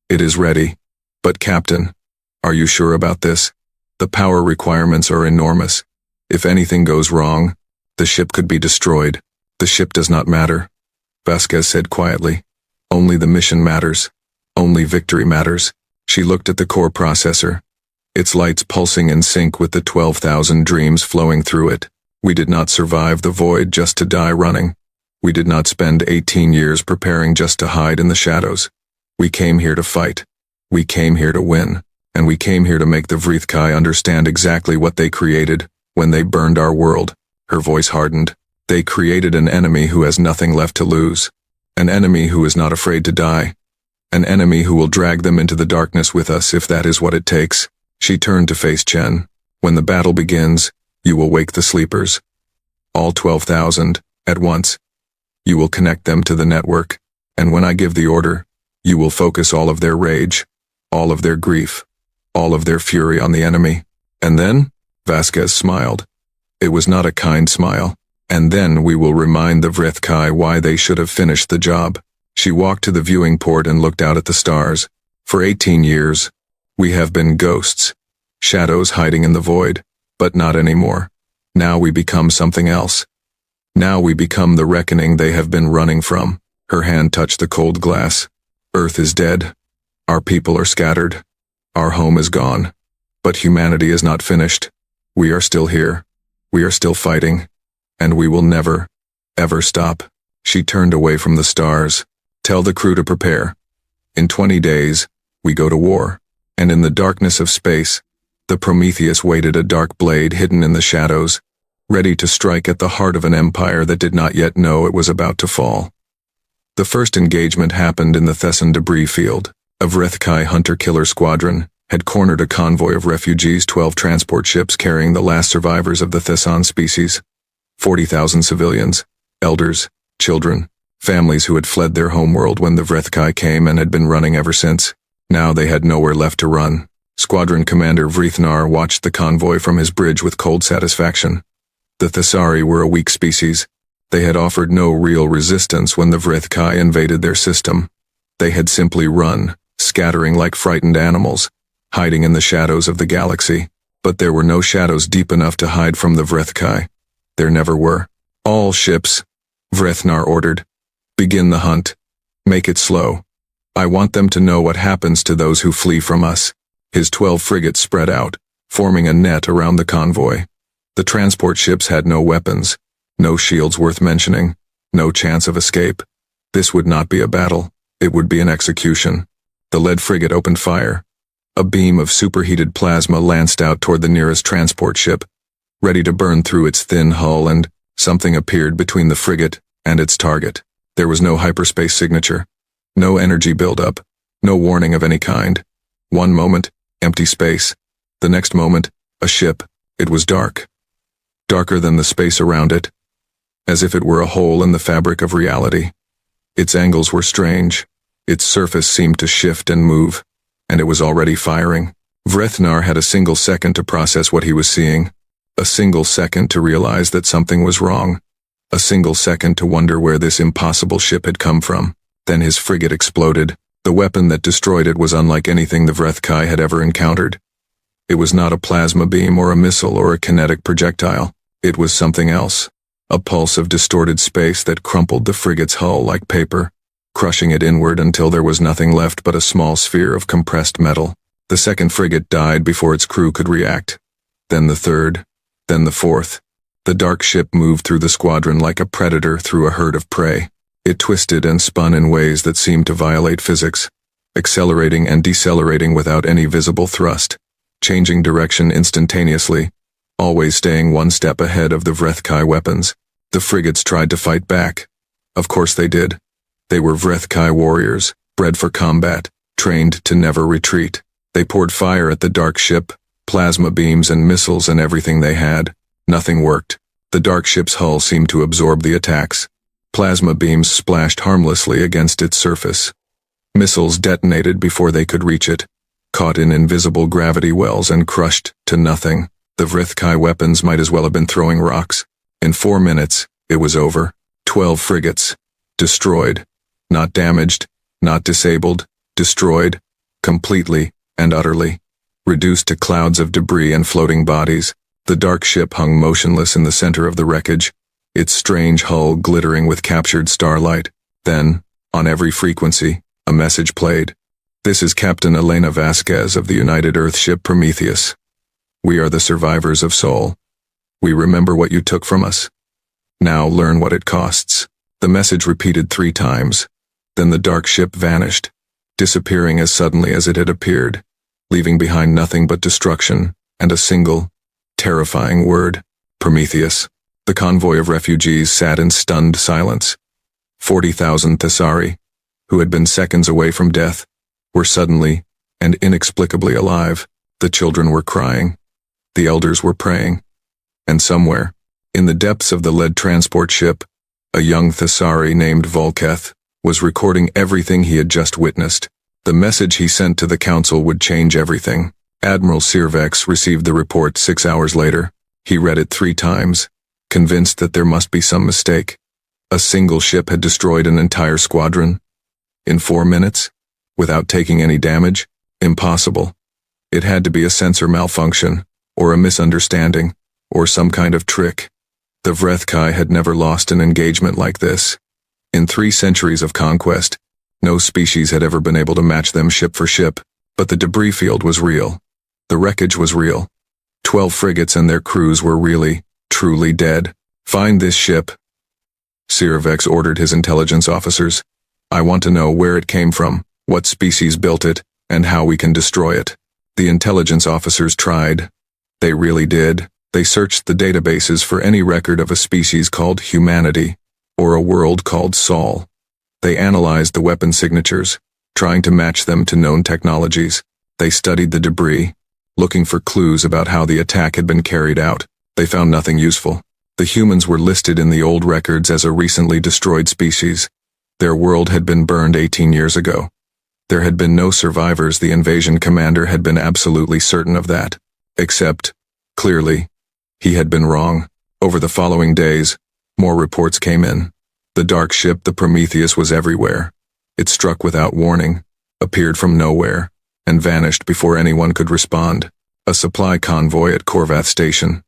"It is ready. But Captain, are you sure about this? The power requirements are enormous. If anything goes wrong, the ship could be destroyed." "The ship does not matter," Vasquez said quietly. "Only the mission matters. Only victory matters." She looked at the core processor, its lights pulsing in sync with the 12,000 dreams flowing through it. "We did not survive the void just to die running. We did not spend 18 years preparing just to hide in the shadows. We came here to fight. We came here to win. And we came here to make the Vrethkai understand exactly what they created when they burned our world." Her voice hardened. "They created an enemy who has nothing left to lose. An enemy who is not afraid to die. An enemy who will drag them into the darkness with us if that is what it takes." She turned to face Chen. "When the battle begins, you will wake the sleepers. All 12,000, at once. You will connect them to the network, and when I give the order, you will focus all of their rage, all of their grief, all of their fury on the enemy. And then?" Vasquez smiled. It was not a kind smile. "And then we will remind the Vrethkai why they should have finished the job." She walked to the viewing port and looked out at the stars. "For 18 years, we have been ghosts, shadows hiding in the void, but not anymore. Now we become something else. Now we become the reckoning they have been running from." Her hand touched the cold glass. "Earth is dead. Our people are scattered. Our home is gone. But humanity is not finished. We are still here. We are still fighting. And we will never, ever stop." She turned away from the stars. "Tell the crew to prepare. In 20 days, we go to war." And in the darkness of space, the Prometheus waited, a dark blade hidden in the shadows, ready to strike at the heart of an empire that did not yet know it was about to fall. The first engagement happened in the Thesson debris field. A Vrethkai hunter-killer squadron had cornered a convoy of refugees, 12 transport ships carrying the last survivors of the Thesson species. 40,000 civilians, elders, children, families who had fled their homeworld when the Vrethkai came and had been running ever since. Now they had nowhere left to run. Squadron Commander Vrethnar watched the convoy from his bridge with cold satisfaction. The Thessari were a weak species. They had offered no real resistance when the Vrethkai invaded their system. They had simply run, scattering like frightened animals, hiding in the shadows of the galaxy. But there were no shadows deep enough to hide from the Vrethkai. There never were. "All ships," Vrethnar ordered. "Begin the hunt. Make it slow. I want them to know what happens to those who flee from us." His 12 frigates spread out, forming a net around the convoy. The transport ships had no weapons, no shields worth mentioning, no chance of escape. This would not be a battle. It would be an execution. The lead frigate opened fire. A beam of superheated plasma lanced out toward the nearest transport ship, ready to burn through its thin hull, and something appeared between the frigate and its target. There was no hyperspace signature, no energy buildup, no warning of any kind. One moment, empty space. The next moment, a ship. It was dark. Darker than the space around it, as if it were a hole in the fabric of reality. Its angles were strange. Its surface seemed to shift and move, and it was already firing. Vrethnar had a single second to process what he was seeing, a single second to realize that something was wrong. a single second to wonder where this impossible ship had come from. Then his frigate exploded. The weapon that destroyed it was unlike anything the Vrethkai had ever encountered. It was not a plasma beam or a missile or a kinetic projectile. It was something else. A pulse of distorted space that crumpled the frigate's hull like paper, crushing it inward until there was nothing left but a small sphere of compressed metal. The second frigate died before its crew could react. Then the third, then the fourth. The dark ship moved through the squadron like a predator through a herd of prey. It twisted and spun in ways that seemed to violate physics, accelerating and decelerating without any visible thrust, changing direction instantaneously, always staying one step ahead of the Vrethkai weapons. The frigates tried to fight back. Of course they did. They were Vrethkai warriors, bred for combat, trained to never retreat. They poured fire at the dark ship, plasma beams and missiles and everything they had. Nothing worked. The dark ship's hull seemed to absorb the attacks. Plasma beams splashed harmlessly against its surface. Missiles detonated before they could reach it, caught in invisible gravity wells and crushed to nothing. The Vrethkai weapons might as well have been throwing rocks. In 4 minutes, it was over. 12 frigates. Destroyed. Not damaged, not disabled, destroyed, completely and utterly. Reduced to clouds of debris and floating bodies, the dark ship hung motionless in the center of the wreckage, its strange hull glittering with captured starlight. Then, on every frequency, a message played. "This is Captain Elena Vasquez of the United Earthship Prometheus. We are the survivors of Sol. We remember what you took from us. Now learn what it costs." The message repeated 3 times. Then the dark ship vanished, disappearing as suddenly as it had appeared, leaving behind nothing but destruction and a single, terrifying word: Prometheus. The convoy of refugees sat in stunned silence. 40,000 Thessari, who had been seconds away from death, were suddenly and inexplicably alive. The children were crying. The elders were praying. And somewhere, in the depths of the lead transport ship, a young Thessari named Volketh was recording everything he had just witnessed. The message he sent to the council would change everything. Admiral Sirvex received the report 6 hours later. He read it 3 times, convinced that there must be some mistake. A single ship had destroyed an entire squadron. In 4 minutes? Without taking any damage? Impossible. It had to be a sensor malfunction, or a misunderstanding, or some kind of trick. The Vrethkai had never lost an engagement like this. In 3 centuries of conquest, no species had ever been able to match them ship for ship, but the debris field was real. The wreckage was real. 12 frigates and their crews were really, truly dead. "Find this ship." Sirvex ordered his intelligence officers. "I want to know where it came from, what species built it, and how we can destroy it." The intelligence officers tried. They really did. They searched the databases for any record of a species called humanity, or a world called Sol. They analyzed the weapon signatures, trying to match them to known technologies. They studied the debris, looking for clues about how the attack had been carried out. They found nothing useful. The humans were listed in the old records as a recently destroyed species. Their world had been burned 18 years ago. There had been no survivors. The invasion commander had been absolutely certain of that. Except, clearly, he had been wrong. Over the following days, more reports came in. The dark ship, the Prometheus, was everywhere. It struck without warning, appeared from nowhere, and vanished before anyone could respond. A supply convoy at Korvath Station.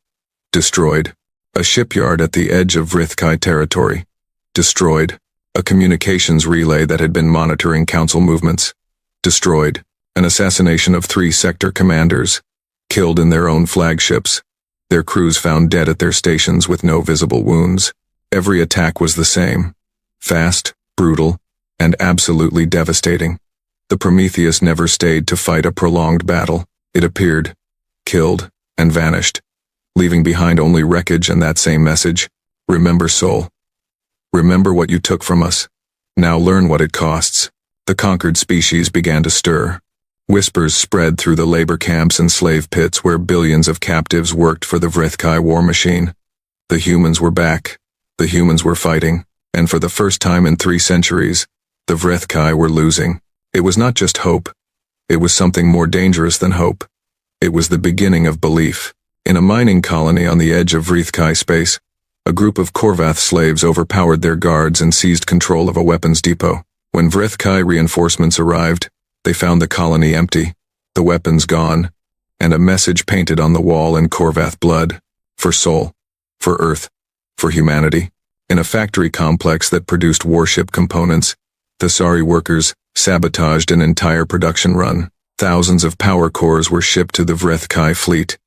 Destroyed. A shipyard at the edge of Vrithkai territory. Destroyed. A communications relay that had been monitoring council movements. Destroyed. An assassination of 3 sector commanders. Killed in their own flagships. Their crews found dead at their stations with no visible wounds. Every attack was the same. Fast, brutal, and absolutely devastating. The Prometheus never stayed to fight a prolonged battle. It appeared, killed, and vanished, leaving behind only wreckage and that same message: remember Sol. Remember what you took from us. Now learn what it costs. The conquered species began to stir. Whispers spread through the labor camps and slave pits where billions of captives worked for the Vrithkai war machine. The humans were back. The humans were fighting, and for the first time in 3 centuries, the Vrithkai were losing. It was not just hope. It was something more dangerous than hope. It was the beginning of belief. In a mining colony on the edge of Vrithkai space, A group of Korvath slaves overpowered their guards and seized control of a weapons depot. When Vrethkai reinforcements arrived, they found the colony empty, the weapons gone, and a message painted on the wall in Korvath blood. For Sol. For Earth. For humanity. In a factory complex that produced warship components, the Sari workers sabotaged an entire production run. Thousands of power cores were shipped to the Vrethkai fleet,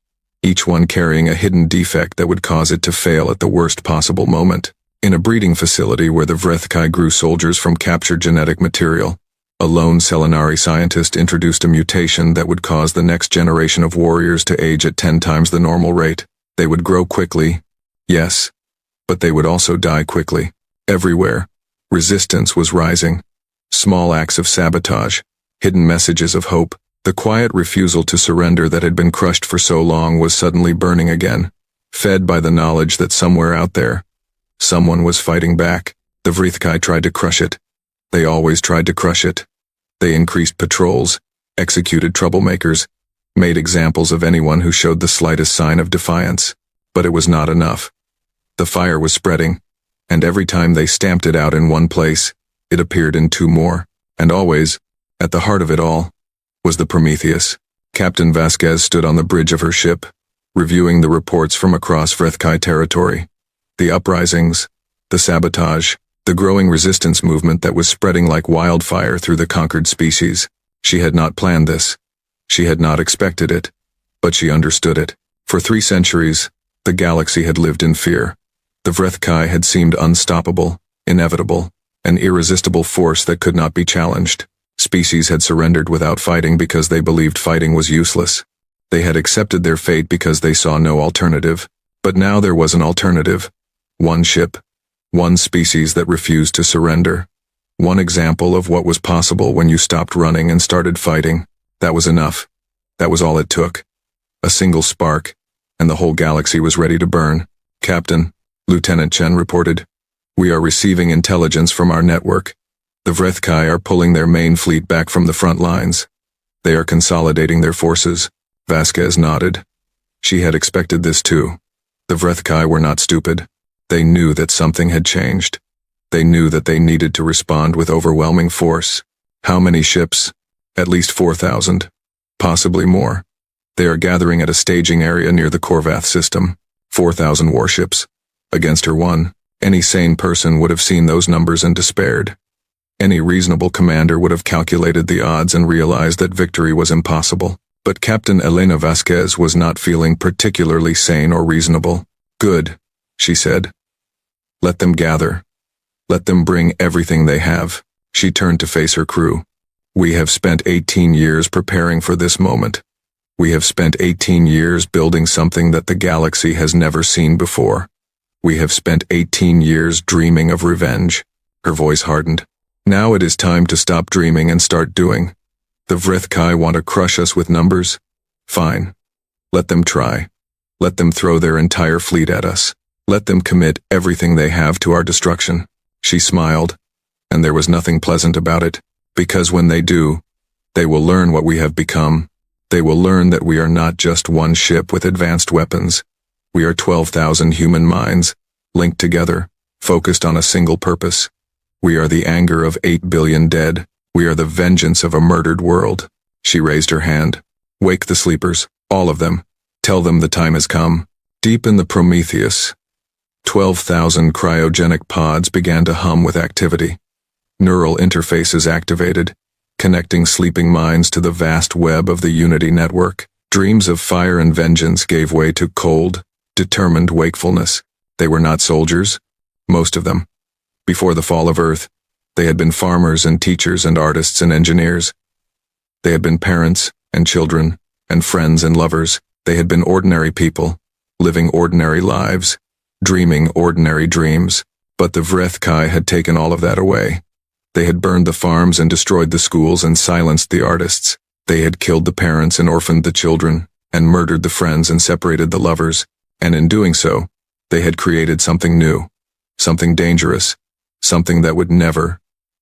each one carrying a hidden defect that would cause it to fail at the worst possible moment. In a breeding facility where the Vrethkai grew soldiers from captured genetic material, a lone Selenari scientist introduced a mutation that would cause the next generation of warriors to age at 10 times the normal rate. They would grow quickly, yes, but they would also die quickly. Everywhere, resistance was rising. Small acts of sabotage, hidden messages of hope. The quiet refusal to surrender that had been crushed for so long was suddenly burning again, fed by the knowledge that somewhere out there, someone was fighting back. The Vrethkai tried to crush it. They always tried to crush it. They increased patrols, executed troublemakers, made examples of anyone who showed the slightest sign of defiance. But it was not enough. The fire was spreading, and every time they stamped it out in one place, it appeared in 2 more. And always, at the heart of it all, was the Prometheus. Captain Vasquez stood on the bridge of her ship, reviewing the reports from across Vrethkai territory. The uprisings, the sabotage, the growing resistance movement that was spreading like wildfire through the conquered species. She had not planned this. She had not expected it, but she understood it. For 3 centuries, the galaxy had lived in fear. The Vrethkai had seemed unstoppable, inevitable, an irresistible force that could not be challenged. Species had surrendered without fighting because they believed fighting was useless. They had accepted their fate because they saw no alternative. But now there was an alternative. One ship, one species that refused to surrender. One example of what was possible when you stopped running and started fighting. That was enough. That was all it took. A single spark, and the whole galaxy was ready to burn. Captain, Lieutenant Chen reported. We are receiving intelligence from our network. The Vrethkai are pulling their main fleet back from the front lines. They are consolidating their forces. Vasquez nodded. She had expected this too. The Vrethkai were not stupid. They knew that something had changed. They knew that they needed to respond with overwhelming force. How many ships? At least 4,000. Possibly more. They are gathering at a staging area near the Korvath system. 4,000 warships. Against her one. Any sane person would have seen those numbers and despaired. Any reasonable commander would have calculated the odds and realized that victory was impossible. But Captain Elena Vasquez was not feeling particularly sane or reasonable. Good, she said. Let them gather. Let them bring everything they have. She turned to face her crew. We have spent 18 years preparing for this moment. We have spent 18 years building something that the galaxy has never seen before. We have spent 18 years dreaming of revenge. Her voice hardened. Now it is time to stop dreaming and start doing. The Vrethkai want to crush us with numbers? Fine. Let them try. Let them throw their entire fleet at us. Let them commit everything they have to our destruction. She smiled, and there was nothing pleasant about it, because when they do, they will learn what we have become. They will learn that we are not just one ship with advanced weapons. We are 12,000 human minds, linked together, focused on a single purpose. We are the anger of 8 billion dead. We are the vengeance of a murdered world. She raised her hand. Wake the sleepers, all of them. Tell them the time has come. Deep in the Prometheus, 12,000 cryogenic pods began to hum with activity. Neural interfaces activated, connecting sleeping minds to the vast web of the Unity network. Dreams of fire and vengeance gave way to cold, determined wakefulness. They were not soldiers, most of them. Before the fall of Earth, they had been farmers and teachers and artists and engineers. They had been parents and children and friends and lovers. They had been ordinary people, living ordinary lives, dreaming ordinary dreams. But the Vrethkai had taken all of that away. They had burned the farms and destroyed the schools and silenced the artists. They had killed the parents and orphaned the children, and murdered the friends and separated the lovers. And in doing so, they had created something new, something dangerous, something that would never,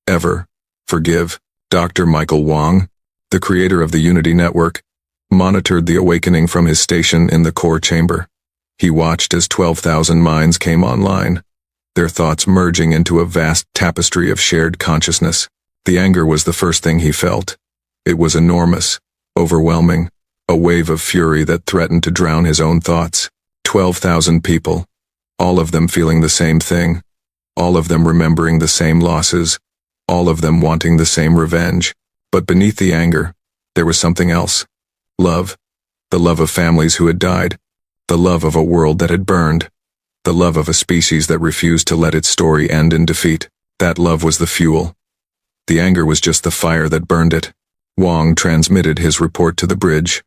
ever forgive. Dr. Michael Wong, the creator of the Unity Network, monitored the awakening from his station in the core chamber. He watched as 12,000 minds came online, their thoughts merging into a vast tapestry of shared consciousness. The anger was the first thing he felt. It was enormous, overwhelming, a wave of fury that threatened to drown his own thoughts. 12,000 people, all of them feeling the same thing, all of them remembering the same losses, all of them wanting the same revenge. But beneath the anger, there was something else. Love. The love of families who had died. The love of a world that had burned. The love of a species that refused to let its story end in defeat. That love was the fuel. The anger was just the fire that burned it. Wong transmitted his report to the bridge.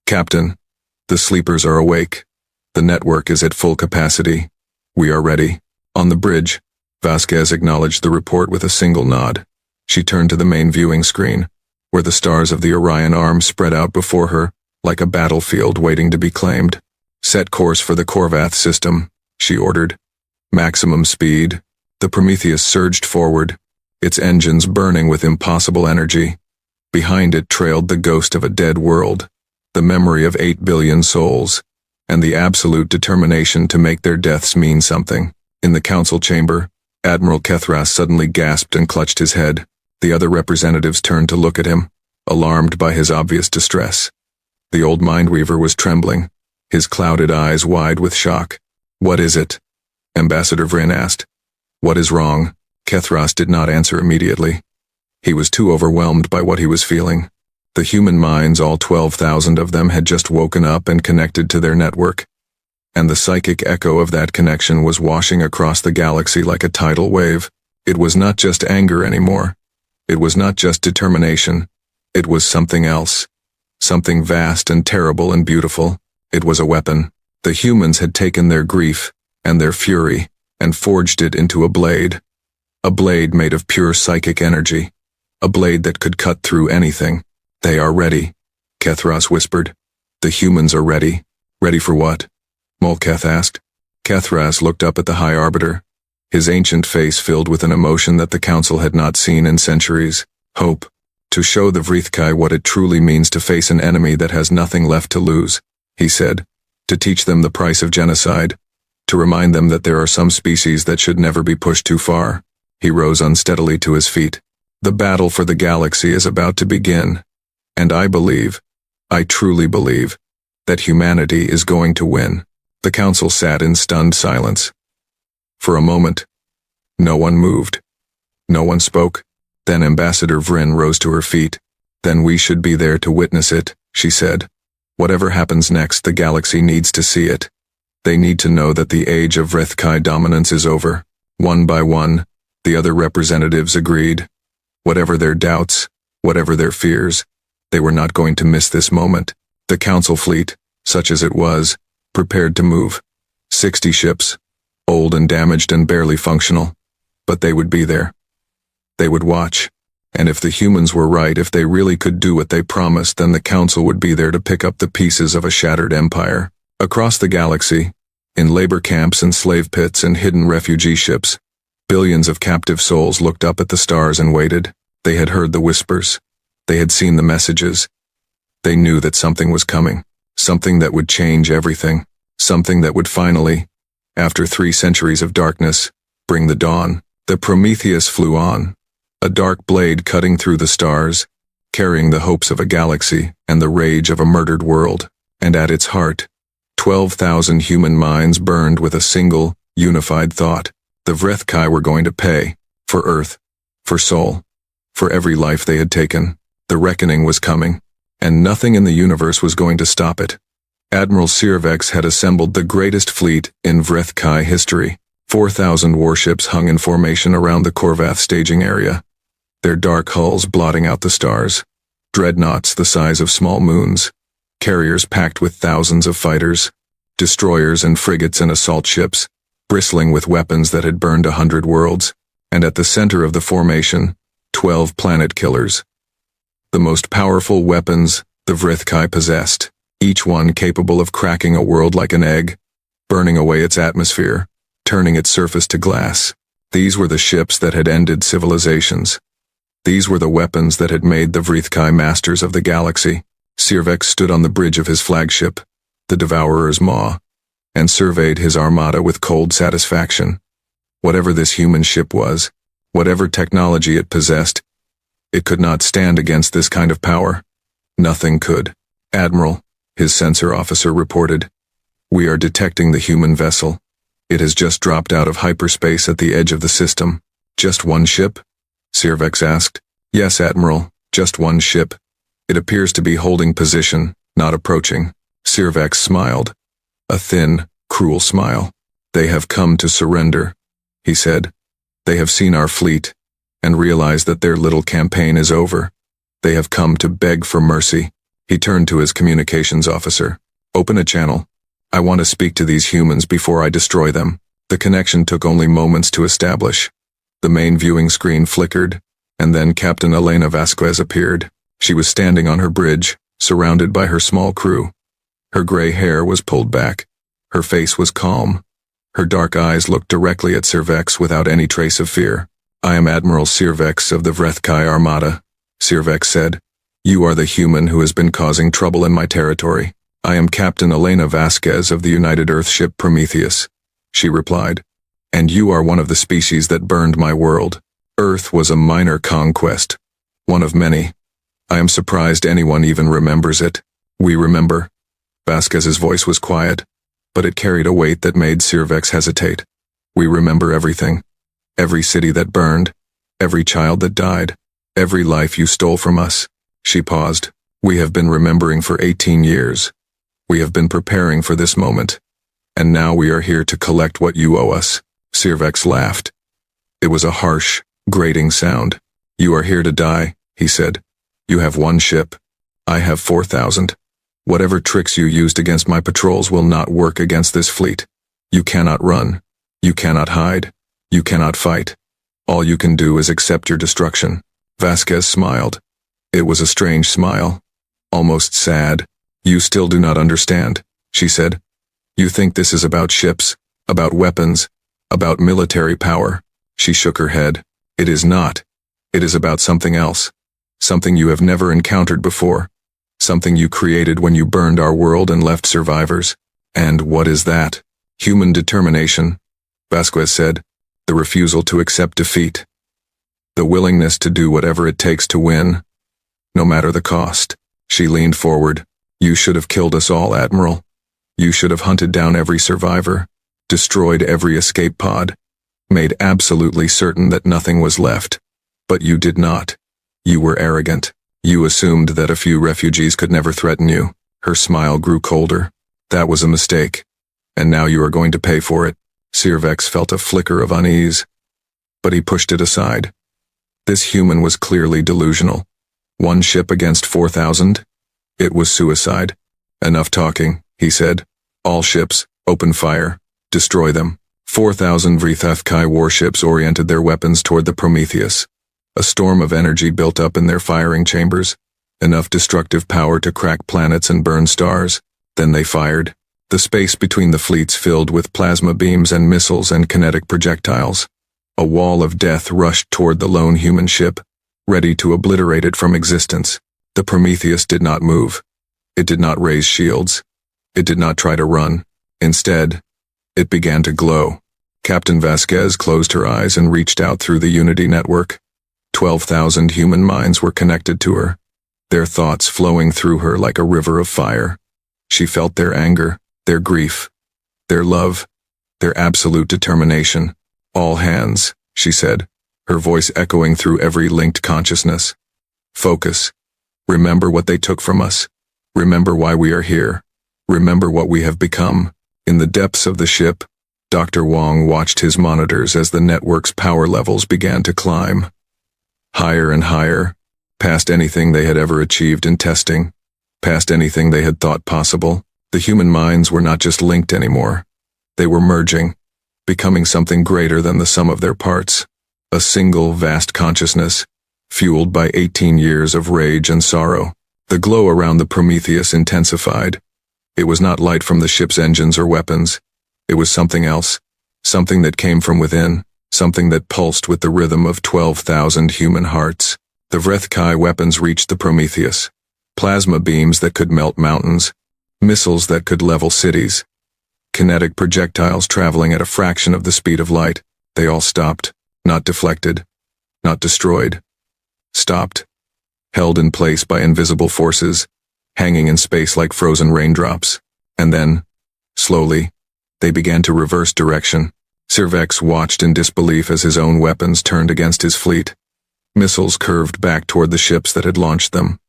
"Captain, the sleepers are awake. The network is at full capacity. We are ready." On the bridge, Vasquez acknowledged the report with a single nod. She turned to the main viewing screen, where the stars of the Orion Arm spread out before her, like a battlefield waiting to be claimed. "Set course for the Korvath system," she ordered. "Maximum speed." The Prometheus surged forward, its engines burning with impossible energy. Behind it trailed the ghost of a dead world, the memory of 8 billion souls, and the absolute determination to make their deaths mean something. In the council chamber, Admiral Kethras suddenly gasped and clutched his head. The other representatives turned to look at him, alarmed by his obvious distress. The old Mindweaver was trembling, his clouded eyes wide with shock. "What is it?" Ambassador Vryn asked. "What is wrong?" Kethras did not answer immediately. He was too overwhelmed by what he was feeling. The human minds, all 12,000 of them, had just woken up and connected to their network. And the psychic echo of that connection was washing across the galaxy like a tidal wave. It was not just anger anymore. It was not just determination. It was something else. Something vast and terrible and beautiful. It was a weapon. The humans had taken their grief and their fury and forged it into a blade. A blade made of pure psychic energy. A blade that could cut through anything. "They are ready," Kethras whispered. "The humans are ready." "Ready for what?" Molketh asked. Kethras looked up at the High Arbiter, his ancient face filled with an emotion that the Council had not seen in centuries. "Hope. To show the Vrithkai what it truly means to face an enemy that has nothing left to lose," he said. "To teach them the price of genocide. To remind them that there are some species that should never be pushed too far." He rose unsteadily to his feet. "The battle for the galaxy is about to begin. And I truly believe, that humanity is going to win." The council sat in stunned silence. For a moment, no one moved. No one spoke. Then Ambassador Vryn rose to her feet. "Then we should be there to witness it," she said. "Whatever happens next, the galaxy needs to see it. They need to know that the age of Vrithkai dominance is over." One by one, the other representatives agreed. Whatever their doubts, whatever their fears, they were not going to miss this moment. The council fleet, such as it was, prepared to move. 60 ships, old and damaged and barely functional. But they would be there. They would watch. And if the humans were right, if they really could do what they promised, then the council would be there to pick up the pieces of a shattered empire. Across the galaxy, in labor camps and slave pits and hidden refugee ships, billions of captive souls looked up at the stars and waited. They had heard the whispers. They had seen the messages. They knew that something was coming. Something that would change everything. Something that would finally, after 3 centuries of darkness, bring the dawn. The Prometheus flew on, a dark blade cutting through the stars, carrying the hopes of a galaxy and the rage of a murdered world. And at its heart, 12,000 human minds burned with a single, unified thought. The Vrithkai were going to pay, for Earth, for soul, for every life they had taken. The reckoning was coming, and nothing in the universe was going to stop it. Admiral Sirvex had assembled the greatest fleet in Vrithkai history. 4,000 warships hung in formation around the Korvath staging area, their dark hulls blotting out the stars. Dreadnoughts the size of small moons, carriers packed with thousands of fighters, destroyers and frigates and assault ships, bristling with weapons that had burned 100 worlds, and at the center of the formation, 12 planet killers. The most powerful weapons the Vrithkai possessed, each one capable of cracking a world like an egg, burning away its atmosphere, turning its surface to glass. These were the ships that had ended civilizations. These were the weapons that had made the Vrithkai masters of the galaxy. Sirvex stood on the bridge of his flagship, the Devourer's Maw, and surveyed his armada with cold satisfaction. Whatever this human ship was, whatever technology it possessed, it could not stand against this kind of power. Nothing could. "Admiral," his sensor officer reported, "we are detecting the human vessel. It has just dropped out of hyperspace at the edge of the system." "Just one ship?" Sirvex asked. "Yes, Admiral, just one ship. It appears to be holding position, not approaching." Sirvex smiled. A thin, cruel smile. "They have come to surrender," he said. "They have seen our fleet, and realized that their little campaign is over. They have come to beg for mercy." He turned to his communications officer. "Open a channel. I want to speak to these humans before I destroy them." The connection took only moments to establish. The main viewing screen flickered, and then Captain Elena Vasquez appeared. She was standing on her bridge, surrounded by her small crew. Her gray hair was pulled back. Her face was calm. Her dark eyes looked directly at Sirvex without any trace of fear. "I am Admiral Sirvex of the Vrethkai Armada," Sirvex said. "You are the human who has been causing trouble in my territory." "I am Captain Elena Vasquez of the United Earthship Prometheus," she replied. "And you are one of the species that burned my world. Earth was a minor conquest, one of many. I am surprised anyone even remembers it." "We remember." Vasquez's voice was quiet, but it carried a weight that made Sirvex hesitate. "We remember everything. Every city that burned, every child that died, every life you stole from us." She paused. "We have been remembering for 18 years. We have been preparing for this moment. And now we are here to collect what you owe us." Sirvex laughed. It was a harsh, grating sound. "You are here to die," he said. "You have one ship. I have 4,000. Whatever tricks you used against my patrols will not work against this fleet. You cannot run. You cannot hide. You cannot fight. All you can do is accept your destruction." Vasquez smiled. It was a strange smile. Almost sad. "You still do not understand," she said. "You think this is about ships, about weapons, about military power." She shook her head. "It is not. It is about something else. Something you have never encountered before. Something you created when you burned our world and left survivors." "And what is that?" "Human determination," Vasquez said. "The refusal to accept defeat. The willingness to do whatever it takes to win, no matter the cost." She leaned forward. "You should have killed us all, Admiral. You should have hunted down every survivor, destroyed every escape pod, made absolutely certain that nothing was left. But you did not. You were arrogant. You assumed that a few refugees could never threaten you." Her smile grew colder. "That was a mistake. And now you are going to pay for it." Sirvex felt a flicker of unease, but he pushed it aside. This human was clearly delusional. One ship against 4,000? It was suicide. "Enough talking," he said. "All ships, open fire. Destroy them." 4,000 Vrethkai warships oriented their weapons toward the Prometheus. A storm of energy built up in their firing chambers, enough destructive power to crack planets and burn stars. Then they fired. The space between the fleets filled with plasma beams and missiles and kinetic projectiles. A wall of death rushed toward the lone human ship, ready to obliterate it from existence. The Prometheus did not move. It did not raise shields. It did not try to run. Instead, it began to glow. Captain Vasquez closed her eyes and reached out through the Unity network. 12,000 human minds were connected to her, their thoughts flowing through her like a river of fire. She felt their anger, their grief, their love, their absolute determination. "All hands," she said, her voice echoing through every linked consciousness. "Focus. Remember what they took from us. Remember why we are here. Remember what we have become." In the depths of the ship, Dr. Wong watched his monitors as the network's power levels began to climb. Higher and higher, past anything they had ever achieved in testing, past anything they had thought possible. The human minds were not just linked anymore. They were merging, becoming something greater than the sum of their parts. A single vast consciousness, fueled by 18 years of rage and sorrow. The glow around the Prometheus intensified. It was not light from the ship's engines or weapons. It was something else, something that came from within, something that pulsed with the rhythm of 12,000 human hearts. The Vrethkai weapons reached the Prometheus. Plasma beams that could melt mountains, missiles that could level cities, Kinetic projectiles traveling at a fraction of the speed of light. They all stopped, not deflected, not destroyed. Stopped, held in place by invisible forces, hanging in space like frozen raindrops. And then, slowly, they began to reverse direction. Cervex watched in disbelief as his own weapons turned against his fleet. Missiles curved back toward the ships that had launched them.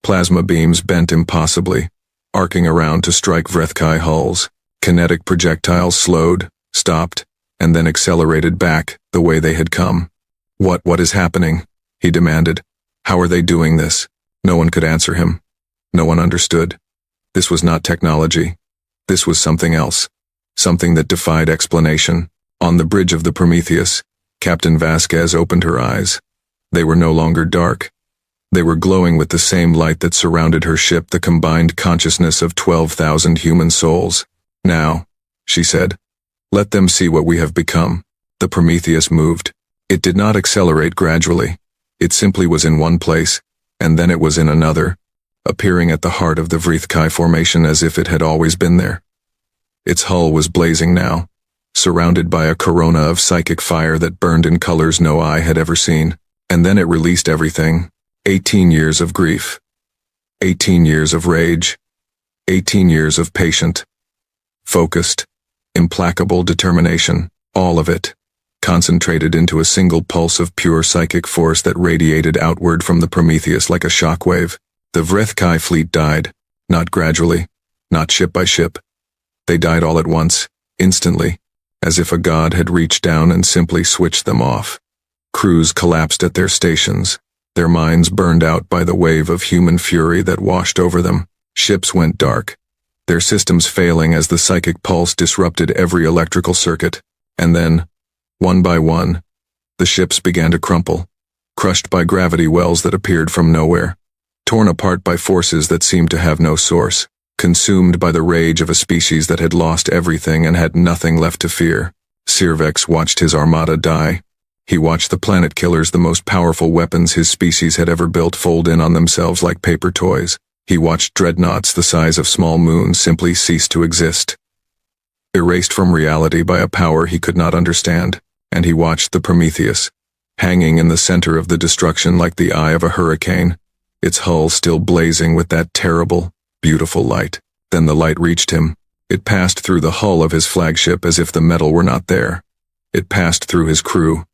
Plasma beams bent impossibly, arcing around to strike Vrethkai hulls. Kinetic projectiles slowed, stopped, and then accelerated back the way they had come. What is happening? He demanded. How are they doing this? No one could answer him. No one understood. This was not technology. This was something else. Something that defied explanation. On the bridge of the Prometheus, Captain Vasquez opened her eyes. They were no longer dark. They were glowing with the same light that surrounded her ship, the combined consciousness of 12,000 human souls. Now, she said, let them see what we have become. The Prometheus moved. It did not accelerate gradually. It simply was in one place, and then it was in another, appearing at the heart of the Vrethkai formation as if it had always been there. Its hull was blazing now, surrounded by a corona of psychic fire that burned in colors no eye had ever seen. And then it released everything. 18 years of grief. 18 years of rage. 18 years of patient, focused, implacable determination. All of it, concentrated into a single pulse of pure psychic force that radiated outward from the Prometheus like a shockwave. The Vrethkai fleet died, not gradually, not ship by ship. They died all at once, instantly, as if a god had reached down and simply switched them off. Crews collapsed at their stations, their minds burned out by the wave of human fury that washed over them. Ships went dark, their systems failing as the psychic pulse disrupted every electrical circuit. And then, one by one, the ships began to crumple, crushed by gravity wells that appeared from nowhere, torn apart by forces that seemed to have no source, consumed by the rage of a species that had lost everything and had nothing left to fear. Cervex watched his armada die. He watched the planet killers, the most powerful weapons his species had ever built, fold in on themselves like paper toys. He watched dreadnoughts the size of small moons simply cease to exist, erased from reality by a power he could not understand. And he watched the Prometheus, hanging in the center of the destruction like the eye of a hurricane, its hull still blazing with that terrible, beautiful light. Then the light reached him. It passed through the hull of his flagship as if the metal were not there. It passed through his crew,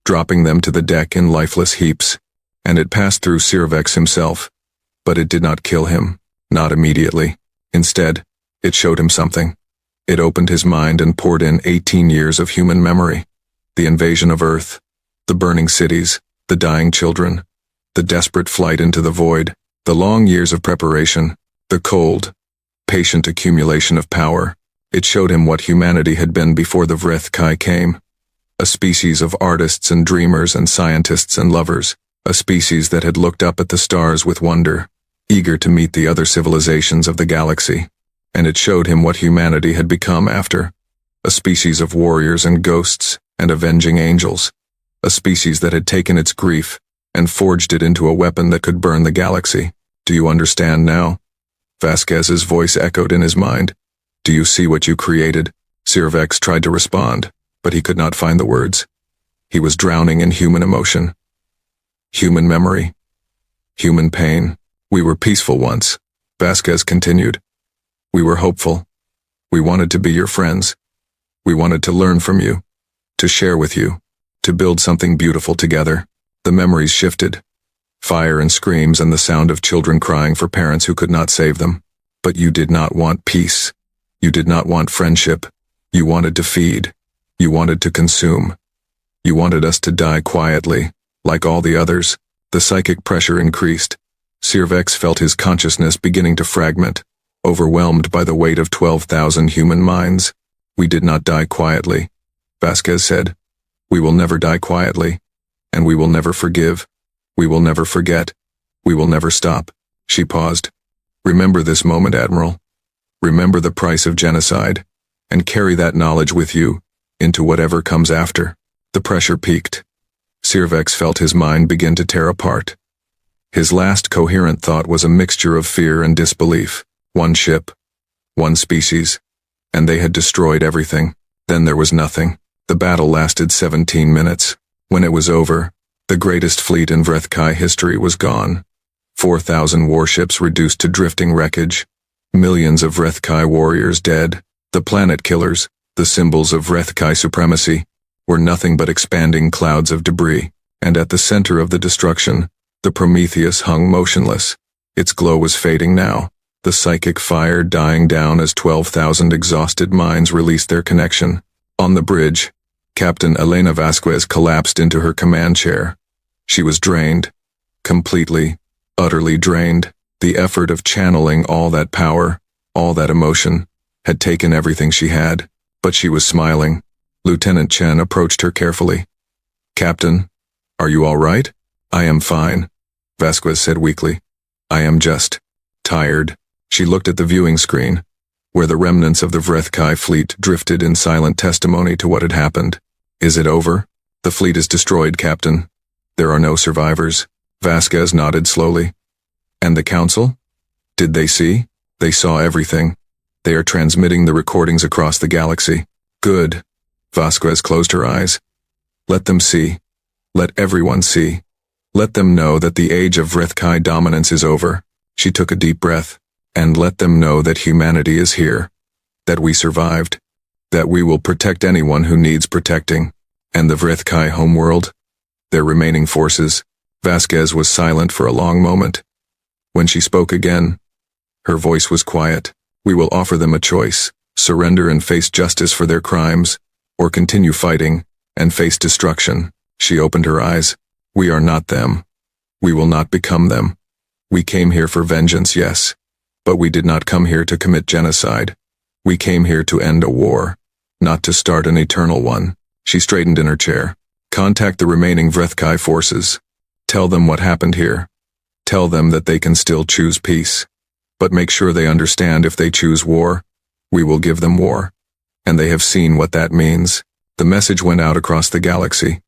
dropping them to the deck in lifeless heaps, and it passed through Cervex himself. But it did not kill him, not immediately. Instead, it showed him something. It opened his mind and poured in 18 years of human memory. The invasion of Earth, the burning cities, the dying children, the desperate flight into the void, the long years of preparation, the cold, patient accumulation of power. It showed him what humanity had been before the Vrethkai came. A species of artists and dreamers and scientists and lovers, a species that had looked up at the stars with wonder, eager to meet the other civilizations of the galaxy. And it showed him what humanity had become after, a species of warriors and ghosts and avenging angels, a species that had taken its grief and forged it into a weapon that could burn the galaxy. Do you understand now? Vasquez's voice echoed in his mind. Do you see what you created? Cervex tried to respond, but he could not find the words. He was drowning in human emotion, human memory, human pain. We were peaceful once, Vasquez continued. We were hopeful. We wanted to be your friends. We wanted to learn from you, to share with you, to build something beautiful together. The memories shifted. Fire and screams and the sound of children crying for parents who could not save them. But you did not want peace. You did not want friendship. You wanted to feed. You wanted to consume. You wanted us to die quietly, like all the others. The psychic pressure increased. Cervex felt his consciousness beginning to fragment, overwhelmed by the weight of 12,000 human minds. We did not die quietly, Vasquez said. We will never die quietly. And we will never forgive. We will never forget. We will never stop. She paused. Remember this moment, Admiral. Remember the price of genocide, and carry that knowledge with you into whatever comes after. The pressure peaked. Cervex felt his mind begin to tear apart. His last coherent thought was a mixture of fear and disbelief. One ship, one species, and they had destroyed everything. Then there was nothing. The battle lasted 17 minutes. When it was over, the greatest fleet in Vrethkai history was gone. 4,000 warships reduced to drifting wreckage. Millions of Vrethkai warriors dead. The planet killers, the symbols of Vrethkai supremacy, were nothing but expanding clouds of debris, and at the center of the destruction, the Prometheus hung motionless. Its glow was fading now, the psychic fire dying down as 12,000 exhausted minds released their connection. On the bridge, Captain Elena Vasquez collapsed into her command chair. She was drained. Completely, utterly drained. The effort of channeling all that power, all that emotion, had taken everything she had, but she was smiling. Lieutenant Chen approached her carefully. "Captain, are you all right?" "I am fine," Vasquez said weakly. "I am just tired." She looked at the viewing screen, where the remnants of the Vrethkai fleet drifted in silent testimony to what had happened. "Is it over?" "The fleet is destroyed, Captain. There are no survivors." Vasquez nodded slowly. "And the council? Did they see?" "They saw everything. They are transmitting the recordings across the galaxy." "Good." Vasquez closed her eyes. "Let them see. Let everyone see. Let them know that the age of Vrethkai dominance is over." She took a deep breath. "And let them know that humanity is here. That we survived. That we will protect anyone who needs protecting. And the Vrethkai homeworld? Their remaining forces." Vasquez was silent for a long moment. When she spoke again, her voice was quiet. "We will offer them a choice. Surrender and face justice for their crimes, or continue fighting and face destruction." She opened her eyes. "We are not them. We will not become them. We came here for vengeance, yes. But we did not come here to commit genocide. We came here to end a war, not to start an eternal one." She straightened in her chair. "Contact the remaining Vrethkai forces. Tell them what happened here. Tell them that they can still choose peace. But make sure they understand if they choose war, we will give them war. And they have seen what that means." The message went out across the galaxy.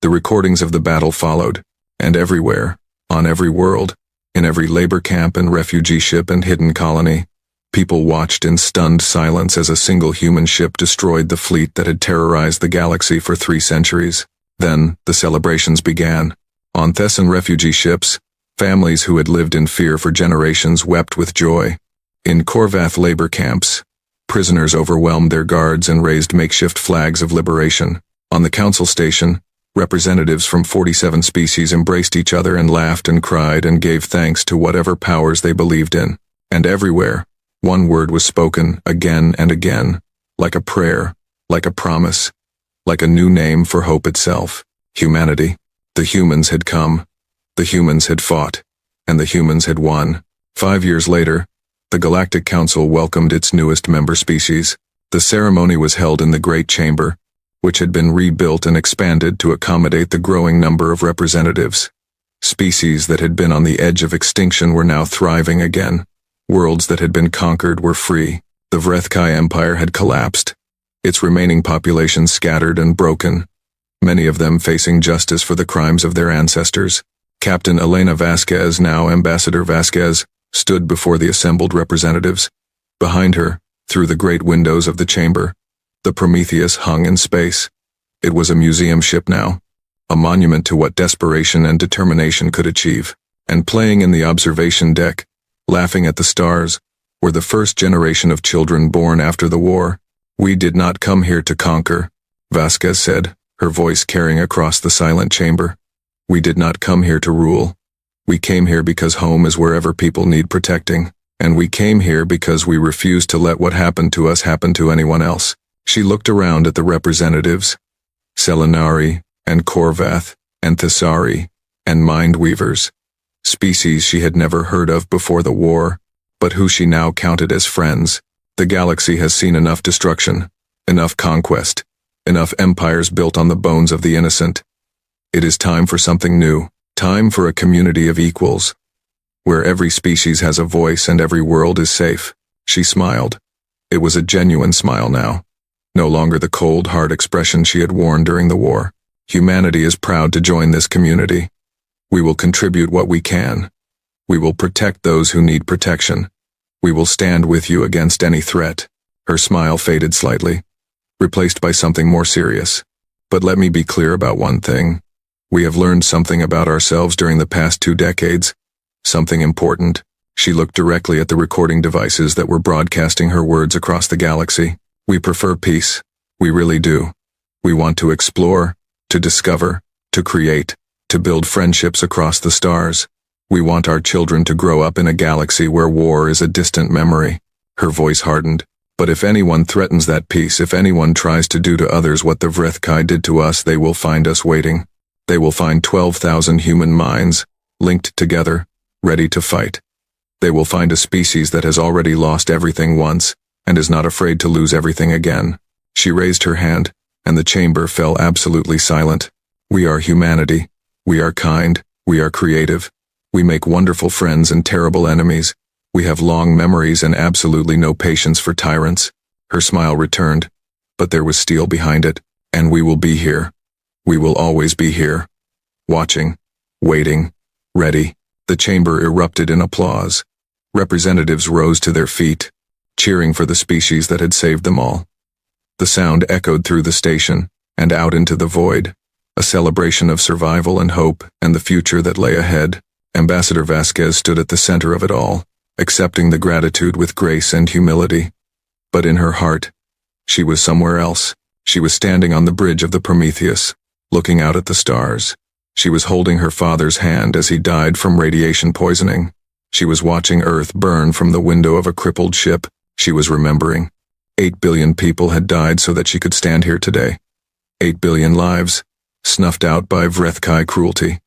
The recordings of the battle followed, and everywhere, on every world, in every labor camp and refugee ship and hidden colony, people watched in stunned silence as a single human ship destroyed the fleet that had terrorized the galaxy for 3 centuries. Then, the celebrations began. On Thessan refugee ships, families who had lived in fear for generations wept with joy. In Korvath labor camps, prisoners overwhelmed their guards and raised makeshift flags of liberation. On the council station, representatives from 47 species embraced each other and laughed and cried and gave thanks to whatever powers they believed in. And everywhere, one word was spoken again and again, like a prayer, like a promise, like a new name for hope itself. Humanity. The humans had come. The humans had fought. And the humans had won. 5 years later, the Galactic Council welcomed its newest member species. The ceremony was held in the Great Chamber, which had been rebuilt and expanded to accommodate the growing number of representatives. Species that had been on the edge of extinction were now thriving again. Worlds that had been conquered were free. The Vrethkai Empire had collapsed, its remaining population scattered and broken, many of them facing justice for the crimes of their ancestors. Captain Elena Vasquez, now Ambassador Vasquez, stood before the assembled representatives. Behind her, through the great windows of the chamber, the Prometheus hung in space. It was a museum ship now, a monument to what desperation and determination could achieve. And playing in the observation deck, laughing at the stars, were the first generation of children born after the war. "We did not come here to conquer," Vasquez said, her voice carrying across the silent chamber. "We did not come here to rule. We came here because home is wherever people need protecting. And we came here because we refuse to let what happened to us happen to anyone else." She looked around at the representatives, Selenari, and Korvath, and Thessari, and Mindweavers, species she had never heard of before the war, but who she now counted as friends. The galaxy has seen enough destruction, enough conquest, enough empires built on the bones of the innocent. It is time for something new, time for a community of equals, where every species has a voice and every world is safe. She smiled. It was a genuine smile now. No longer the cold, hard expression she had worn during the war. Humanity is proud to join this community. We will contribute what we can. We will protect those who need protection. We will stand with you against any threat. Her smile faded slightly, replaced by something more serious. But let me be clear about one thing. We have learned something about ourselves during the past 2 decades. Something important. She looked directly at the recording devices that were broadcasting her words across the galaxy. We prefer peace. We really do. We want to explore, to discover, to create, to build friendships across the stars. We want our children to grow up in a galaxy where war is a distant memory. Her voice hardened. But if anyone threatens that peace, if anyone tries to do to others what the Vrethkai did to us, they will find us waiting. They will find 12,000 human minds, linked together, ready to fight. They will find a species that has already lost everything once, and is not afraid to lose everything again. She raised her hand, and the chamber fell absolutely silent. We are humanity. We are kind. We are creative. We make wonderful friends and terrible enemies. We have long memories and absolutely no patience for tyrants. Her smile returned, but there was steel behind it, and we will be here. We will always be here. Watching, waiting, ready. The chamber erupted in applause. Representatives rose to their feet, cheering for the species that had saved them all. The sound echoed through the station and out into the void, a celebration of survival and hope and the future that lay ahead. Ambassador Vasquez stood at the center of it all, accepting the gratitude with grace and humility. But in her heart, she was somewhere else. She was standing on the bridge of the Prometheus, looking out at the stars. She was holding her father's hand as he died from radiation poisoning. She was watching Earth burn from the window of a crippled ship. She was remembering. 8 billion people had died so that she could stand here today. 8 billion lives, snuffed out by Vrethkai cruelty.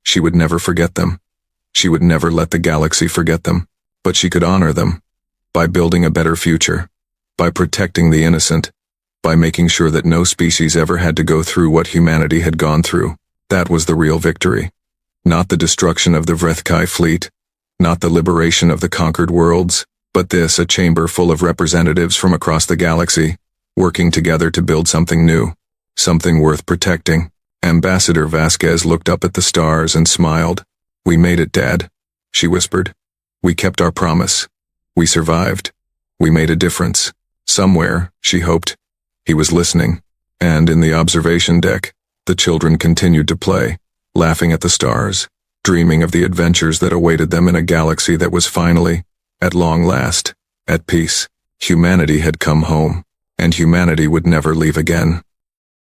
She would never forget them. She would never let the galaxy forget them. But she could honor them, by building a better future, by protecting the innocent, by making sure that no species ever had to go through what humanity had gone through. That was the real victory. Not the destruction of the Vrethkai fleet, not the liberation of the conquered worlds, but this, a chamber full of representatives from across the galaxy, working together to build something new, something worth protecting. Ambassador Vasquez looked up at the stars and smiled. "We made it, Dad," she whispered. "We kept our promise. We survived. We made a difference. Somewhere," she hoped, he was listening. And in the observation deck, the children continued to play, laughing at the stars, dreaming of the adventures that awaited them in a galaxy that was finally, at long last, at peace. Humanity had come home, and humanity would never leave again.